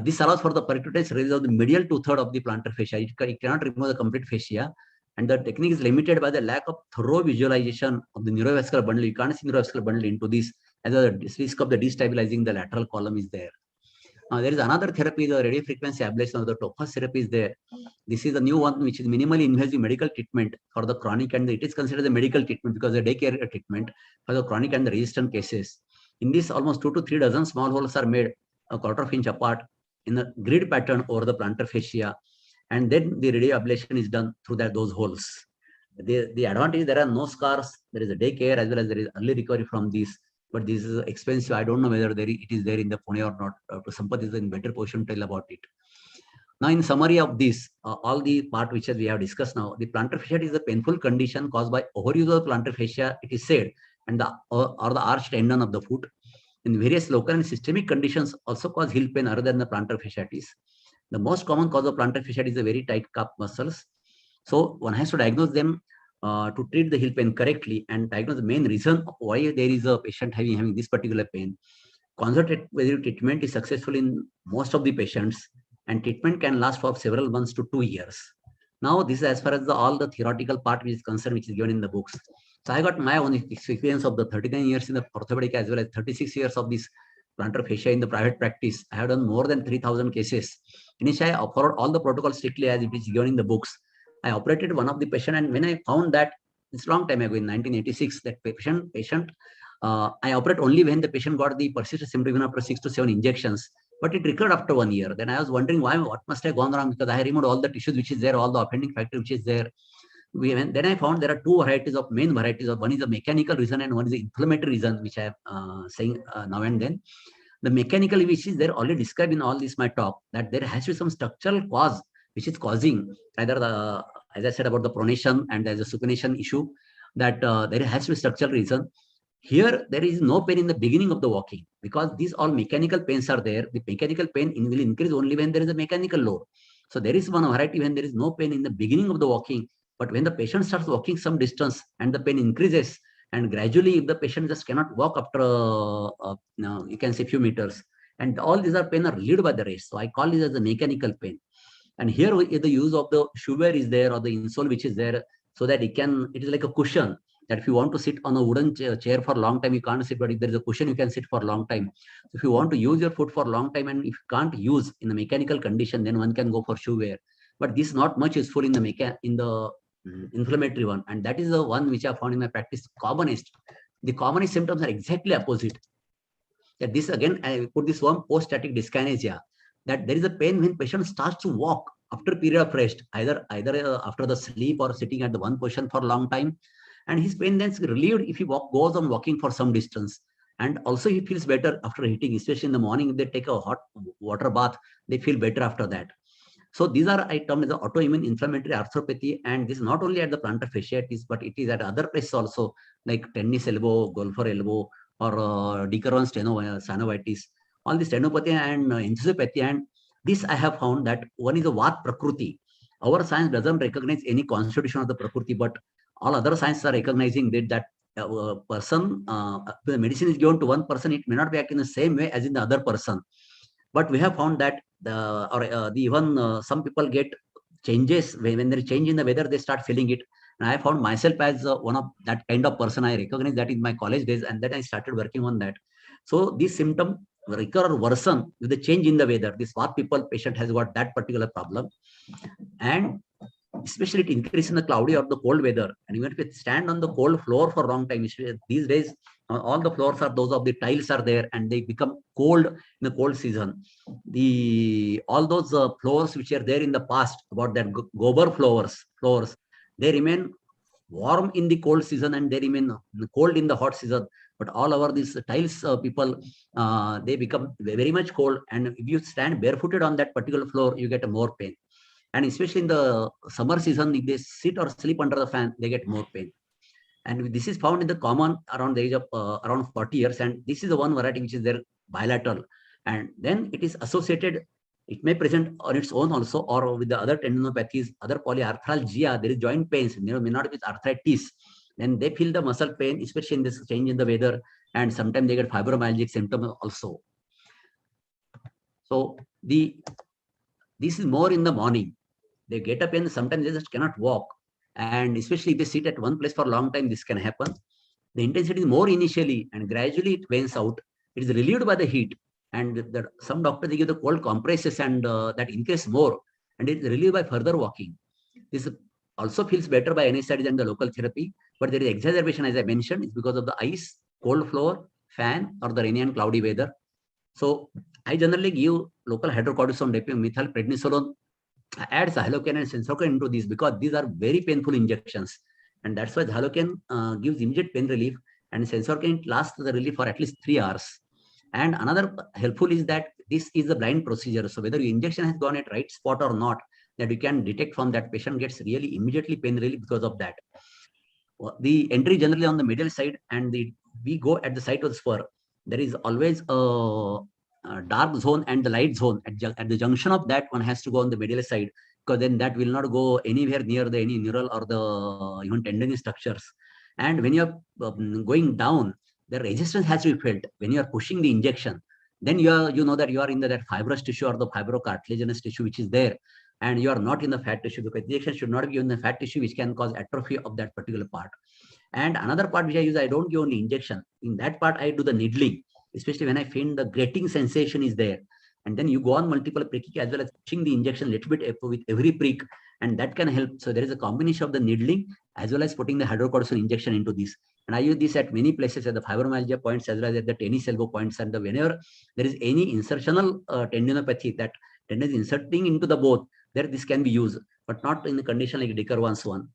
This allows for the percutaneous release of the medial 2/3 of the plantar fascia. It cannot remove the complete fascia, and the technique is limited by the lack of thorough visualization of the neurovascular bundle. You can't see neurovascular bundle into this, as a risk of the destabilizing the lateral column is there. There is another therapy, the radiofrequency ablation or the TOFAS therapy is there. This is the new one, which is minimally invasive medical treatment for the chronic, and it is considered a medical treatment because the daycare treatment for the chronic and the resistant cases. In this, almost 2 to 3 dozen small holes are made a 1/4 inch apart in a grid pattern over the plantar fascia, and then the radio ablation is done through those holes. The advantage, there are no scars, there is a daycare as well as there is early recovery from this, but this is expensive. I don't know whether it is there in the Pune or not. Dr. Sampath is in better position to tell about it. Now, in summary of this, all the part which we have discussed now, the plantar fascia is a painful condition caused by overuse of the plantar fascia, it is said, and or the arched tendon of the foot. In various local and systemic conditions also cause heel pain other than the plantar fasciitis. The most common cause of plantar fasciitis is the very tight calf muscles. So one has to diagnose them to treat the heel pain correctly and diagnose the main reason of why there is a patient having this particular pain. Conservative treatment is successful in most of the patients, and treatment can last for several months to 2 years. Now, this is as far as all the theoretical part which is concerned, which is given in the books. So I got my own experience of the 39 years in the orthopedic as well as 36 years of this plantar fascia in the private practice. I have done more than 3,000 cases. Initially, I followed all the protocols strictly as it is given in the books. I operated one of the patient, and when I found that it's a long time ago in 1986, that patient, I operate only when the patient got the persistent symptom even after 6 to 7 injections, but it recovered after 1 year. Then I was wondering what must have gone wrong, because I removed all the tissues which is there, all the offending factor which is there. Then I found there are two main varieties of, one is a mechanical reason and one is the inflammatory reason, which I am saying now and then. The mechanical, which is there already described in all this my talk, that there has to be some structural cause which is causing either the, as I said about the pronation and as a supination issue, that there has to be structural reason. Here, there is no pain in the beginning of the walking, because these all mechanical pains are there. The mechanical pain will increase only when there is a mechanical load. So there is one variety when there is no pain in the beginning of the walking, but when the patient starts walking some distance and the pain increases, and gradually if the patient just cannot walk after, you can say few meters, and all these are pain are relieved by the rest. So I call this as a mechanical pain. And here the use of the shoe wear is there, or the insole which is there, so that it is like a cushion, that if you want to sit on a wooden chair for a long time, you can't sit, but if there is a cushion, you can sit for a long time. So if you want to use your foot for a long time, and if you can't use in a mechanical condition, then one can go for shoe wear. But this is not much useful in the inflammatory one, and that is the one which I found in my practice commonest. The commonest symptoms are exactly opposite. That this again, I put this one post-static dyskinesia, that there is a pain when patient starts to walk after a period of rest, either after the sleep or sitting at the one position for a long time, and his pain then is relieved if he goes on walking for some distance. And also he feels better after heating, especially in the morning. If they take a hot water bath, they feel better after that. So these are, I term as the autoimmune inflammatory arthropathy, and this is not only at the plantar fasciitis, but it is at other places also, like tennis elbow, golfer elbow, or decurrent synovitis. All this stenopathy and encephalopathy, and this I have found that one is a Vat Prakriti. Our science doesn't recognize any constitution of the Prakriti, but all other sciences are recognizing that person, the medicine is given to one person, it may not be acting the same way as in the other person. But we have found that even some people get changes when there is change in the weather, they start feeling it. And I found myself as one of that kind of person. I recognize that in my college days, and then I started working on that. So this symptom recur or worsen with the change in the weather. This what patient has got that particular problem, and especially it increases in the cloudy or the cold weather. And even if it stand on the cold floor for a long time, these days all the floors are those of the tiles are there, and they become cold in the cold season. All those floors which are there in the past, about that gobar floors, they remain warm in the cold season and they remain cold in the hot season. But all over these tiles, people, they become very much cold. And if you stand barefooted on that particular floor, you get more pain. And especially in the summer season, if they sit or sleep under the fan, they get more pain. And this is found in the common around the age of around 40 years. And this is the one variety which is there bilateral. And then it is associated, it may present on its own also, or with the other tendinopathies, other polyarthralgia, there is joint pains, may not with arthritis. Then they feel the muscle pain, especially in this change in the weather. And sometimes they get fibromyalgic symptoms also. So this is more in the morning. They get up and sometimes they just cannot walk. And especially if they sit at one place for a long time, this can happen. The intensity is more initially, and gradually it wanes out. It is relieved by the heat. And some doctors, they give the cold compresses, and that increases more. And it is relieved by further walking. This also feels better by NSAIDs and the local therapy. But there is exacerbation, as I mentioned, it's because of the ice, cold floor, fan, or the rainy and cloudy weather. So I generally give local hydrocortisone, methylprednisolone, add Xylocaine and Sensorcaine into these, because these are very painful injections. And that's why Xylocaine gives immediate pain relief, and Sensorcaine lasts the relief for at least 3 hours. And another helpful is that this is a blind procedure. So whether your injection has gone at right spot or not, that we can detect from that patient gets really immediately pain relief because of that. The entry generally on the medial side, and we go at the site of the spur. There is always a dark zone and the light zone. At the junction of that, one has to go on the medial side, because then that will not go anywhere near any neural or the even tendon structures. And when you are going down, the resistance has to be felt when you are pushing the injection. Then you know that you are in that fibrous tissue or the fibrocartilaginous tissue which is there, and you are not in the fat tissue, because injection should not be in the fat tissue, which can cause atrophy of that particular part. And another part which I use, I don't give only injection. In that part, I do the needling, especially when I find the grating sensation is there. And then you go on multiple pricking as well as pushing the injection a little bit with every prick, and that can help. So there is a combination of the needling as well as putting the hydrocortisone injection into this. And I use this at many places, at the fibromyalgia points as well as at the tennis elbow points. And whenever there is any insertional tendinopathy, that tendon is inserting into the bone, there this can be used, but not in the condition like DiCurvant's one.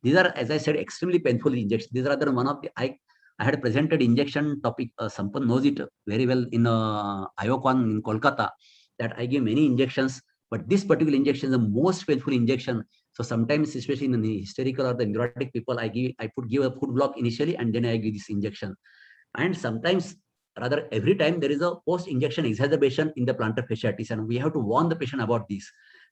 These are, as I said, extremely painful injections. These are one of the, I had presented injection topic, Sampan knows it very well in IOCON in Kolkata, that I give many injections, but this particular injection is the most painful injection. So sometimes, especially in the hysterical or the neurotic people, I give a food block initially, and then I give this injection. And sometimes, rather every time, there is a post-injection exacerbation in the plantar fasciitis, and we have to warn the patient about this.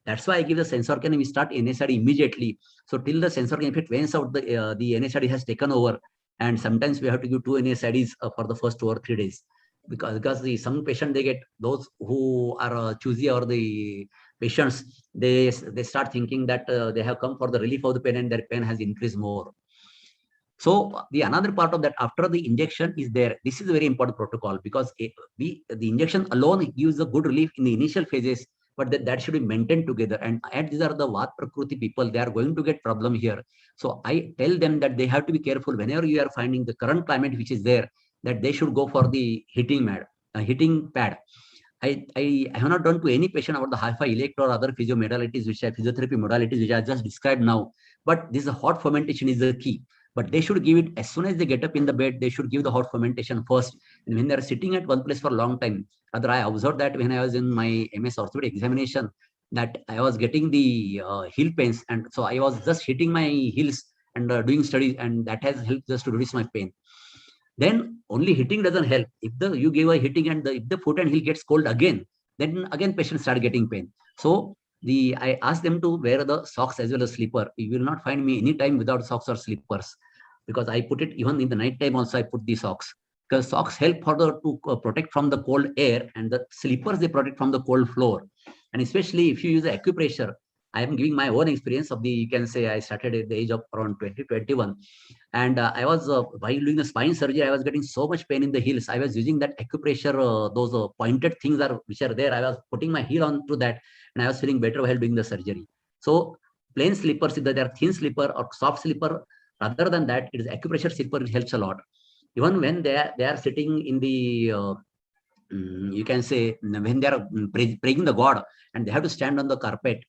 That's why I give the Sensorcaine, and we start NSAID immediately. So till the Sensorcaine, if it wanes out, the NSAID has taken over. And sometimes we have to give 2 NSAIDs for the first 2 or 3 days, because some patient, they get, those who are choosy, or the patients, they start thinking that they have come for the relief of the pain, and their pain has increased more. So the another part of that, after the injection is there, this is a very important protocol, because the injection alone gives a good relief in the initial phases, but that should be maintained together. And these are the Vat Prakriti people, they are going to get problem here. So I tell them that they have to be careful whenever you are finding the current climate which is there, that they should go for the heating pad. I have not done to any patient about the high-fi elect or other physiotherapy modalities which I just described now. But this hot fermentation is the key. But they should give it as soon as they get up in the bed. They should give the hot fermentation first. And when they are sitting at one place for a long time, rather I observed that when I was in my MS orthopedic examination, that I was getting the heel pains, and so I was just hitting my heels and doing studies, and that has helped just to reduce my pain. Then only hitting doesn't help. If you give a hitting and if the foot and heel gets cold again, then again patients start getting pain. So I ask them to wear the socks as well as slipper. You will not find me any time without socks or slippers, because I put it even in the night time also. I put the socks because socks help to protect from the cold air, and the slippers, they protect from the cold floor. And especially if you use the acupressure, I am giving my own experience of you can say I started at the age of around 2021. And I was, while doing the spine surgery, I was getting so much pain in the heels. I was using that acupressure, those pointed things which are there. I was putting my heel onto that, and I was feeling better while doing the surgery. So plain slippers, either they are thin slipper or soft slipper, rather than that, it is acupressure slipper, it helps a lot. Even when they are sitting in the, you can say, when they are praying the God, and they have to stand on the carpet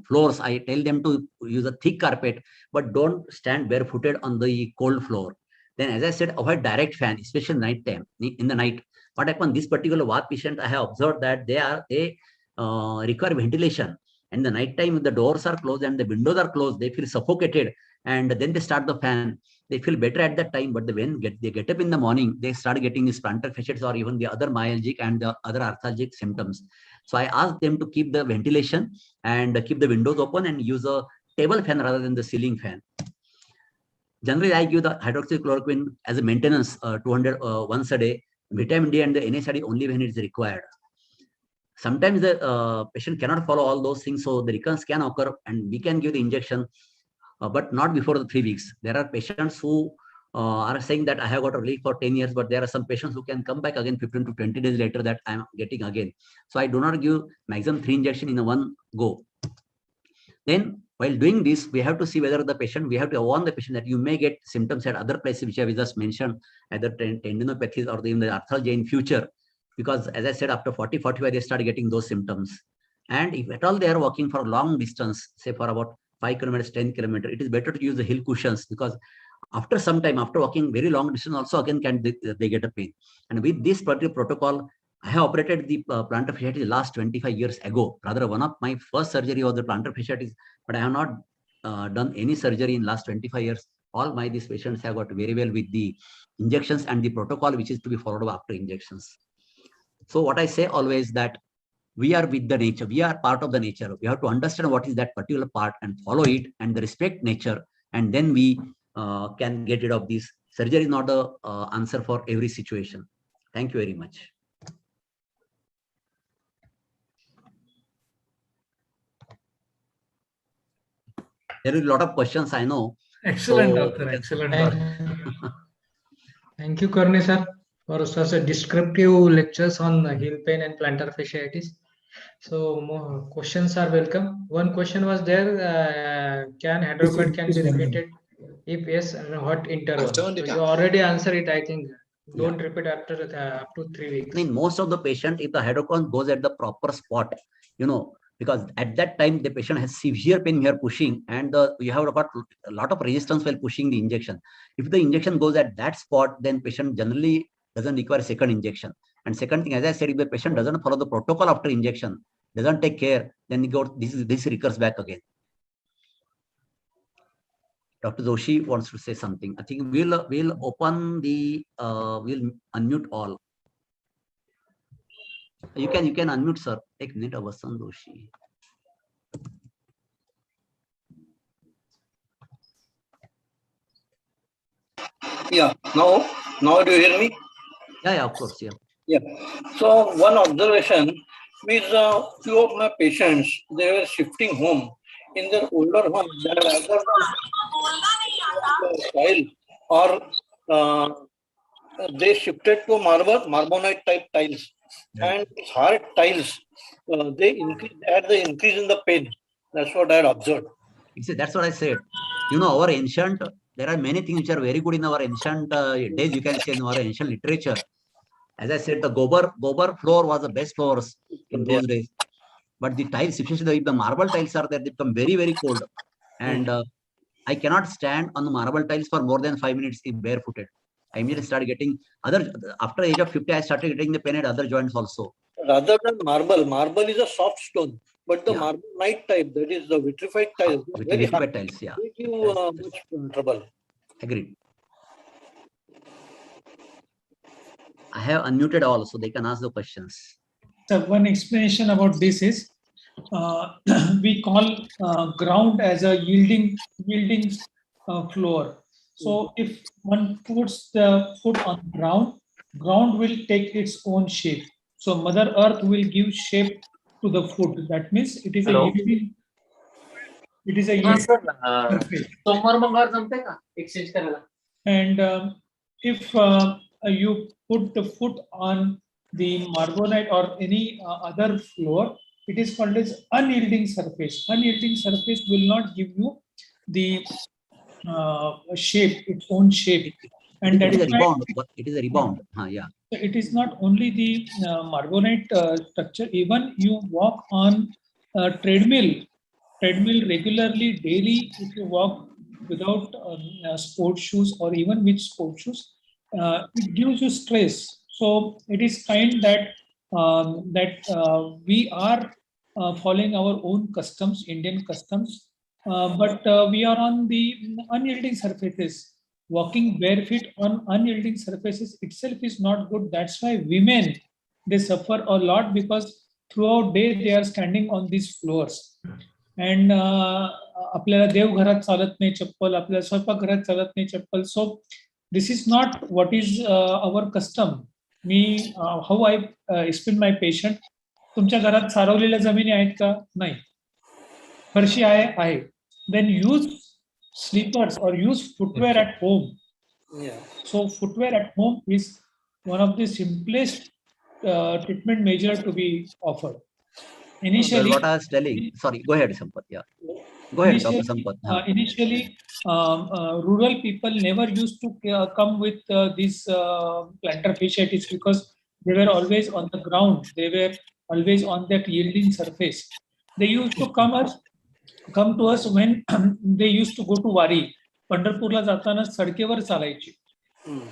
floors, I tell them to use a thick carpet, but don't stand barefooted on the cold floor. Then, as I said, avoid direct fan, especially night time. In the night, what happened? This particular VAD patient, I have observed that they require ventilation. And the night time, the doors are closed and the windows are closed, they feel suffocated, and then they start the fan. They feel better at that time, but when they get up in the morning, they start getting these plantar fasciitis or even the other myalgic and the other arthralgic symptoms. So I ask them to keep the ventilation and keep the windows open and use a table fan rather than the ceiling fan. Generally, I give the hydroxychloroquine as a maintenance 200 once a day, vitamin D and the NSAID only when it is required. Sometimes the patient cannot follow all those things, so the recurrence can occur, and we can give the injection, but not before the 3 weeks. There are patients who are saying that I have got a relief for 10 years, but there are some patients who can come back again 15 to 20 days later that I'm getting again. So I do not give maximum 3 injections in a one go. Then while doing this, we have to see whether the patient, we have to warn the patient that you may get symptoms at other places, which I just mentioned, either tendinopathies or even the arthralgia in future. Because as I said, after 40, 45, they start getting those symptoms. And if at all they are walking for a long distance, say for about 5 kilometers, 10 kilometers, it is better to use the heel cushions, because after some time, after walking very long distance, also again they get a pain. And with this particular protocol, I have operated the plantar fasciitis last 25 years ago. Rather, one of my first surgery was the plantar fasciitis, but I have not done any surgery in last 25 years. All these patients have got very well with the injections and the protocol which is to be followed up after injections. So what I say always that we are with the nature. We are part of the nature. We have to understand what is that particular part and follow it and respect nature. And then we can get rid of this. Surgery is not the answer for every situation. Thank you very much. There is a lot of questions, I know.
Excellent,
So-
doctor. Excellent, doctor.
Thank you, Karni sir, for such a descriptive lectures on heel pain and plantar fasciitis. So more questions are welcome. One question was there: can hydrocard can be repeated? If yes, and what interval? So you already answered it, I think. Don't repeat after up to 3 weeks.
In most of the patient, if the hydrocon goes at the proper spot, because at that time the patient has severe pain here pushing, and you have got a lot of resistance while pushing the injection. If the injection goes at that spot, then patient generally doesn't require second injection. And second thing, as I said, if the patient doesn't follow the protocol after injection, doesn't take care, then this recurs back again. Dr. Joshi wants to say something. I think we'll open the we'll unmute all. You can unmute, sir. Take minute of Vasan Joshi.
Yeah, now do you hear me?
Yeah, of course, yeah.
Yeah. So one observation is few of my patients, they were shifting home. In their older home, they are either tile or they shifted to Marbonite type tiles. And hard tiles, they had the increase in the pain. That's what I had observed.
That's what I said. Our there are many things which are very good in our ancient days, you can say, in our ancient literature. As I said, the Gobar floor was the best floors in those days. But the tiles, especially if the marble tiles are there, they become very, very cold. And I cannot stand on the marble tiles for more than 5 minutes if barefooted. I immediately started getting after the age of 50, I started getting the pain at other joints also.
Rather than marble is a soft stone, but the marble night type, that is the vitrified tiles, very hard.
Tiles, yeah.
They give much trouble.
Agreed. I have unmuted all, so they can ask the questions.
So one explanation about this is we call ground as a yielding floor. So if one puts the foot on ground will take its own shape. So Mother Earth will give shape to the foot. That means it is
Hello?
a yielding. It is a yielding surface. And if you put the foot on the Marbonite or any other floor, it is called as unyielding surface. Unyielding surface will not give you the shape, its own shape. And
it is a rebound. It is a rebound. Yeah.
It is not only the Marbonite structure. Even you walk on a treadmill regularly, daily, if you walk without sports shoes or even with sports shoes, it gives you stress. So it is kind that we are following our own customs, Indian customs, but we are on the unyielding surfaces. Walking barefoot on unyielding surfaces itself is not good. That's why women, they suffer a lot, because throughout day they are standing on these floors. And आपल्याला देवघरात चालत नाही चप्पल, आपल्याला स्वयंपाकघरात चालत नाही चप्पल. So this is not what is our custom. How I explain my patient, तुमच्या घरात सारवलेल्या जमिनी आहेत का? नाही. फरशी आहे. Then use slippers or use footwear at home.
Yeah.
So footwear at home is one of the simplest treatment measure to be offered. Initially,
what I was telling. Sorry, go ahead, Sampath. Yeah, go ahead, Dr. Sampath.
Initially, rural people never used to come with these plantar fasciitis, because they were always on the ground. They were always on that yielding surface. They used to come to us when they used to go to Wari. पंढरपूरला जाताना सडकेवर चालायची.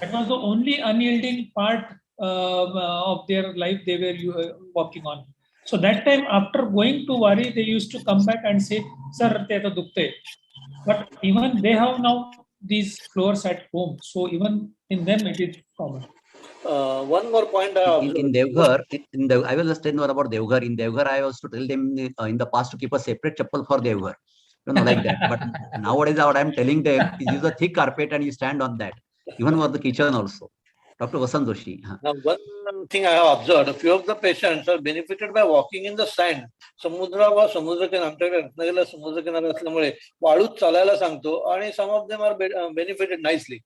That was the only unyielding part of their life they were walking on. So that time, after going to Wari, they used to come back and say, "Sir, te to dukte." But even they have now these floors at home. So even in them, it is common.
One more point.
In Devghar, I will just tell you about Devghar. In Devghar, I was to tell them in the past to keep a separate chappal for Devghar. Like that. But nowadays, what I'm telling them is use a thick carpet and you stand on that, even for the kitchen also. Dr. Vasant Joshi.
Now, one thing I have observed, a few of the patients are benefited by walking in the sand. समुद्र व समुद्रकिनारा, आमच्याकडे रत्नागिरीला समुद्रकिनारा असल्यामुळे वाळूत चालायला सांगतो, आणि some of them are benefited nicely.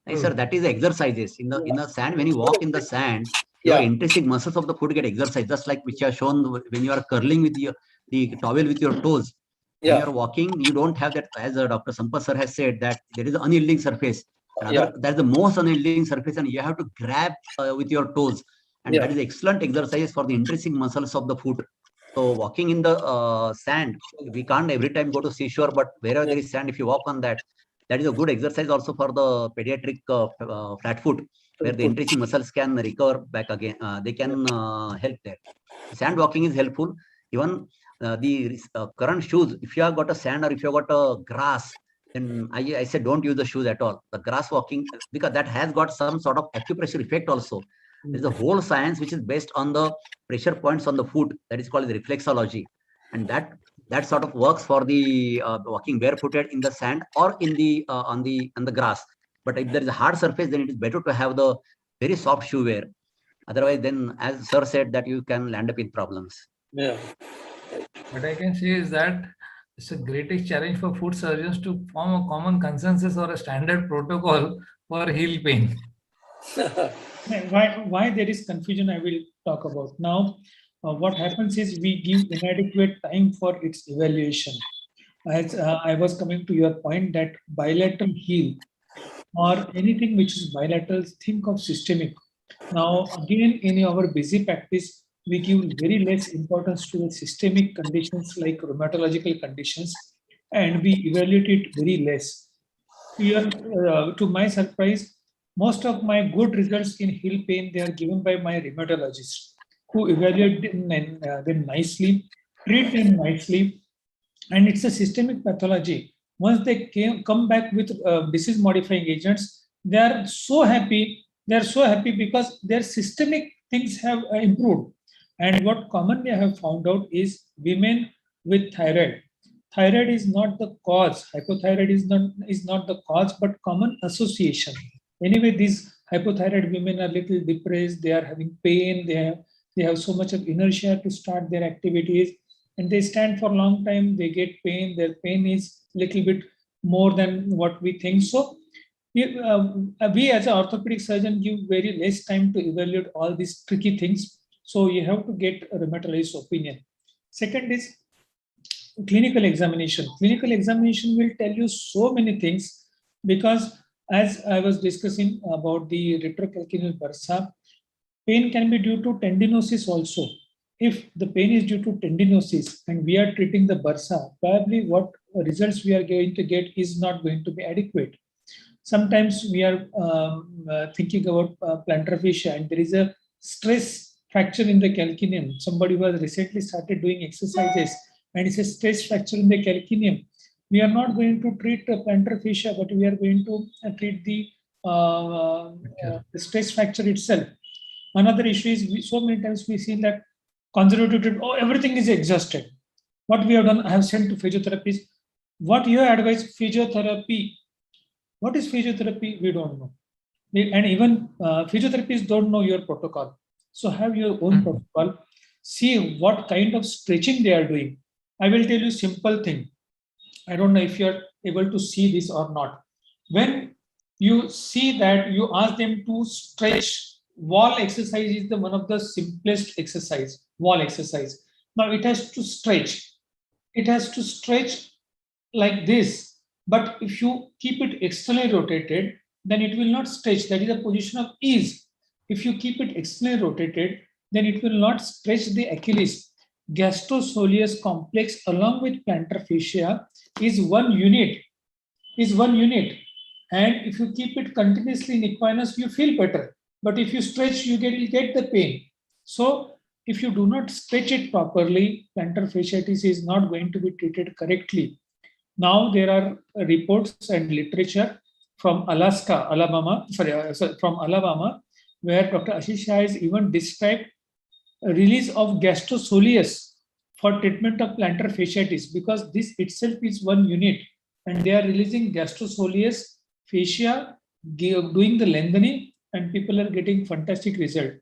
Hey, sir, that is exercises in the sand. When you walk in the sand, your intrinsic muscles of the foot get exercised, just like which are shown when you are curling with the towel with your toes. When you are walking, you don't have that, as Dr. Sampath sir has said, that there is an unyielding surface. That's the most unyielding surface, and you have to grab with your toes. And that is excellent exercise for the intrinsic muscles of the foot. So walking in the sand, we can't every time go to seashore, but wherever there is sand, if you walk on that, that is a good exercise also for the pediatric flat foot, where the intrinsic muscles can recover back again. They can help there. Sand walking is helpful. Even the current shoes, if you have got a sand or if you have got a grass, then I said don't use the shoes at all. The grass walking, because that has got some sort of acupressure effect also. There's a whole science which is based on the pressure points on the foot, that is called the reflexology, and that sort of works for the walking barefooted in the sand or in the on the grass. But if there is a hard surface, then it is better to have the very soft shoe wear. Otherwise, then as sir said, that you can land up in problems.
Yeah.
What I can say is that it's a greatest challenge for foot surgeons to form a common consensus or a standard protocol for heel pain.
Why there is confusion, I will talk about. Now, what happens is we give inadequate time for its evaluation. As I was coming to your point, that bilateral heel or anything which is bilateral, think of systemic. Now, again, in our busy practice, we give very less importance to the systemic conditions like rheumatological conditions, and we evaluate it very less. Here, to my surprise, most of my good results in heel pain, they are given by my rheumatologists who evaluate them nicely, treat them nicely, and it's a systemic pathology. Once they come back with disease modifying agents, they are so happy. They are so happy because their systemic things have improved. And what commonly I have found out is women with thyroid. Thyroid is not the cause. Hypothyroid is not the cause, but common association. Anyway, these hypothyroid women are little depressed. They are having pain. They have so much of inertia to start their activities, and they stand for a long time. They get pain. Their pain is little bit more than what we think. So we as an orthopedic surgeon give very less time to evaluate all these tricky things. So you have to get a rheumatologist's opinion. Second is clinical examination. Clinical examination will tell you so many things, because as I was discussing about the retrocalcaneal bursa, pain can be due to tendinosis also. If the pain is due to tendinosis and we are treating the bursa, probably what results we are going to get is not going to be adequate. Sometimes we are thinking about plantar fascia, and there is a stress fracture in the calcaneum. Somebody was recently started doing exercises and it's a stress fracture in the calcaneum. We are not going to treat the plantar fascia, but we are going to treat the stress fracture itself. Another issue is so many times we see that conservative treatment, oh, everything is exhausted. What we have done, I have sent to physiotherapists. What you advise physiotherapy? What is physiotherapy? We don't know. And even physiotherapists don't know your protocol. So have your own protocol. See what kind of stretching they are doing. I will tell you simple thing. I don't know if you are able to see this or not. When you see that, you ask them to stretch. Wall exercise is the one of the simplest exercise. Wall exercise. Now it has to stretch. It has to stretch like this. But if you keep it externally rotated, then it will not stretch. That is a position of ease. If you keep it externally rotated, then it will not stretch the Achilles. Gastrocsoleus complex along with plantar fascia is one unit. And if you keep it continuously in equinus, you feel better. But if you stretch, you get the pain. So if you do not stretch it properly, plantar fasciitis is not going to be treated correctly. Now there are reports and literature from Alabama, where Dr. Ashish Shah has even described a release of gastrocsoleus for treatment of plantar fasciitis, because this itself is one unit, and they are releasing gastrocsoleus fascia, doing the lengthening, and people are getting fantastic result.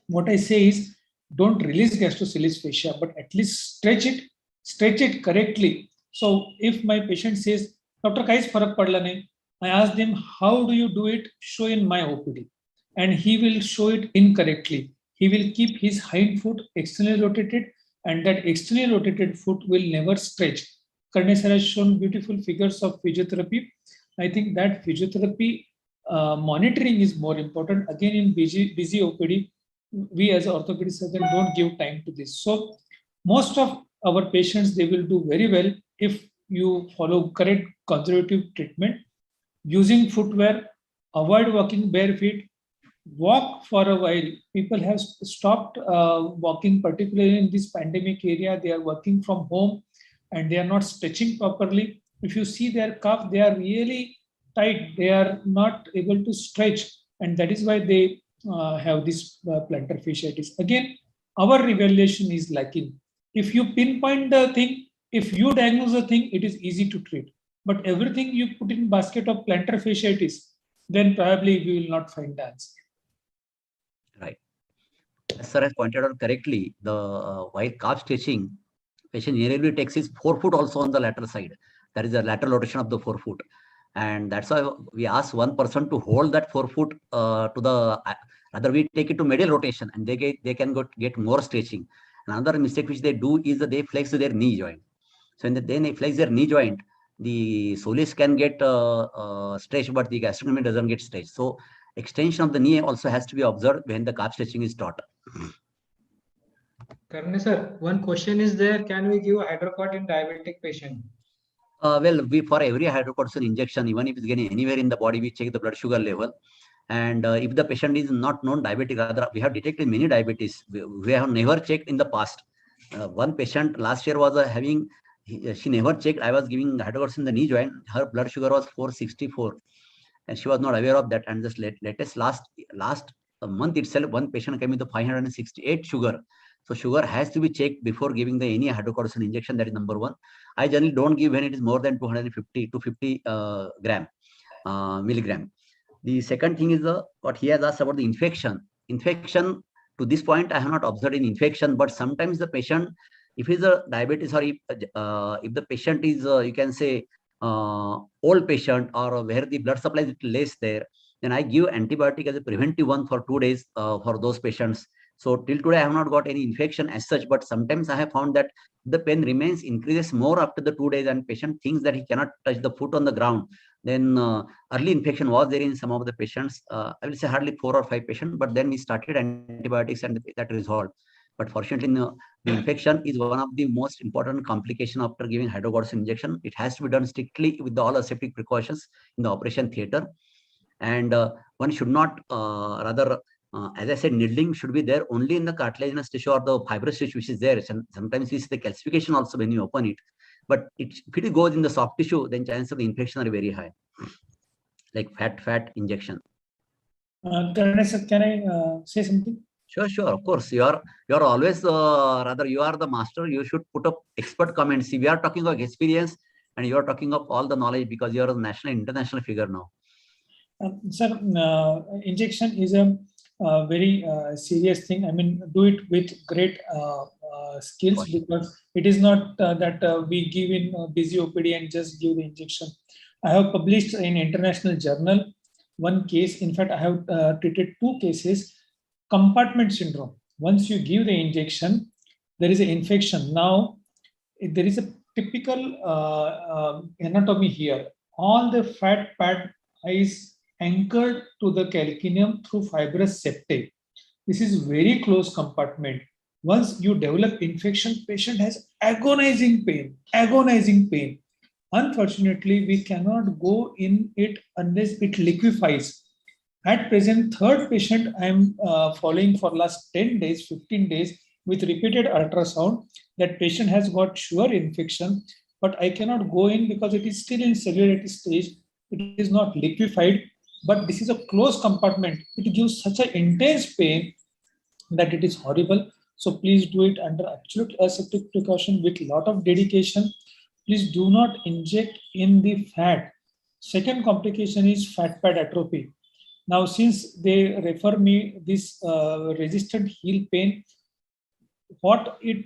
What I say is, don't release gastrocsoleus fascia, but at least stretch it correctly. So if my patient says, Dr. Kais farak padla nahi, I ask them, how do you do it? Show in my OPD. And he will show it incorrectly. He will keep his hind foot externally rotated, and that externally rotated foot will never stretch. Karne sir has shown beautiful figures of physiotherapy. I think that physiotherapy monitoring is more important. Again, in busy OPD, we as an orthopedic surgeon don't give time to this. So most of our patients, they will do very well if you follow correct conservative treatment, using footwear, avoid walking bare feet, walk for a while. People have stopped walking, particularly in this pandemic area. They are working from home and they are not stretching properly. If you see their calf, they are really tight. They are not able to stretch, and that is why they have this plantar fasciitis. Again, our evaluation is lacking. If you pinpoint the thing, if you diagnose the thing, it is easy to treat. But everything you put in basket of plantar fasciitis, then probably we will not find the answer.
Right. As sir has pointed out correctly, the while calf stretching, patient generally takes his forefoot also on the lateral side. That is the lateral rotation of the forefoot. And that's why we ask one person to hold that forefoot to the, rather we take it to medial rotation, and they can get more stretching. Another mistake which they do is that they flex their knee joint. So then they flex their knee joint, the soleus can get stretched, but the gastrocnemius doesn't get stretched. So extension of the knee also has to be observed when the calf stretching is taught.
Karne sir, one question is there. Can we give hydrocort in diabetic patient?
Well, for every hydrocortisone injection, even if it's getting anywhere in the body, we check the blood sugar level. And if the patient is not known diabetic, rather we have detected many diabetes. We have never checked in the past. One patient last year was she never checked. I was giving hydrocortisone in the knee joint. Her blood sugar was 464, and she was not aware of that. And just latest last month itself, one patient came with the 568 sugar. So sugar has to be checked before giving the any hydrocortisone injection. That is number one. I generally don't give when it is more than 250 to 50 milligram. The second thing is what he has asked about the infection. Infection, to this point, I have not observed an infection, but sometimes the patient, if he's a diabetes or if the patient is, you can say, old patient or where the blood supply is less there, then I give antibiotic as a preventive one for 2 days for those patients. So till today, I have not got any infection as such, but sometimes I have found that the pain increases more after the 2 days, and patient thinks that he cannot touch the foot on the ground. Then early infection was there in some of the patients. I will say hardly 4 or 5 patients, but then we started antibiotics and that resolved. But fortunately, the infection is one of the most important complications after giving hydrocortisone injection. It has to be done strictly with all aseptic precautions in the operation theater. And one should not, as I said, needling should be there only in the cartilaginous tissue or the fibrous tissue which is there. Sometimes we see the calcification also when you open it. But if it goes in the soft tissue, then chances of the infection are very high, like fat injection.
Can I say something?
Sure. Of course, you are always rather you are the master. You should put up expert comments. See, we are talking of experience, and you are talking of all the knowledge because you are a national, international figure now.
Sir, injection is a very serious thing. I mean, do it with great skills, because it is not that we give in busy OPD and just give the injection. I have published in international journal one case. In fact, I have treated 2 cases. Compartment syndrome. Once you give the injection, there is an infection. Now, there is a typical anatomy here. All the fat pad is anchored to the calcaneum through fibrous septae. This is very close compartment. Once you develop infection, patient has agonizing pain. Unfortunately, we cannot go in it unless it liquefies. At present, 3rd patient I am following for last 10 days, 15 days with repeated ultrasound. That patient has got sure infection, but I cannot go in because it is still in cellularity stage. It is not liquefied, but this is a closed compartment. It gives such an intense pain that it is horrible. So please do it under absolute aseptic precaution with lot of dedication. Please do not inject in the fat. Second complication is fat pad atrophy. Now, since they refer me this resistant heel pain, what it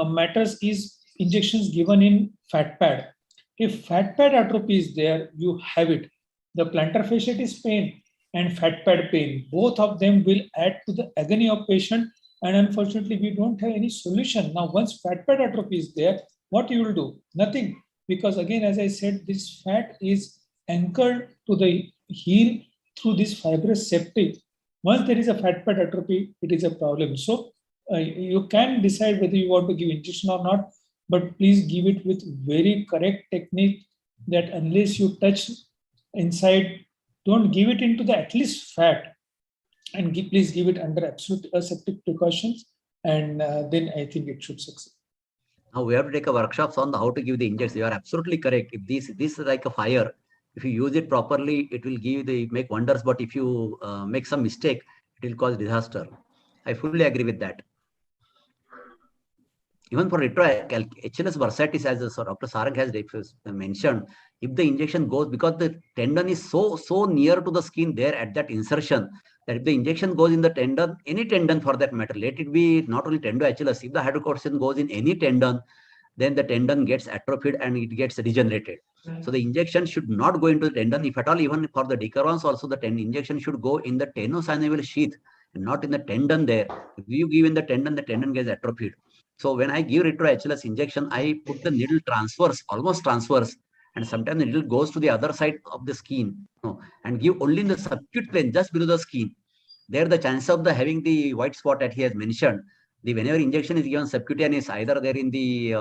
matters is injections given in fat pad. If fat pad atrophy is there, you have it. The plantar fasciitis pain and fat pad pain, both of them will add to the agony of patient. And unfortunately, we don't have any solution. Now, once fat pad atrophy is there, what you will do? Nothing. Because again, as I said, this fat is anchored to the heel through this fibrous septae. Once there is a fat pad atrophy, it is a problem. So you can decide whether you want to give injection or not, but please give it with very correct technique, that unless you touch inside, don't give it into the at least fat, and please give it under absolute aseptic precautions, and then I think it should succeed.
Now we have to take a workshops on how to give the injection. You are absolutely correct. If this is like a fire, if you use it properly, it will make wonders. But if you make some mistake, it will cause disaster. I fully agree with that. Even for retro HLS bursitis, as Dr. Sarang has mentioned, if the injection goes, because the tendon is so near to the skin there at that insertion, that if the injection goes in the tendon, any tendon for that matter, let it be not only tendo HLS, if the hydrocortisone goes in any tendon, then the tendon gets atrophied and it gets degenerated. So the injection should not go into the tendon. If at all, even for the Decaron also, the injection should go in the tenosynovial sheath and not in the tendon there. If you give in the tendon gets atrophied. So when I give retro HLS injection, I put the needle almost transverse, and sometimes the needle goes to the other side of the skin, and give only in the subacute plane, just below the skin. There, the chance of having the white spot that he has mentioned, whenever injection is given subcutaneous, either there in the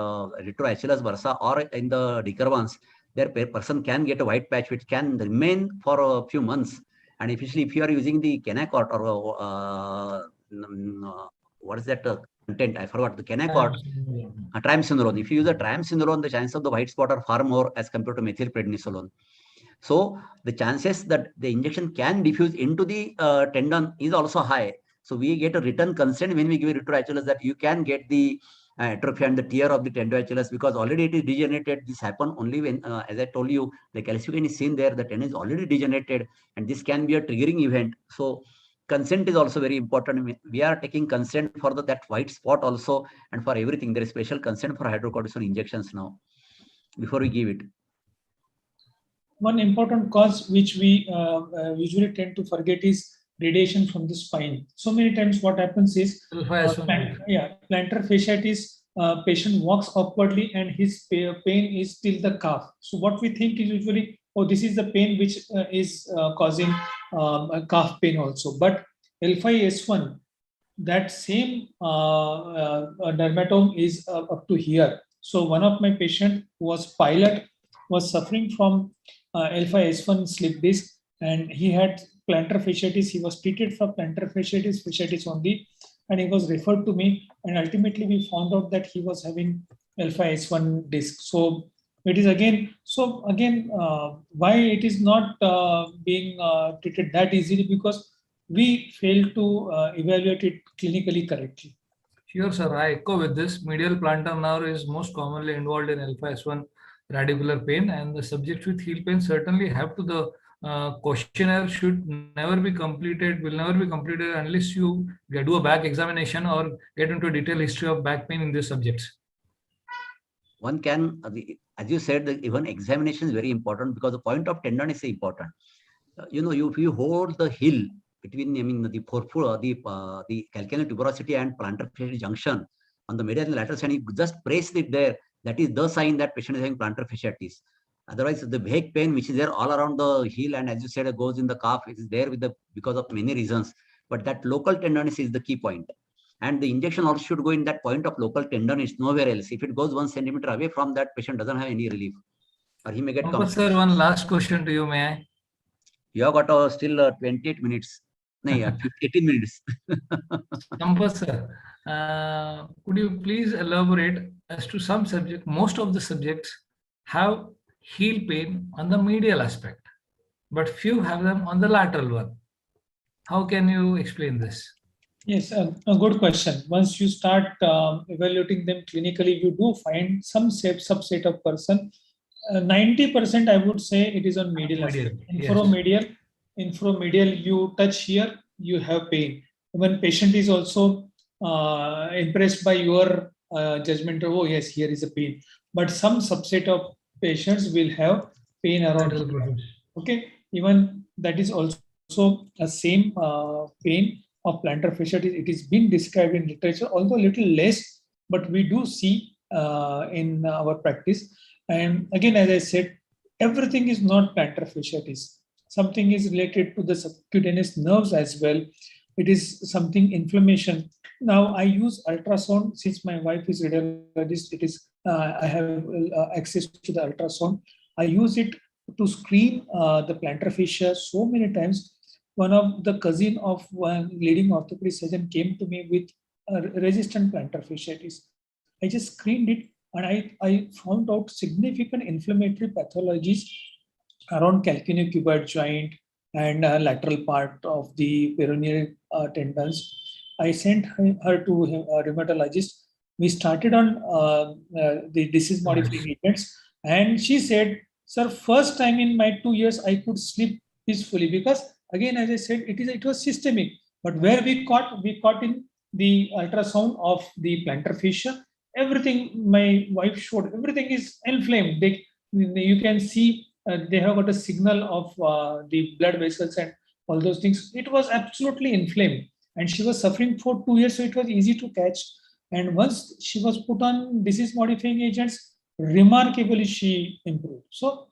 retroaceolus bursa or in the decurvans, their person can get a white patch which can remain for a few months. And especially if you are using the Kenacort or what is that content? I forgot the Kenacort. Triamcinolone. If you use a triamcinolone, the chance of the white spot are far more as compared to methylprednisolone. So the chances that the injection can diffuse into the tendon is also high. So we get a written consent when we give retroaceolus that you can get the atrophy and the tear of the tendoaceolus, because already it is degenerated. This happen only when, as I told you, the calcification is seen there, the tendon is already degenerated, and this can be a triggering event. So consent is also very important. We are taking consent for that white spot also, and for everything. There is special consent for hydrocortisone injections now before we give it.
One important cause which we usually tend to forget is radiation from the spine. So many times what happens is, plantar fasciitis, patient walks upwardly and his pain is till the calf. So what we think is usually, oh, this is the pain which is causing a calf pain also. But L5S1, that same dermatome is up to here. So one of my patient was pilot, was suffering from L5S1 slip disc, and he had plantar fasciitis. He was treated for plantar fasciitis only, and he was referred to me. And ultimately, we found out that he was having L5S1 disc. So it is again. So again, why it is not being treated that easily? Because we fail to evaluate it clinically correctly.
Sure, sir. I echo with this. Medial plantar nerve is most commonly involved in L5S1 radicular pain, and the subjects with heel pain certainly have to. The questionnaire should never be completed, will never be completed unless you do a back examination or get into a detailed history of back pain in these subjects.
One can, as you said, even examination is very important, because the point of tendon is important. If you hold the heel between, the porphyra, the calcaneal tuberosity and plantar fasciitis junction on the medial and lateral side, you just press it there. That is the sign that patient is having plantar fasciitis. Otherwise, the vague pain which is there all around the heel, and as you said, it goes in the calf, it is there because of many reasons. But that local tenderness is the key point. And the injection also should go in that point of local tenderness, nowhere else. If it goes 1 centimeter away from that, patient doesn't have any relief, or he may get
Sir, one last question to you, may I?
You have got still 28 minutes. No, 18 minutes.
Sir, could you please elaborate as to some subject? Most of the subjects have heel pain on the medial aspect, but few have them on the lateral one. How can you explain this?
Yes, a good question. Once you start evaluating them clinically, you do find some subset of person. 90% I would say it is on medial aspect. Infromedial, you touch here, you have pain. When patient is also impressed by your judgment of, oh yes, here is a pain. But some subset of patients will have pain around here. Okay, even that is also a same pain of plantar fasciitis. It is being described in literature, although a little less, but we do see in our practice. And again, as I said, everything is not plantar fasciitis. Something is related to the subcutaneous nerves as well. It is something inflammation. Now I use ultrasound since my wife is radiologist. It is I have access to the ultrasound. I use it to screen the plantar fascia so many times. One of the cousin of one leading orthopedic surgeon came to me with a resistant plantar fasciitis. I just screened it, and I found out significant inflammatory pathologies around calcaneocuboid joint and lateral part of the peroneal tendons. I sent her to a rheumatologist. We started on the disease modifying agents, and she said, "Sir, first time in my 2 years I could sleep peacefully," because again, as I said, it was systemic. But where we caught in the ultrasound of the plantar fascia, everything my wife showed, everything is inflamed. You can see they have got a signal of the blood vessels and all those things. It was absolutely inflamed, and she was suffering for 2 years, so it was easy to catch. And once she was put on disease modifying agents, remarkably she improved. So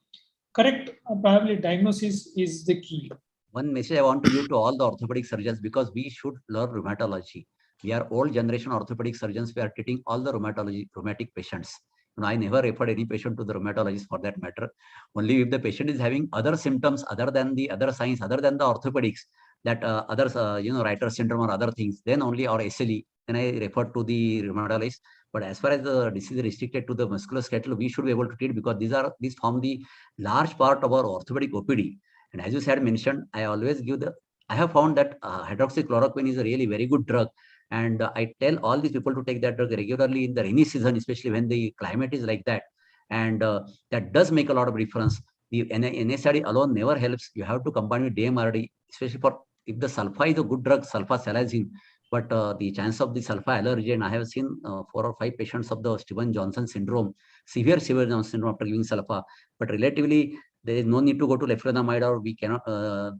correct probably diagnosis is the key.
One message I want to give to all the orthopedic surgeons, because we should learn rheumatology. We are old generation orthopedic surgeons. We are treating all the rheumatic patients. I never referred any patient to the rheumatologist for that matter. Only if the patient is having other symptoms other than the other signs, other than the orthopedics, that others, Reiter syndrome or other things, then only, or SLE, then I refer to the rheumatologist. But as far as the disease is restricted to the musculoskeletal, we should be able to treat, because these form the large part of our orthopedic OPD. And as you said, mentioned, I always give I have found that hydroxychloroquine is a really very good drug. And I tell all these people to take that drug regularly in the rainy season, especially when the climate is like that. And that does make a lot of difference. The NSAID alone never helps. You have to combine with DMRD, especially for if the sulfa is a good drug, sulfasalazine. But the chance of the sulfa allergy, and I have seen 4 or 5 patients of the Stevens-Johnson syndrome, severe Johnson syndrome after giving sulfa. But relatively, there is no need to go to leflunomide, or we cannot,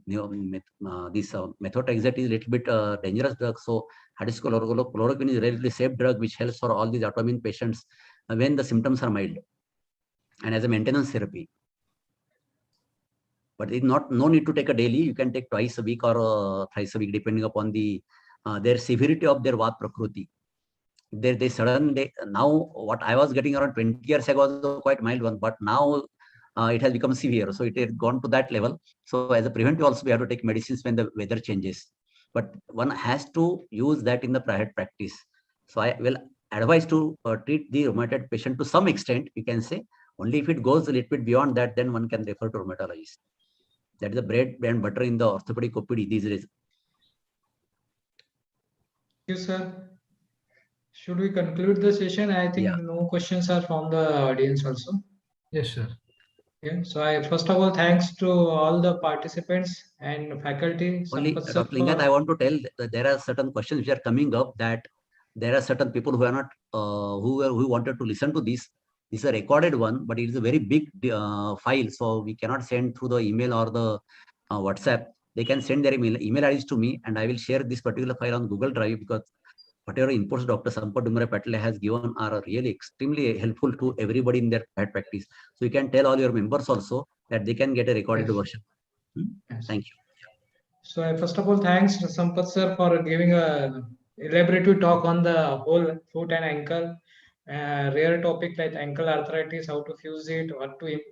this methotrexate is a little bit dangerous drug. So hydroxychloroquine is a relatively safe drug, which helps for all these autoimmune patients when the symptoms are mild, and as a maintenance therapy. But it's no need to take a daily. You can take twice a week or thrice a week, depending upon the their severity of their Vat Prakriti. They suddenly, now what I was getting around 20 years ago was quite mild one, but now it has become severe. So it has gone to that level. So as a preventive also, we have to take medicines when the weather changes. But one has to use that in the private practice. So I will advise to treat the rheumatoid patient to some extent, you can say. Only if it goes a little bit beyond that, then one can refer to rheumatologist. That is the bread and butter in the orthopedic OPD these days.
Thank you, sir. Should we conclude the session? I think no questions are from the audience also.
Yes, sir.
Yeah. So I first of all, thanks to all the participants and faculty.
Only,
Sampath sir,
Dr. Lingat, I want to tell that there are certain questions which are coming up, that there are certain people who are not, who wanted to listen to this. This is a recorded one, but it is a very big file. So we cannot send through the email or the WhatsApp. They can send their email IDs to me, and I will share this particular file on Google Drive, because whatever inputs Dr. Sampath Dungare Patil has given are really extremely helpful to everybody in their practice. So you can tell all your members also that they can get a recorded version.
Yes.
Thank you.
So I first of all, thanks to Sampath sir for giving a elaborative talk on the whole foot and ankle, rare topic like ankle arthritis, how to fuse it,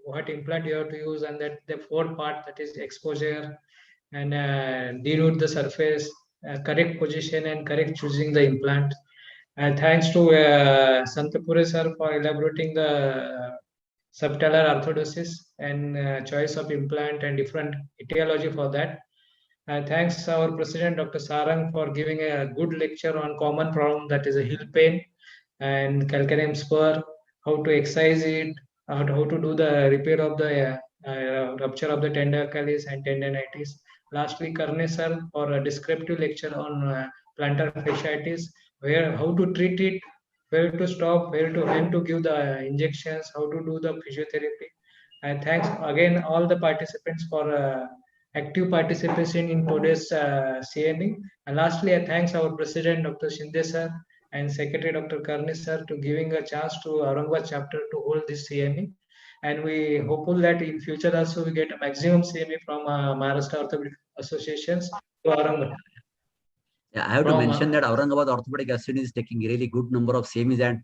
what implant you have to use, and that the fourth part, that is exposure and denude the surface, correct position and correct choosing the implant. And thanks to Santapure sir for elaborating the subtalar orthodosis and choice of implant and different etiology for that. Thanks our president Dr. Sarang for giving a good lecture on common problem, that is a heel pain and calcaneum spur, how to excise it, how to do the repair of the rupture of the tender Achilles and tendinitis. Lastly, Karne sir for a descriptive lecture on plantar fasciitis, where how to treat it, where to stop, when to give the injections, how to do the physiotherapy. And thanks again all the participants for active participation in today's CME. And lastly, I thanks our president Dr. Shinde sir and secretary Dr. Karni sir to giving a chance to Aurangabad chapter to hold this CME. And we hopeful that in future also we get a maximum CME from Maharashtra Orthopedic Associations to Aurangabad.
Yeah, I have to mention that Aurangabad Orthopedic Association is taking a really good number of CMEs, and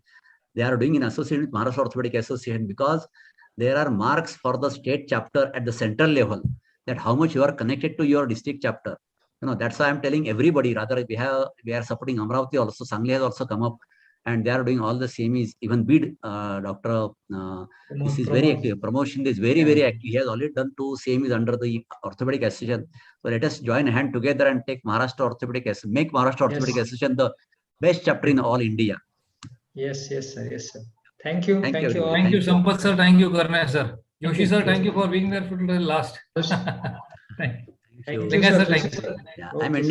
they are doing in association with Maharashtra Orthopedic Association, because there are marks for the state chapter at the central level, that how much you are connected to your district chapter. That's why I'm telling everybody, rather we are supporting Amravati also, Sangli has also come up, and they are doing all the CMEs, even BID, Dr. This is very active. Promotion is very, very active. He has already done 2 CMEs under the Orthopedic Association. So let us join hand together and take Maharashtra Orthopedic Association, make Maharashtra Orthopedic Association the best chapter in all India.
Yes, sir. Yes, sir. Thank you.
Thank you.
All.
Thank you, Sampath sir. Thank you, Karne sir. Yoshi sir, thank you
you.
for being there till the last.
Thank you.
Thank you. Lingai sir, thank you.
Yeah, I'm ending.